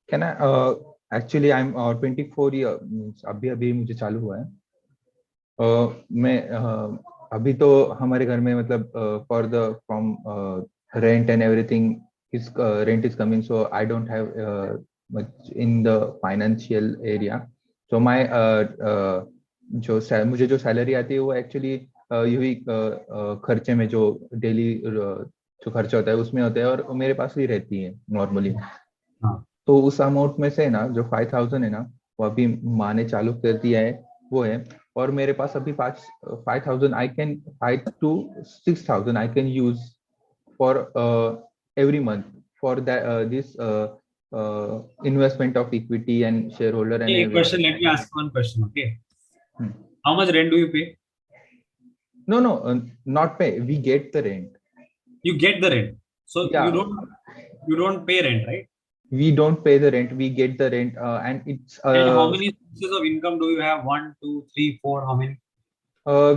A: Can I actually I'm 24 year, अभी मुझे चालू हुआ है. मैं अभी तो हमारे घर में मतलब for the from rent and everything is rent is coming, so I don't have much in the financial area. So my मुझे जो सैलरी आती है वो एक्चुअली यही खर्चे में जो डेली जो खर्चा होता है उसमें होता है, और मेरे पास ही रहती है नॉर्मली. तो उस अमाउंट में से ना जो 5,000 है ना, वो अभी माँ ने चालू कर दिया है, वो है. और मेरे पास अभी 5,000 I can 5 to 6,000 I can use for every month for this investment of equity and shareholder and
B: Hey,
A: everything.
B: question. Let me ask one question. Okay. How much rent do you pay?
A: No, not pay. We get the rent.
B: You get the rent. So
A: Yeah.
B: you don't pay rent, right?
A: We don't pay the rent. We get the rent, and it's.
B: And how many sources of income do you have? 1, 2, 3, 4. How many?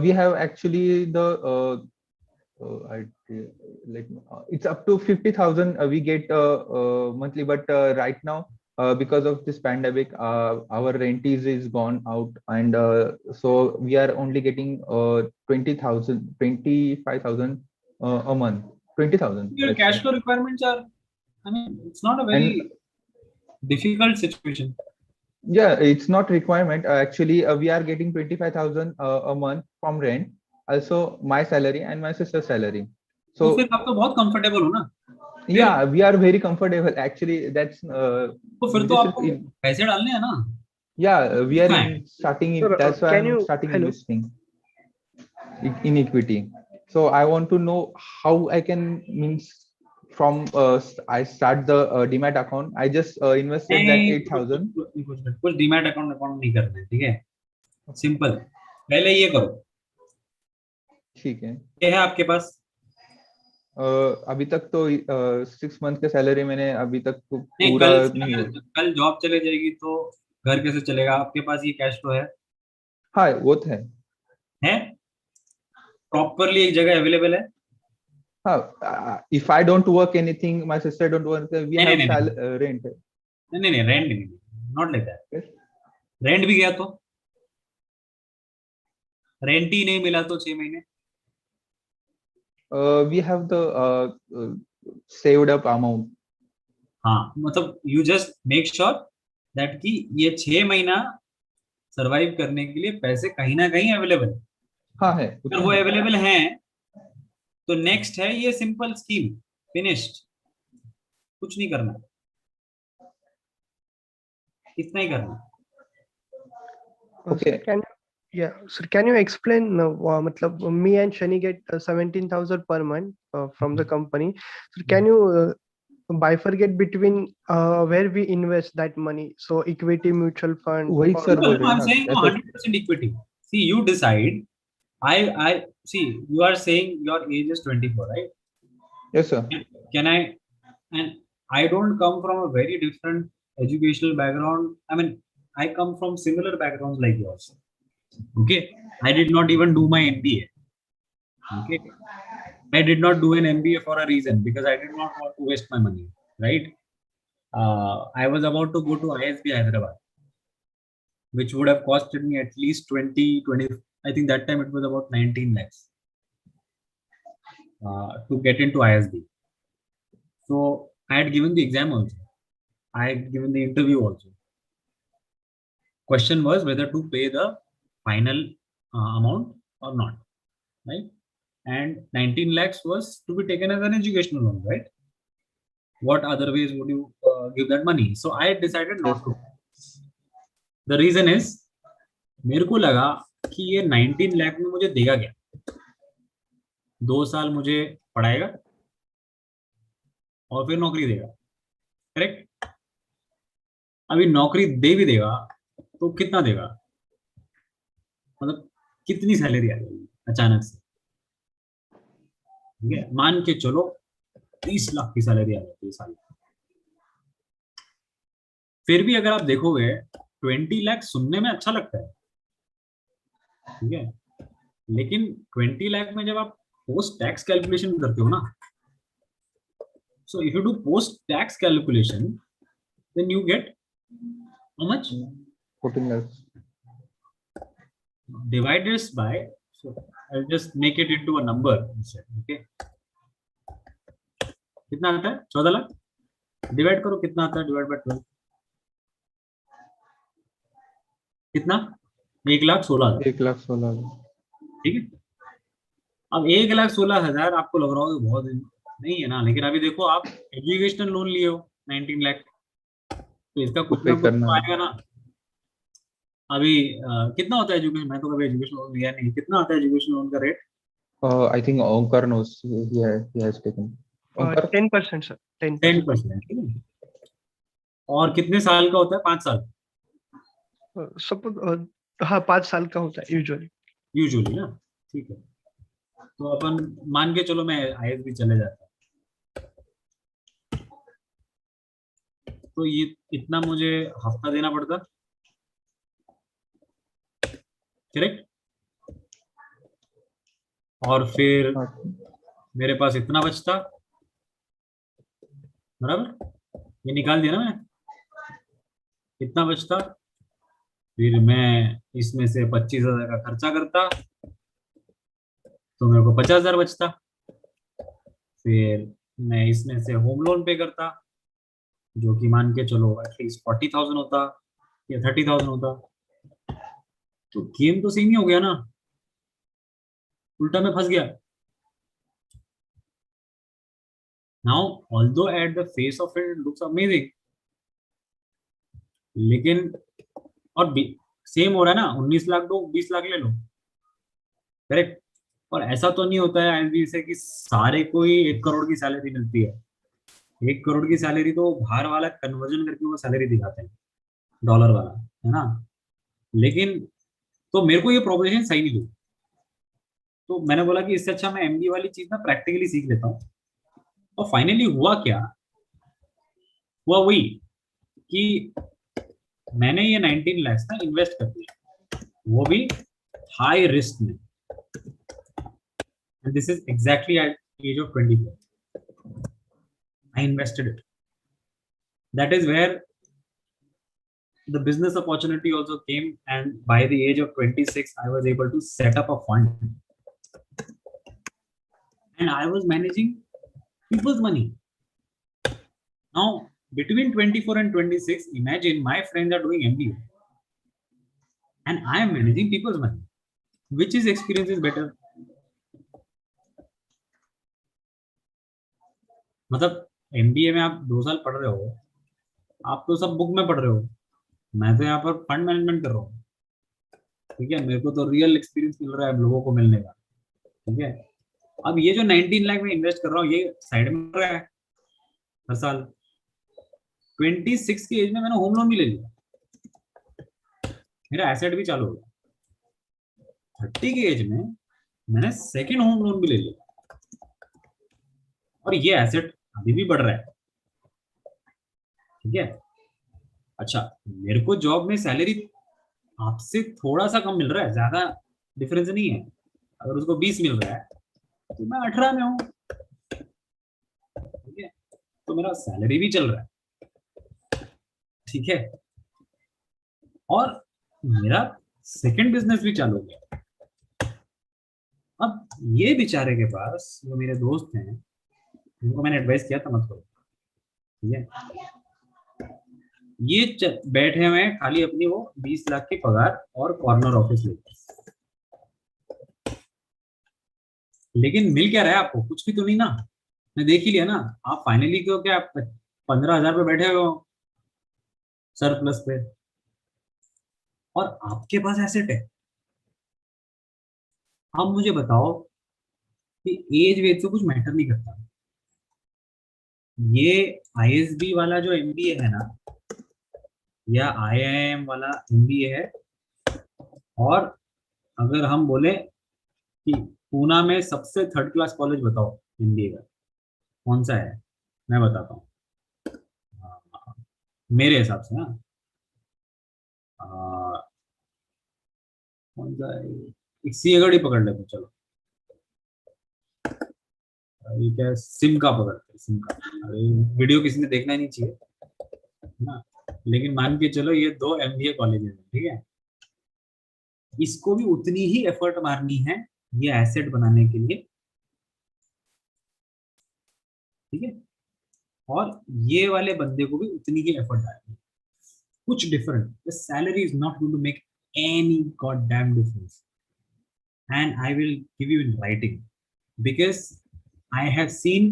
A: We have actually the. It's up to 50,000 we get monthly, but right now because of this pandemic, our rent is gone out, and so we are only getting 20,000, 25,000 a month, 20,000,
B: Your
A: let's say.
B: cash flow requirements are, I mean, it's not a
A: And
B: very difficult situation.
A: yeah, it's not requirement. Actually, we are getting 25,000 a month from rent. Also, my salary and my sister's salary.
B: तो
A: So
B: फिर आप तो बहुत comfortable हो ना फिर
A: yeah, we are very comfortable. Actually, that's
B: तो फिर तो
A: this is
B: आपको
A: in,
B: पैसे डालने हैं ना
A: yeah, we are
B: Fine.
A: in starting.
C: Sir,
A: That's why
C: can
A: I'm
C: you
A: starting
C: hello?
A: investing in equity. So I want to know how I can means from I start the Demat account. I just invested that
B: नहीं
A: 8,000.
B: कुछ demat account account नहीं करना है ठीक है simple पहले ये करो
A: ठीक है।
B: ये है आपके पास
A: अभी तक तो 6 मंथ के सैलरी मैंने अभी तक तो
B: नहीं
A: पूरा
B: कल
A: नहीं हुआ।
B: कल जॉब चले जाएगी तो घर कैसे चलेगा आपके पास ये कैश फ्लो
A: हाँ वो तो
B: है प्रॉपरली एक जगह अवेलेबल है
A: हाँ, if I don't work anything, my sister don't work, we
B: नहीं
A: have
B: नहीं नहीं
A: rent.
B: नहीं नहीं रेंट नहीं not like that
A: Yes.
B: Rent भी गया तो रेंट ही नहीं मिला तो 6 महीने
A: We have the saved up amount.
B: हाँ मतलब you just make sure that कि ये 6 महीना सरवाइव करने के लिए पैसे कहीं ना कहीं अवेलेबल
A: हाँ है
B: अगर वो अवेलेबल हैं तो नेक्स्ट है ये सिंपल स्कीम फिनिश्ड कुछ नहीं करना इतना ही करना
A: Okay.
C: Sir, sir, can you explain matlab, me and Shani get 17,000 per month from the company. So can you bifurcate between where we invest that money? So equity, mutual fund.
A: वही
C: or-
A: sir बोल रहे हैं
B: I'm
A: ना,
B: saying no,
A: ऐसा
B: 100% equity. See, you decide. I see. You are saying your age is 24, right?
A: yes sir.
B: Can I? And I don't come from a very different educational background. I mean, I come from similar backgrounds like yours. Okay, I did not even do my MBA. Okay, I did not do an MBA for a reason because I did not want to waste my money. Right? I was about to go to ISB Hyderabad, which would have costed me at least 20. I think that time it was about 19 lakhs to get into ISB. So I had given the exam also. I had given the interview also. Question was whether to pay the final amount or not, right? And 19 lakhs was to be taken as an educational loan, right? What other ways would you give that money? So I decided not to. The reason is मेरे को लगा कि ये 19 लाख में मुझे देगा क्या 2 साल मुझे पढ़ाएगा और फिर नौकरी देगा करेक्ट अभी नौकरी दे भी देगा तो कितना देगा मतलब कितनी सैलरी आ जाएगी अचानक से ठीक है मान के चलो 30 लाख की सैलरी आ जाती है साल फिर भी अगर आप देखोगे 20 लाख सुनने में अच्छा लगता है ठीक है लेकिन 20 लाख में जब आप पोस्ट टैक्स कैलकुलेशन करते हो ना so if you do post tax calculation then you get how much
A: 14 lakhs.
B: divide this by so I'll just make it into a number instead okay कितना आता है 14 लाख डिवाइड करो कितना आता है डिवाइड बाय 12 कितना 1,16,000
A: 1,16,000
B: ठीक है अब 1,16,000 आपको लग रहा हो कि बहुत नहीं है ना लेकिन अभी देखो आप एजुकेशनल लोन लिए हो 19 लाख तो इसका कुछ ना
A: पे
B: कुछ
A: करना
B: तो
A: है।
B: आएगा ना अभी कितना होता है एजुकेशन मैं तो कभी एजुकेशन लोन लिया नहीं कितना आता है एजुकेशन लोन का rate
A: I think Onkar knows, he has taken. Onkar?
C: 10%, sir. 10%.
B: 10% और कितने साल का होता है 5 साल
C: Suppose हाँ 5 साल का होता है यूजुअली
B: यूजुअली ना ठीक है तो अपन मान के चलो मैं ISB चले जाता तो ये इतना मुझे हफ्ता देना पड़ता करेक्ट और फिर मेरे पास इतना बचता बराबर ये निकाल दिया ना मैंने कितना बचता, फिर मैं इसमें से 25,000 का खर्चा करता तो मेरे को 50,000 बचता, फिर मैं इसमें से होम लोन पे करता जो कि मान के चलो एटलीस्ट 40,000 होता या 30,000 होता। तो गेम तो सेम ही हो गया ना, उल्टा मैं फंस गया। Now although at the face of it looks amazing, लेकिन और सेम हो रहा है ना, 19 लाख दो 20 लाख ले लो, करेक्ट। और ऐसा तो नहीं होता है एनबी से कि सारे को ही 1 करोड़ की सैलरी मिलती है। 1 करोड़ की सैलरी तो बाहर वाला कन्वर्जन करके वो सैलरी दिखाते हैं, डॉलर वाला, है ना। लेकिन तो मेरे को ये प्रोपोजिशन सही नहीं लगी, तो मैंने बोला कि इससे अच्छा मैं एमबी वाली चीज ना प्रैक्टिकली सीख लेता हूँ। और फाइनली हुआ क्या, हुआ वही कि मैंने ये 19 लाख ना इन्वेस्ट कर दिया, वो भी हाई रिस्क में। And this is exactly at age of 24 I invested it. That is where the business opportunity also came, and by the age of 26 I was able to set up a fund and I was managing people's money. Now between 24 and 26, imagine my friends are doing MBA and I am managing people's money. Which is experience is better? मतलब MBA में आप 2 साल पढ़ रहे हो, आप तो सब बुक में पढ़ रहे हो, मैं तो यहाँ पर फंड मैनेजमेंट कर रहा हूँ, ठीक है। मेरे को तो रियल एक्सपीरियंस मिल रहा है लोगों को मिलने का, ठीक है। अब ये जो 19 लाख में इन्वेस्ट कर रहा हूँ ये साइड में रहा है हर साल। 26 की एज में मैंने होम लोन भी ले लिया, मेरा एसेट भी चालू हो गया। 30 की एज में मैंने सेकेंड होम लोन भी ले लिया और ये एसेट अभी भी बढ़ रहा है, ठीक है। अच्छा, मेरे को जॉब में सैलरी आपसे थोड़ा सा कम मिल रहा है, ज्यादा डिफरेंस नहीं है। अगर उसको 20 मिल रहा है तो मैं 18 में हूँ, ठीक है। तो मेरा सैलरी भी चल रहा है, ठीक है। और मेरा सेकंड बिजनेस भी चालू हो गया। अब ये बेचारे के पास जो मेरे दोस्त हैं उनको मैंने एडवाइस किया था मत करो, ठीक है। ये बैठे हुए हैं खाली अपनी वो 20 लाख की पगार और कॉर्नर ऑफिस लेकर, लेकिन मिल क्या रहा है आपको, कुछ भी तो नहीं ना। मैं देख ही लिया ना, आप फाइनली क्यों क्या 15,000 पे बैठे हो सरप्लस पे, और आपके पास एसेट है। अब मुझे बताओ कि एज वेज तो कुछ मैटर नहीं करता। ये आईएसबी वाला जो एमबीए है ना, या आईआईएम वाला एमबीए है, और अगर हम बोले कि पूना में सबसे थर्ड क्लास कॉलेज बताओ एमबीए का कौन सा है, मैं बताता हूँ। मेरे हिसाब से ना कौन सा है, एक सिंहगढ़ ही पकड़ लेते चलो। ये क्या है, सिम का पकड़ते हैं, सिम का। अरे वीडियो किसी ने देखना ही नहीं चाहिए ना, लेकिन मान के चलो ये 2 एमबीए कॉलेज है, ठीक है। इसको भी उतनी ही एफर्ट मारनी है ये एसेट बनाने के लिए, ठीक है। और ये वाले बंदे को भी उतनी ही एफर्ट डालनी है, कुछ different. The salary is not going to make any god damn difference, and I will give you in writing, because I have seen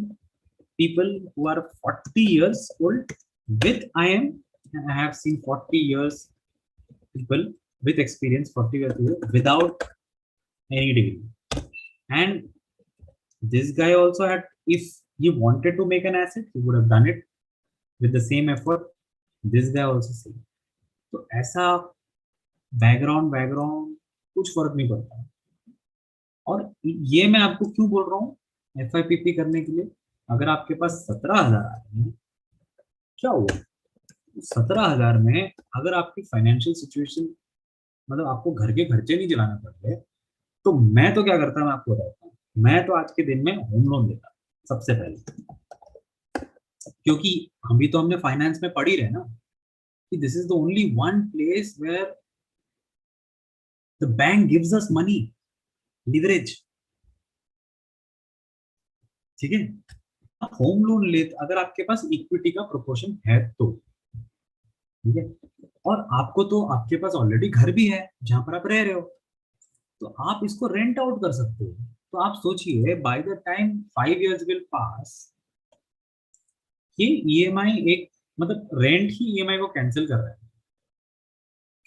B: people who are 40 years old with IM, and I have seen 40 years people with experience 40 years old without any degree. And this guy also had, if he wanted to make an asset, he would have done it with the same effort. This guy also same. तो ऐसा background कुछ फर्क नहीं पड़ता। और ये मैं आपको क्यों बोल रहा हूँ एफआईपीपी करने के लिए। अगर आपके पास 17,000 आ रहे हैं, क्या हुआ 17,000 में, अगर आपकी फाइनेंशियल सिचुएशन मतलब आपको घर के खर्चे नहीं चलाने पड़ रहे, तो मैं तो क्या करता, मैं आपको बताता हूँ। मैं तो आज के दिन में होम लोन लेता सबसे पहले, क्योंकि अभी तो हमने फाइनेंस में पढ़ ही रहे ना this is the only one place where the bank gives us money, leverage. ठीक है, आप होम लोन ले, अगर आपके पास इक्विटी का प्रोपोर्शन है तो, ठीक है, और आपको तो आपके पास ऑलरेडी घर भी है जहां पर आप रह रहे हो, तो आप इसको रेंट आउट कर सकते हो। तो आप सोचिए, by the time 5 years will pass, ये ईएमआई एक, मतलब रेंट ही ईएमआई को कैंसिल कर रहा है।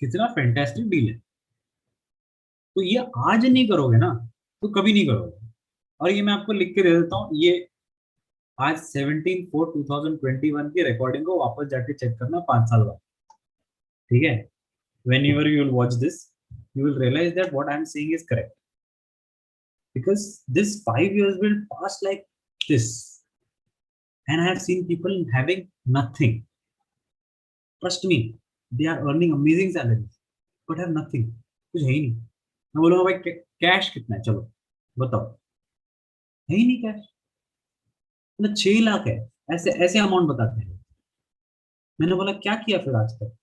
B: कितना फैंटास्टिक डील है। तो ये आज नहीं करोगे ना तो कभी नहीं करोगे। और ये मैं आपको लिख के दे देता हूँ, ये आज 17/4/2021 की रिकॉर्डिंग को वापस जाके चेक करना 5 साल बाद, ठीक है। whenever you will watch this, you will realize that what I am saying is correct, because this 5 years will pass like this, and I have seen people having nothing. Trust me, they are earning amazing salaries but have nothing, कुछ है ही नहीं। मैं बोलूंगा भाई cash कितना है, चलो बताओ, है ही नहीं कैश, मतलब 6 लाख है, ऐसे ऐसे अमाउंट बताते हैं। मैंने बोला क्या किया फिर आज तक।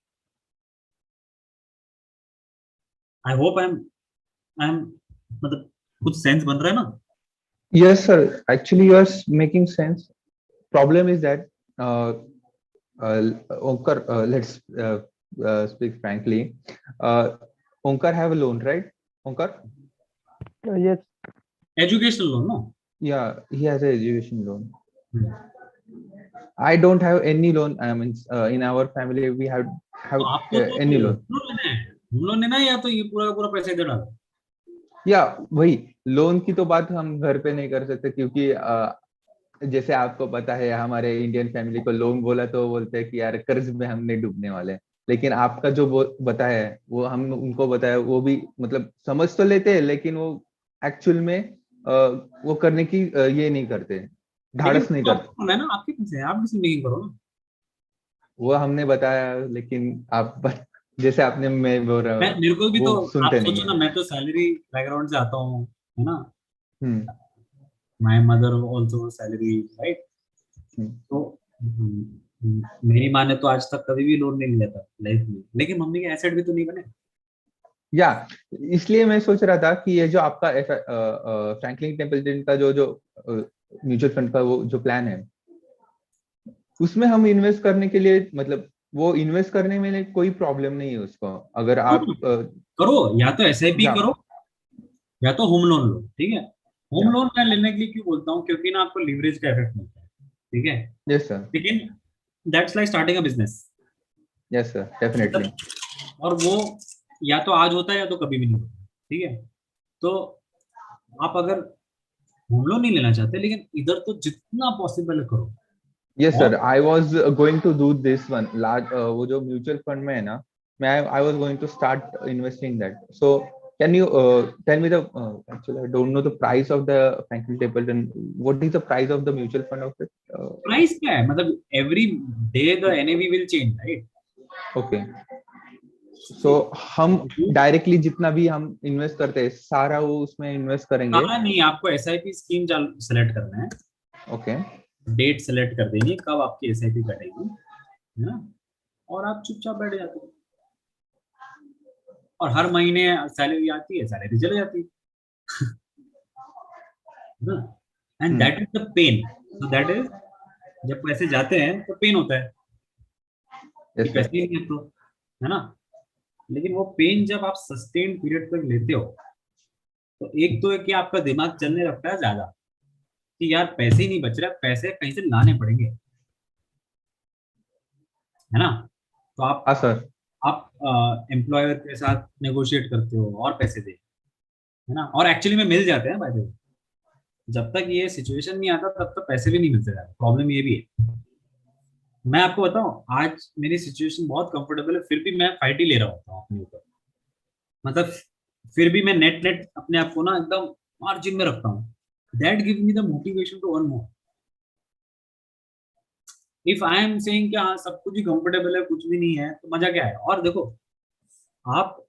B: आई होप आई एम मतलब कुछ सेंस बन रहा है ना।
A: Yes, sir. Actually, you are making sense. Problem is that, Onkar, let's speak frankly. Onkar have a loan, right? Onkar?
C: Yes.
B: Education loan no.
A: Yeah, he has an education loan. I don't have any loan. I mean, in our family, we have
B: तो आपको तो
A: any loan.
B: Home loan लेना है, home loan लेना है, या तो ये पूरा का पूरा पैसा इधर डालो।
A: या वही लोन की तो बात हम घर पे नहीं कर सकते, क्योंकि जैसे आपको पता है हमारे इंडियन फैमिली को लोन बोला तो बोलते हैं कि यार कर्ज में हम नहीं डूबने वाले। लेकिन आपका जो बताया है वो हम उनको बताया, वो भी मतलब समझ तो लेते हैं, लेकिन वो एक्चुअल में वो करने की ये नहीं करते,
B: लेकिन
A: ढाढ़स नहीं
B: तो आपको
A: करते।
B: होना है ना, आपके पैसे हैं, आप डिसीजन मेकिंग करो ना।
A: वो हमने बताया, लेकिन जैसे आपने, मैं बोल रहा
B: मैं,
A: हूँ,
B: मेरे को भी तो,
A: वो
B: आप
A: सुनते नहीं
B: सोचो
A: है।
B: ना, मैं तो सैलरी बैकग्राउंड से आता हूँ, है ना।
A: Hmm.
B: My mother also salary, right.
A: Hmm.
B: तो मेरी माँ ने तो आज तक कभी भी लोन नहीं लिया था लाइफ में, लेकिन मम्मी के एसेट भी तो नहीं बने।
A: या इसलिए मैं सोच रहा था कि ये जो आपका ऐसा फ्रैंकलिन टेम्पल्टन का जो जो म्यूचुअल फंड का वो जो प्लान है, उसमें हम इन्वेस्ट करने के लिए, मतलब वो इन्वेस्ट करने में कोई प्रॉब्लम नहीं है उसको, अगर आप
B: करो, या तो एसआईपी
A: या
B: करो, या तो होम लोन लो, ठीक है। होम
A: या
B: लोन मैं लेने के लिए क्यों बोलता हूँ, क्योंकि ना आपको लीवरेज का इफेक्ट मिलता है, ठीक है।
A: यस सर,
B: लेकिन that's like starting a business,
A: yes sir, definitely.
B: और वो या तो आज होता है या तो कभी भी नहीं होता, ठीक है। तो आप अगर होम लोन नहीं लेना चाहते, लेकिन इधर तो जितना पॉसिबल है करो।
A: यस
B: और
A: sir, I was going to do this one large, वो जो म्यूचुअल फंड में है ना, मैं I was going to start investing that. So can you tell me the actually I don't know the price of the Franklin Templeton, what is the price of the mutual fund of it?
B: Price क्या है, मतलब every day the NAV will change, right.
A: Okay, so हम directly जितना भी हम invest करते हैं सारा वो उसमें इन्वेस्ट करेंगे?
B: कहा नहीं, आपको एसआईपी स्कीम सेलेक्ट करना है,
A: ओके।
B: डेट सेलेक्ट कर देनी है कब आपकी एसआईपी कटेगी, है ना, और आप चुपचाप बैठ जाते हो, और हर महीने सैलरी आती है, सैलरी चली जाती है ना। And that is the pain, so that is, जब पैसे जाते हैं तो पेन होता है कि
A: यस
B: पैसे
A: सर।
B: ही नहीं है, तो है ना। लेकिन वो पेन जब आप सस्टेन पीरियड तक लेते हो, तो एक तो है कि आपका दिमाग चलने लगता है ज्यादा, कि यार पैसे ही नहीं बच रहे, पैसे कहीं से लाने पड़ेंगे, है ना। तो
A: हाँ सर।
B: आप एम्प्लॉयर के साथ नेगोशिएट करते हो और पैसे दे, है ना, और एक्चुअली में मिल जाते हैं बाय द वे। जब तक ये सिचुएशन नहीं आता तब तक पैसे भी नहीं मिलते जाते, प्रॉब्लम ये भी है। मैं आपको बताऊं, आज मेरी सिचुएशन बहुत कंफर्टेबल है, फिर भी मैं फाइट ही ले रहा होता हूँ अपने ऊपर, मतलब फिर भी मैं नेट नेट अपने आप को ना एकदम मार्जिन में रखता हूँ। That give me the motivation to earn more. If I am saying कि हाँ सब कुछ ही कंफर्टेबल है, कुछ भी नहीं है, तो मजा क्या है। और देखो, आप,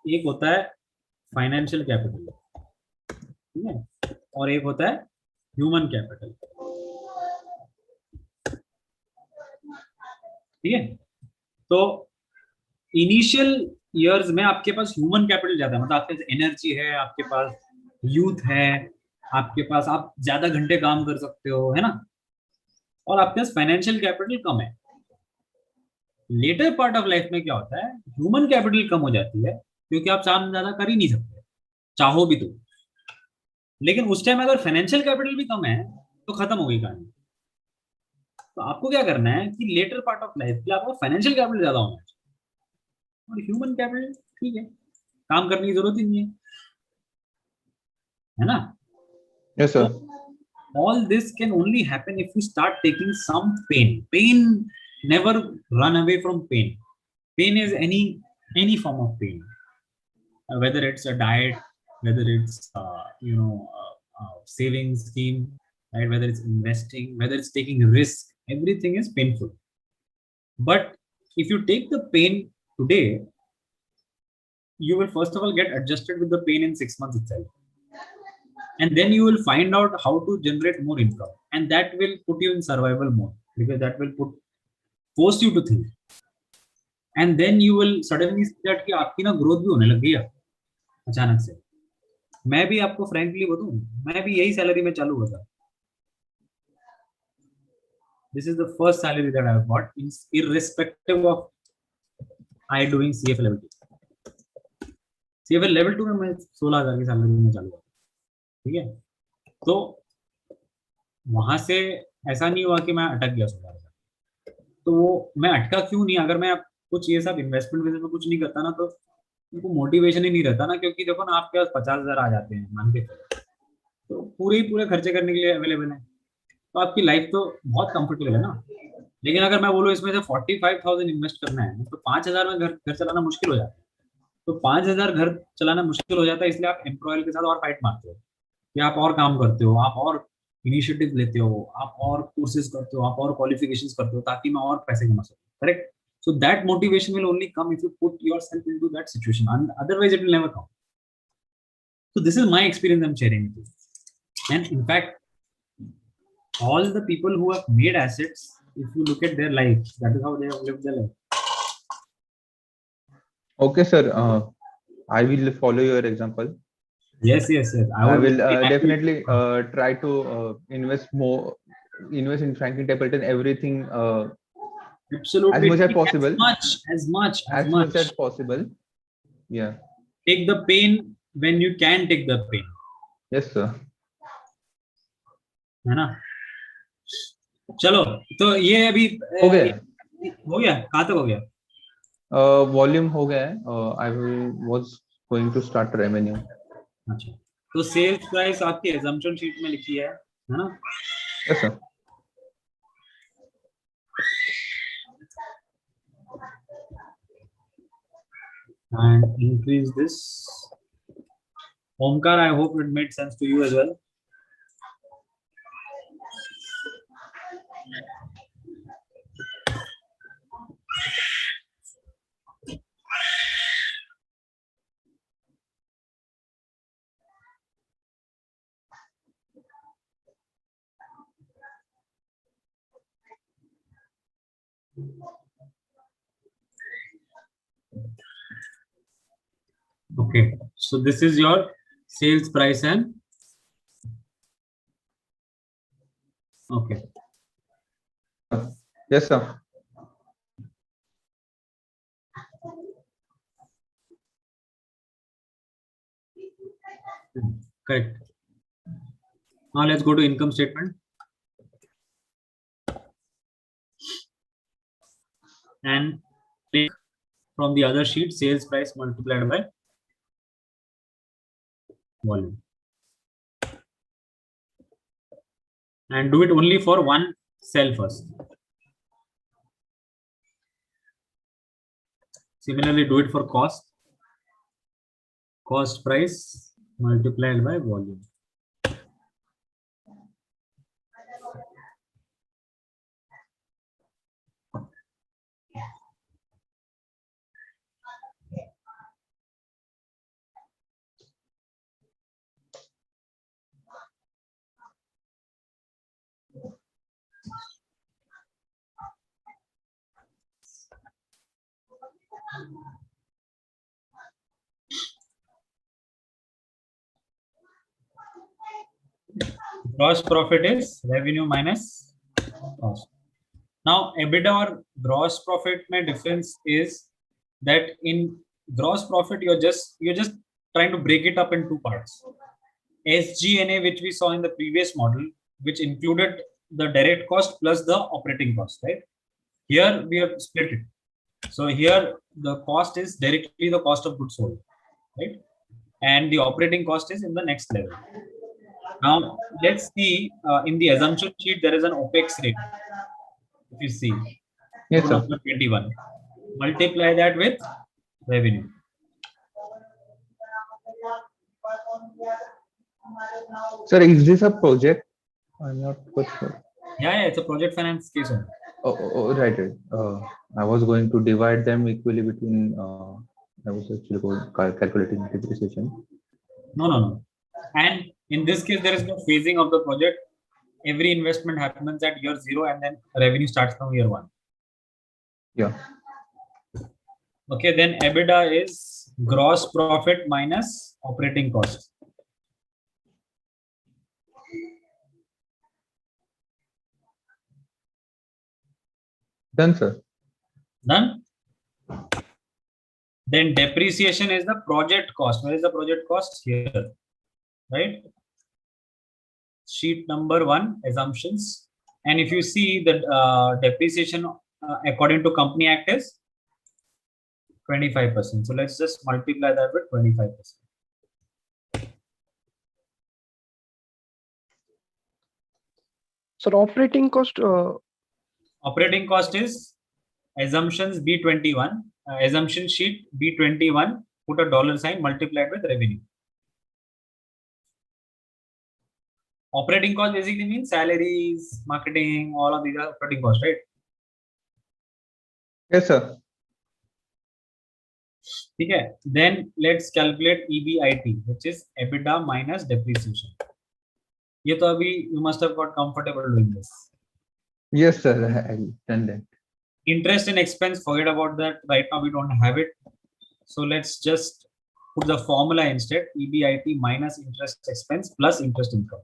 B: एक होता है फाइनेंशियल कैपिटल, ठीक है, और एक होता है ह्यूमन कैपिटल। ठीक है। तो इनिशियल ईयर्स में आपके पास ह्यूमन कैपिटल ज्यादा है, मतलब आपके पास एनर्जी है, आपके पास यूथ है, आपके पास आप ज्यादा घंटे काम कर सकते हो, है ना, और आपके पास फाइनेंशियल कैपिटल कम है। लेटर पार्ट ऑफ लाइफ में क्या होता है, ह्यूमन कैपिटल कम हो जाती है, क्योंकि आप काम ज्यादा कर ही नहीं सकते चाहो भी तो। लेकिन उस टाइम अगर फाइनेंशियल कैपिटल भी कम है तो खत्म हो गई कहानी। तो आपको क्या करना है कि लेटर पार्ट ऑफ लाइफ के लिए आपको फाइनेंशियल कैपिटल ज्यादा होना चाहिए, और ह्यूमन कैपिटल ठीक है, काम करने की जरूरत ही नहीं है ना।
A: Yes,
B: तो
A: sir.
B: all this can only happen if you start taking some pain. Never run away from pain is any form of pain, whether it's a diet, whether it's saving scheme, right, whether it's investing, whether it's taking risk, everything is painful. But if you take the pain today, you will first of all get adjusted with the pain in 6 months itself, and then you will find out how to generate more income, and that will put you in survival mode, because that will force you to think, and then you will suddenly see that कि आपकी ना growth भी होने लग गई है अचानक से। मैं भी आपको फ्रैंकली बताऊं, मैं भी यही सैलरी में चालू हुआ था। This is the first salary that I have got, irrespective of I doing CFA level 2। CFA level 2 में मैं 16,000 की सैलरी में चालू हुआ, ठीक है। तो वहां से ऐसा नहीं हुआ कि मैं अटक गया 16,000। तो वो मैं अटका क्यों नहीं, अगर मैं कुछ ये सब इन्वेस्टमेंट बेसिस पे कुछ नहीं करता ना, तो उनको मोटिवेशन ही नहीं रहता ना, क्योंकि देखो ना आपके पास 50,000 आ जाते हैं मान के चलो, तो पूरे ही पूरे खर्चे करने के लिए अवेलेबल है, तो आपकी लाइफ तो बहुत कंफर्टेबल है ना। लेकिन अगर मैं बोलूँ इसमें से 45,000 इन्वेस्ट करना है, तो 5,000 में घर घर चलाना मुश्किल हो जाता है। तो 5,000 घर चलाना मुश्किल हो जाता है, इसलिए आप एम्प्लॉयर के साथ और फाइट मारते हो कि आप और काम करते हो, आप और इनिशिएटिव लेते हो, आप और कोर्सेज करते हो, आप और क्वालिफिकेशंस करते हो, ताकि मैं और पैसे कमा सकूं, correct. So that motivation will only come if you put yourself into that situation, otherwise it will never come. So this is my experience I'm sharing with you. And in fact, all the people who have made assets, if you look at their life, that is how they have lived their life.
A: Okay, sir. I will follow your example.
B: Yes, yes, yes. I
A: I
B: would
A: will
B: be happy.
A: definitely try to invest more, invest in Franklin Templeton, everything as
B: Absolutely.
A: much as
B: Take
A: possible,
B: as
A: as much
B: much.
A: as possible. Yeah.
B: Take the pain when you can take the pain.
A: Yes, sir.
B: है ना। चलो, तो ये अभी
A: हो गया,
B: हो गया, कहाँ तक हो गया?
A: वॉल्यूम हो गया है। I was going to start revenue.
B: अच्छा, तो सेल्स प्राइस आपकी एजम्पशन शीट में लिखी है ना।
A: Yes sir.
B: And increase this. Omkar, I hope it made sense to you as well. Okay, so this is your sales price and okay.
A: Yes, sir.
B: Correct. Now let's go to income statement. And take from the other sheet sales price multiplied by volume. And do it only for one cell first. Similarly, do it for cost. Cost price multiplied by volume. Gross profit is revenue minus cost. Now, EBITDA or gross profit may difference is that in gross profit you're just trying to break it up in two parts. SG&A, which we saw in the previous model, which included the direct cost plus the operating cost, right? Here we have split it. So here the cost is directly the cost of goods sold, right? And the operating cost is in the next level. Now let's see in the assumption sheet there is an OPEX rate. If you see,
A: Yes, sir.
B: number 21, multiply that with revenue.
A: Sir, is this a project? I'm not quite sure.
B: Yeah, it's a project finance case only.
A: Right. I was going to divide them equally between. I was actually calculating depreciation.
B: No. And in this case, there is no phasing of the project. Every investment happens at year 0 and then revenue starts from year 1.
A: Yeah.
B: Okay, then EBITDA is gross profit minus operating costs.
A: Done, sir.
B: Done? Then depreciation is the project cost. Where is the project cost? Here, right? Sheet number 1, assumptions. And if you see the depreciation according to Company Act is 25%. So let's just multiply that with 25%.
C: So operating cost.
B: Operating cost is assumptions B21, assumption sheet B21, put a dollar sign, multiplied with revenue. Operating cost basically means salaries, marketing, all of these are operating costs, right?
A: Yes, sir.
B: Okay. Then let's calculate EBIT, which is EBITDA minus depreciation. ये तो अभी you must have got comfortable doing this.
A: Yes, sir. I'll done that.
B: Interest and expense, forget about that. Right now we don't have it. So let's just put the formula instead. EBIT minus interest expense plus interest income.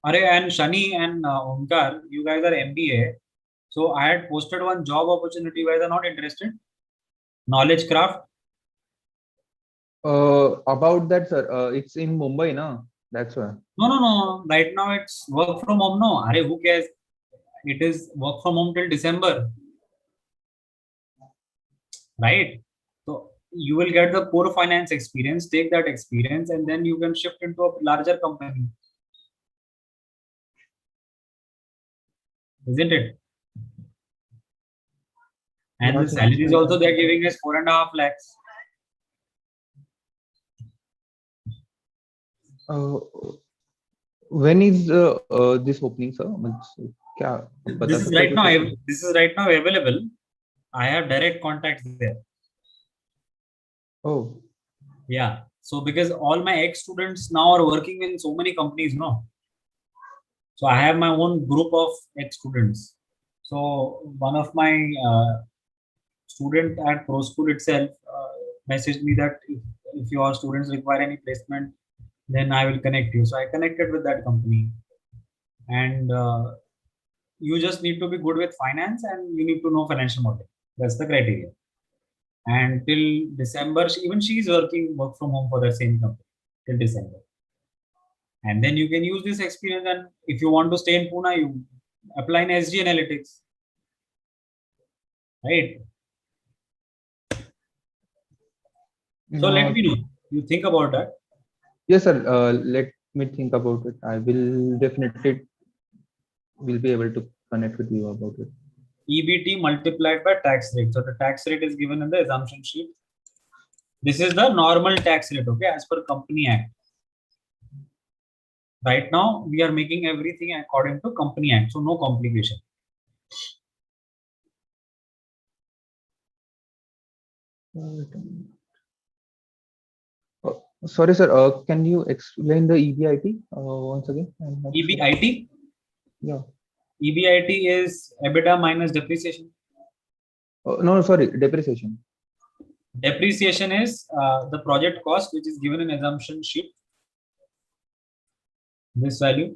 B: And Shani and Omkar, you guys are MBA. So I had posted one job opportunity. You guys are not interested? Knowledge craft.
A: About that, sir. It's in Mumbai, no? That's why.
B: No. Right now it's work from home. No, who cares? It is work from home till December. Right? So you will get the core finance experience, take that experience, and then you can shift into a larger company. Isn't it? And the salary is also they're giving us 4.5 lakhs.
A: When is this opening, sir?
B: This is right now. This is right now available. I have direct contacts there.
A: Oh.
B: Yeah. So because all my ex-students now are working in so many companies, no. So I have my own group of ex-students. So one of my student at Pro School itself messaged me that if your students require any placement, then I will connect you. So I connected with that company, and you just need to be good with finance and you need to know financial modeling. That's the criteria. And till December, even she is work from home for the same company till December. And then you can use this experience, and if you want to stay in Pune, you apply in SG Analytics. Right? So let me know. You think about that.
A: Yes, sir. Let me think about it. I will definitely will be able to connect with you about it.
B: EBT multiplied by tax rate. So the tax rate is given in the assumption sheet. This is the normal tax rate, okay, as per Company Act. Right now, we are making everything according to Company Act, so no complication.
A: Sorry, sir. Can you explain the EBIT once again? I'm not sure.
B: EBIT?
A: Yeah.
B: EBIT is EBITDA minus depreciation.
A: No, sorry, depreciation.
B: Depreciation is the project cost, which is given in assumption sheet. This value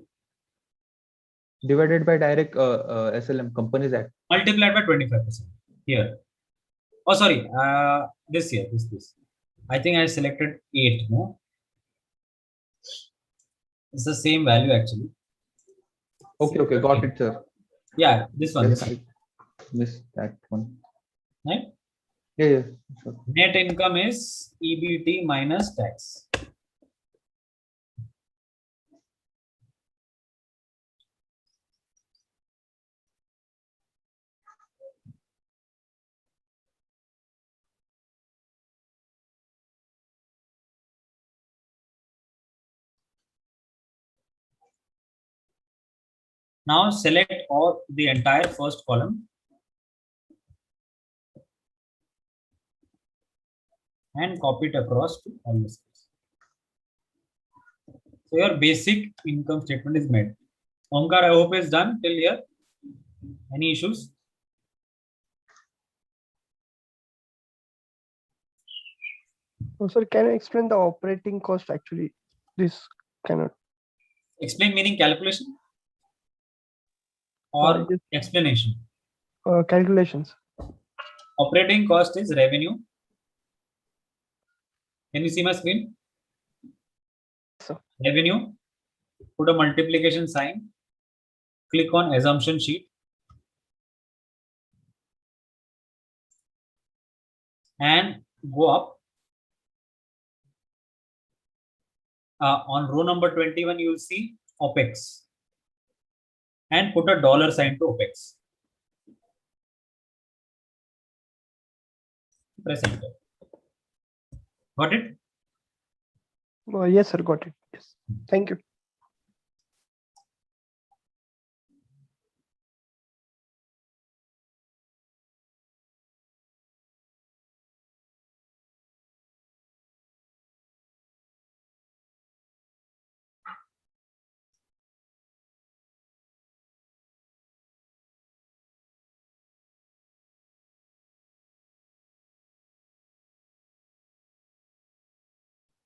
A: Divided by direct SLM, Companies Act.
B: multiplied by 25% here. Oh, sorry. This year, this. I think I selected 8. No, it's the same value actually.
A: Okay, got it, sir.
B: Yeah, this one.
A: Yes, I missed that one.
B: Right?
A: Yeah, sure.
B: Net income is EBT minus tax. Now select all the entire first column and copy it across to all the cells. So your basic income statement is made. Omkar, I hope is done till here. Any issues?
C: Oh, sir, can you explain the operating cost actually? This cannot.
B: Explain meaning calculation or
C: Yes,
B: explanation.
C: calculations.
B: Operating cost is revenue. Can you see my screen?
C: So,
B: Revenue. Put a multiplication sign. Click on assumption sheet. And go up. On row number 21, you will see OPEX. And put a dollar sign to OPEX. Press enter. Got it?
C: yes, sir, got it. Yes, thank you.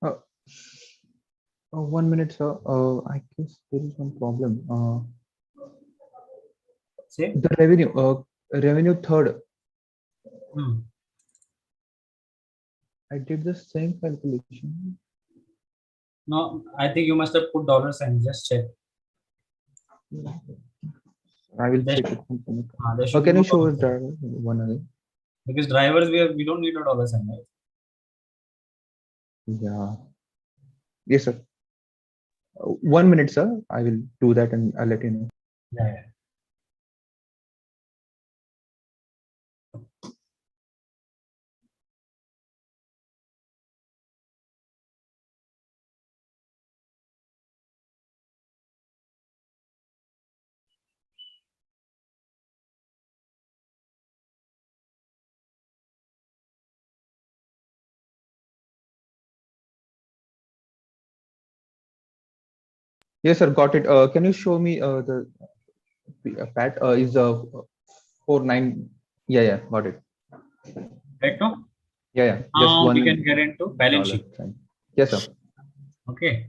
A: Uh, 1 minute, sir. I guess there is one problem.
B: Say.
A: The revenue third. I did the same calculation.
B: No, I think you must have put dollar sign. Just check.
A: I will
B: There
A: check
B: should-
A: it.
B: there should be
A: Can
B: no
A: you show
B: dollar
A: us
B: sign.
A: driver one again?
B: Because drivers we don't need a dollar sign, right?
A: Yeah. Yes, sir. 1 minute, sir. I will do that and I'll let you know.
B: Yeah.
A: Yes, sir. Got it. Can you show me the Pat is 49? Yeah. Got it.
B: Right now?
A: Yeah. Just
B: Now we can
A: $1.
B: get into balance sheet.
A: Sign. Yes, sir.
B: Okay.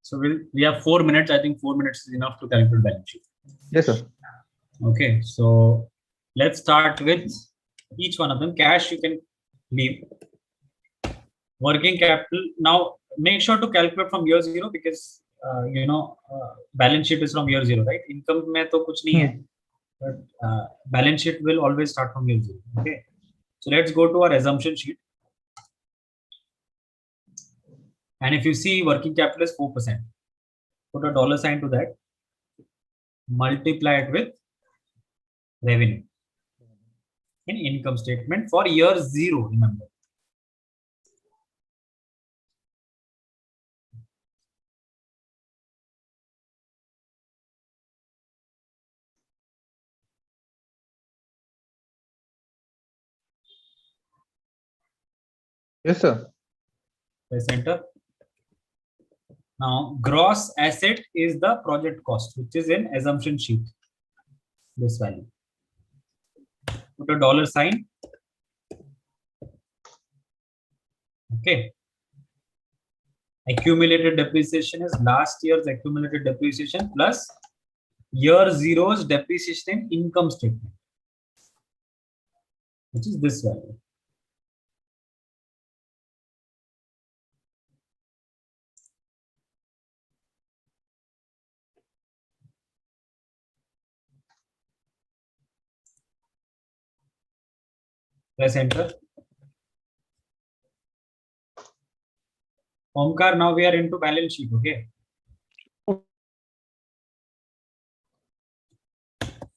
B: So we have 4 minutes. I think 4 minutes is enough to calculate balance sheet.
A: Yes, sir.
B: Okay. So let's start with each one of them. Cash you can leave. Working capital. Now make sure to calculate from year 0 because balance sheet is from year 0, right? Income में तो कुछ नहीं है, but balance sheet will always start from year 0. Okay. So let's go to our assumption sheet. And if you see working capital is 4%, put a dollar sign to that, multiply it with revenue in income statement for year 0, remember.
A: Yes, sir.
B: Press enter. Now, gross asset is the project cost, which is in assumption sheet. This value. Put a dollar sign. Okay. Accumulated depreciation is last year's accumulated depreciation plus year zero's depreciation in income statement, which is this value. Press enter. Omkar, now we are into balance sheet. Okay.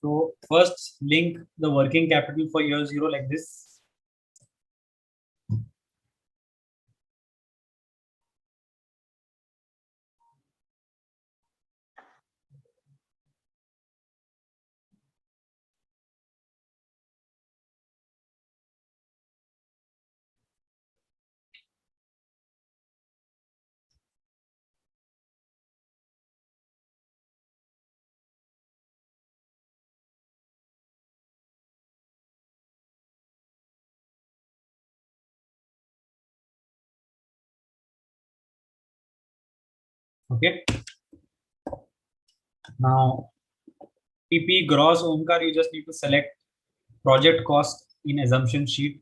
B: So first link the working capital for year zero like this. Okay. Now PP gross, Omkar, you just need to select project cost in assumption sheet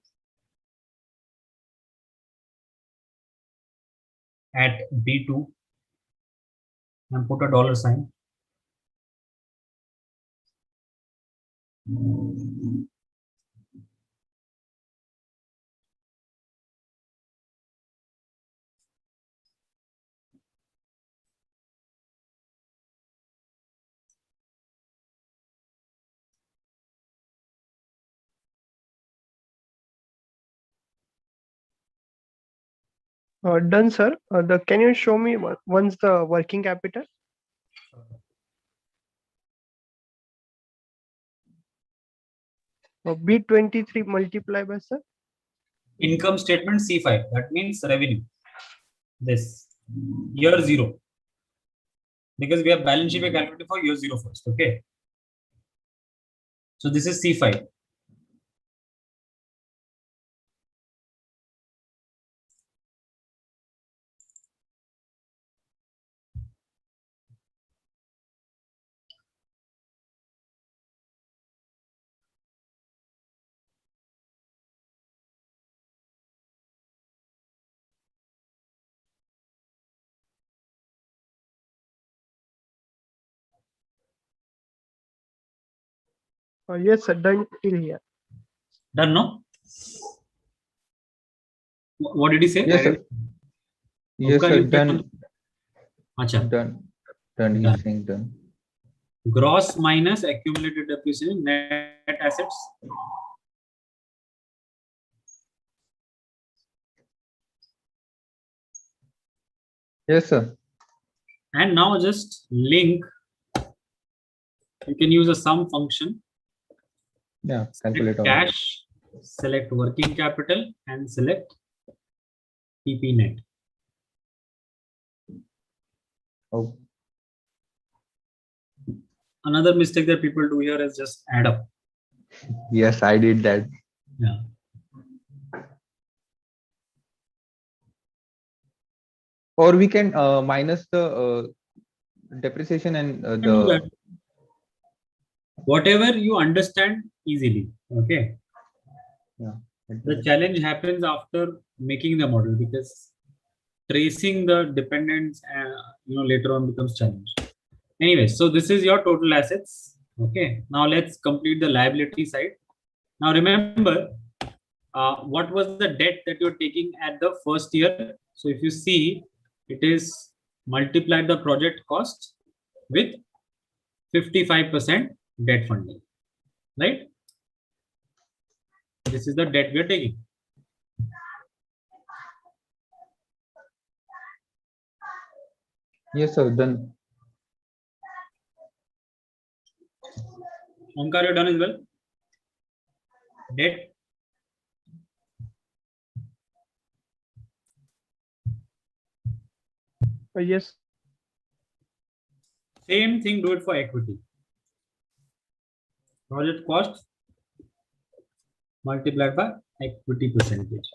B: at B2 and put a dollar sign.
C: Done, sir. Can you show me once the working capital? B23 multiply by, sir?
B: Income statement C5, that means revenue. This year zero, because we have balance sheet we calculated for year zero first. Okay. So this is C5.
C: Yes, sir. Done till here.
B: Done, no? What did he say?
A: Yes, sir. Yes,
B: Omkar,
A: sir.
B: you said
A: Done.
B: Acha.
A: Done. Done.
B: Done.
A: He's saying done.
B: Gross minus accumulated depreciation, net assets.
A: Yes, sir.
B: And now just link. You can use a sum function.
A: Yeah.
B: Select
A: Calculate all.
B: cash, select working capital, and select PP net.
A: Oh.
B: Another mistake that people do here is just add up.
A: Yes, I did that.
B: Yeah.
A: Or we can minus the depreciation and
B: You can do that.
A: the.
B: Whatever you understand easily. Okay.
A: Yeah.
B: The challenge happens after making the model, because tracing the dependents later on becomes challenge. Anyway, so this is your total assets. Okay. Now let's complete the liability side. Now remember, what was the debt that you're taking at the first year? So if you see, it is multiplied the project cost with 55% debt funding, right? This is the debt we are taking.
A: Yes, sir. Done.
B: Omkar, you're done as well. Debt.
C: Yes.
B: Same thing, do it for equity. Project cost multiplied by equity percentage.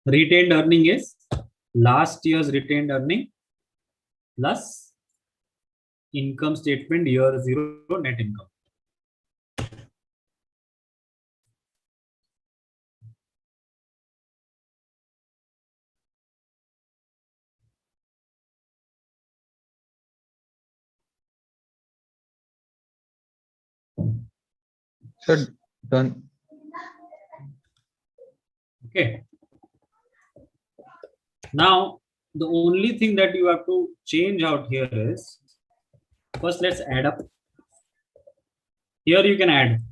B: Retained earning is last year's retained earning plus income statement year 0 net income.
A: Sir, done.
B: Okay. Now, the only thing that you have to change out here is, first let's add up. Here you can add.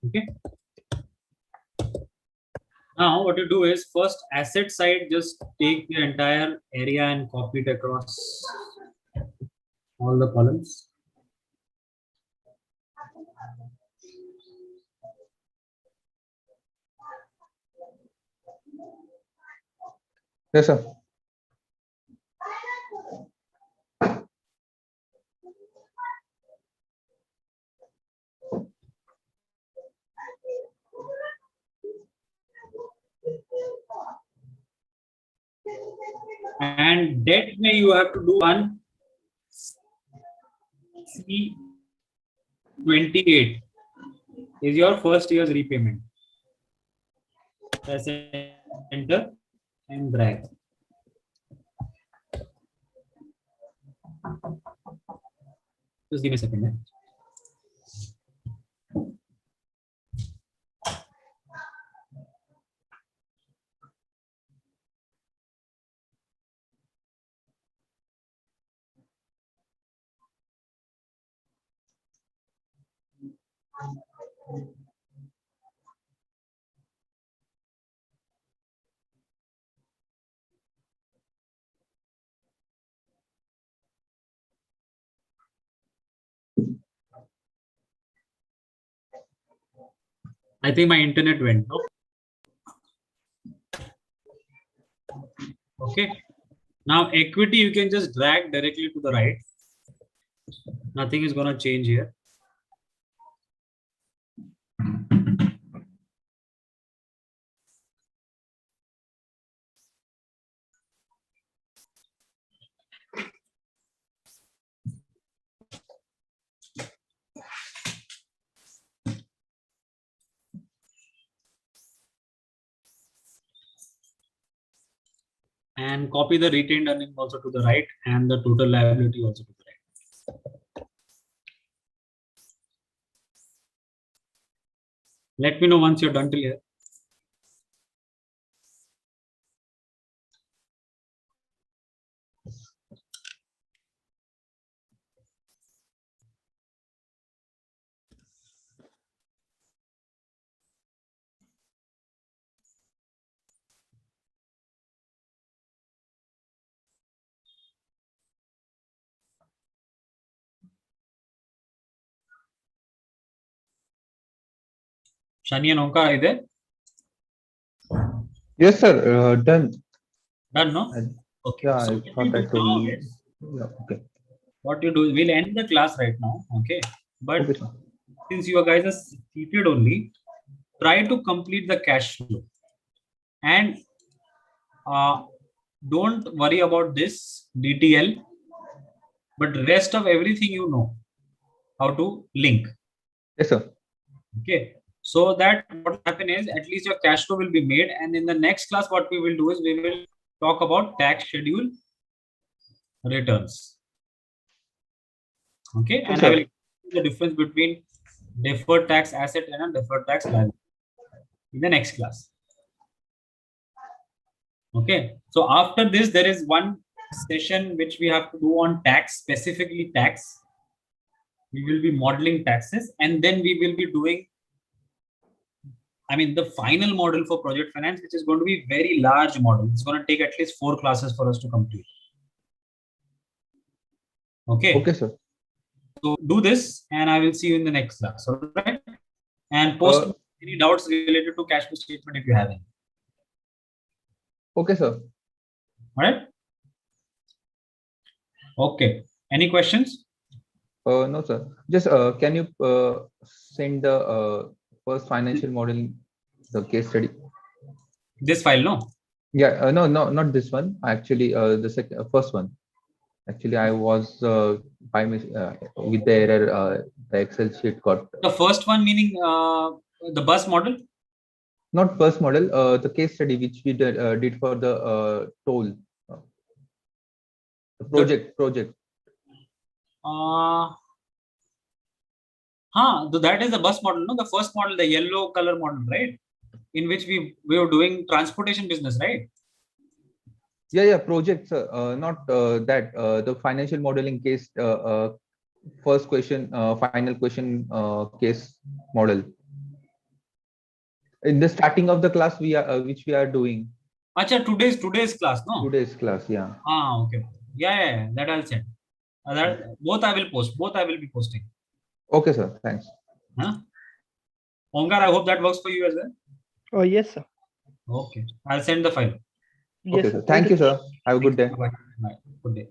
B: Okay. Now what you do is, first asset side, just take the entire area and copy it across all the columns.
A: Yes, sir.
B: And debt may you have to do one C28 is your first year's repayment. Press enter and drag. Just give me a second. I think my internet went. No? Okay. Now equity you can just drag directly to the right. Nothing is going to change here. And copy the retained earning also to the right and the total liability also to the right. Let me know once you're done till here. Shani and Omkar, are you there?
A: Yes, sir. Done.
B: Done, no? Okay.
A: Yeah,
B: So
A: I thought I told you.
B: is,
A: Yeah, okay.
B: what you do, we'll end the class right now. Okay. But
A: Okay, sir.
B: since you guys are seated only, try to complete the cash flow. And don't worry about this DTL, but rest of everything you know how to link.
A: Yes, sir.
B: Okay. So that what will happen is, at least your cash flow will be made. And in the next class, what we will do is we will talk about tax schedule returns. Okay.
A: Yes,
B: And
A: sir.
B: I will explain the difference between deferred tax asset and a deferred tax liability in the next class. Okay. So after this, there is one session which we have to do on tax, specifically tax. We will be modeling taxes, and then we will be doing, I mean, the final model for project finance, which is going to be very large model. It's going to take at least 4 classes for us to complete. Okay.
A: Okay, sir.
B: So do this, and I will see you in the next class. All right. And post any doubts related to cash flow statement if you have any.
A: Okay, sir.
B: All right. Okay. Any questions?
A: No, sir. Just can you send the first financial model, the case study?
B: This file, no?
A: Yeah, no, not this one. Actually, the first one. Actually, I was with the error. The Excel sheet got
B: The first one meaning the bus model.
A: not first model. The case study which we did for the toll the project.
B: That is the bus model, no? The first model, the yellow color model, right? In which we were doing transportation business, right?
A: Yeah, projects. Not that the financial modeling case. First question, final question case model. In the starting of the class, we are which we are doing.
B: Acha, today's class, no?
A: Today's class, yeah.
B: Okay. Yeah, that I'll send. That both I will post. Both I will be posting.
A: Okay, sir. Thanks.
B: Omkar, I hope that works for you as well.
C: Oh, yes, sir.
B: Okay. I'll send the file.
C: Yes,
A: Okay,
C: sir.
A: sir. Thank you, sir. Have a good day.
B: Bye. Good day.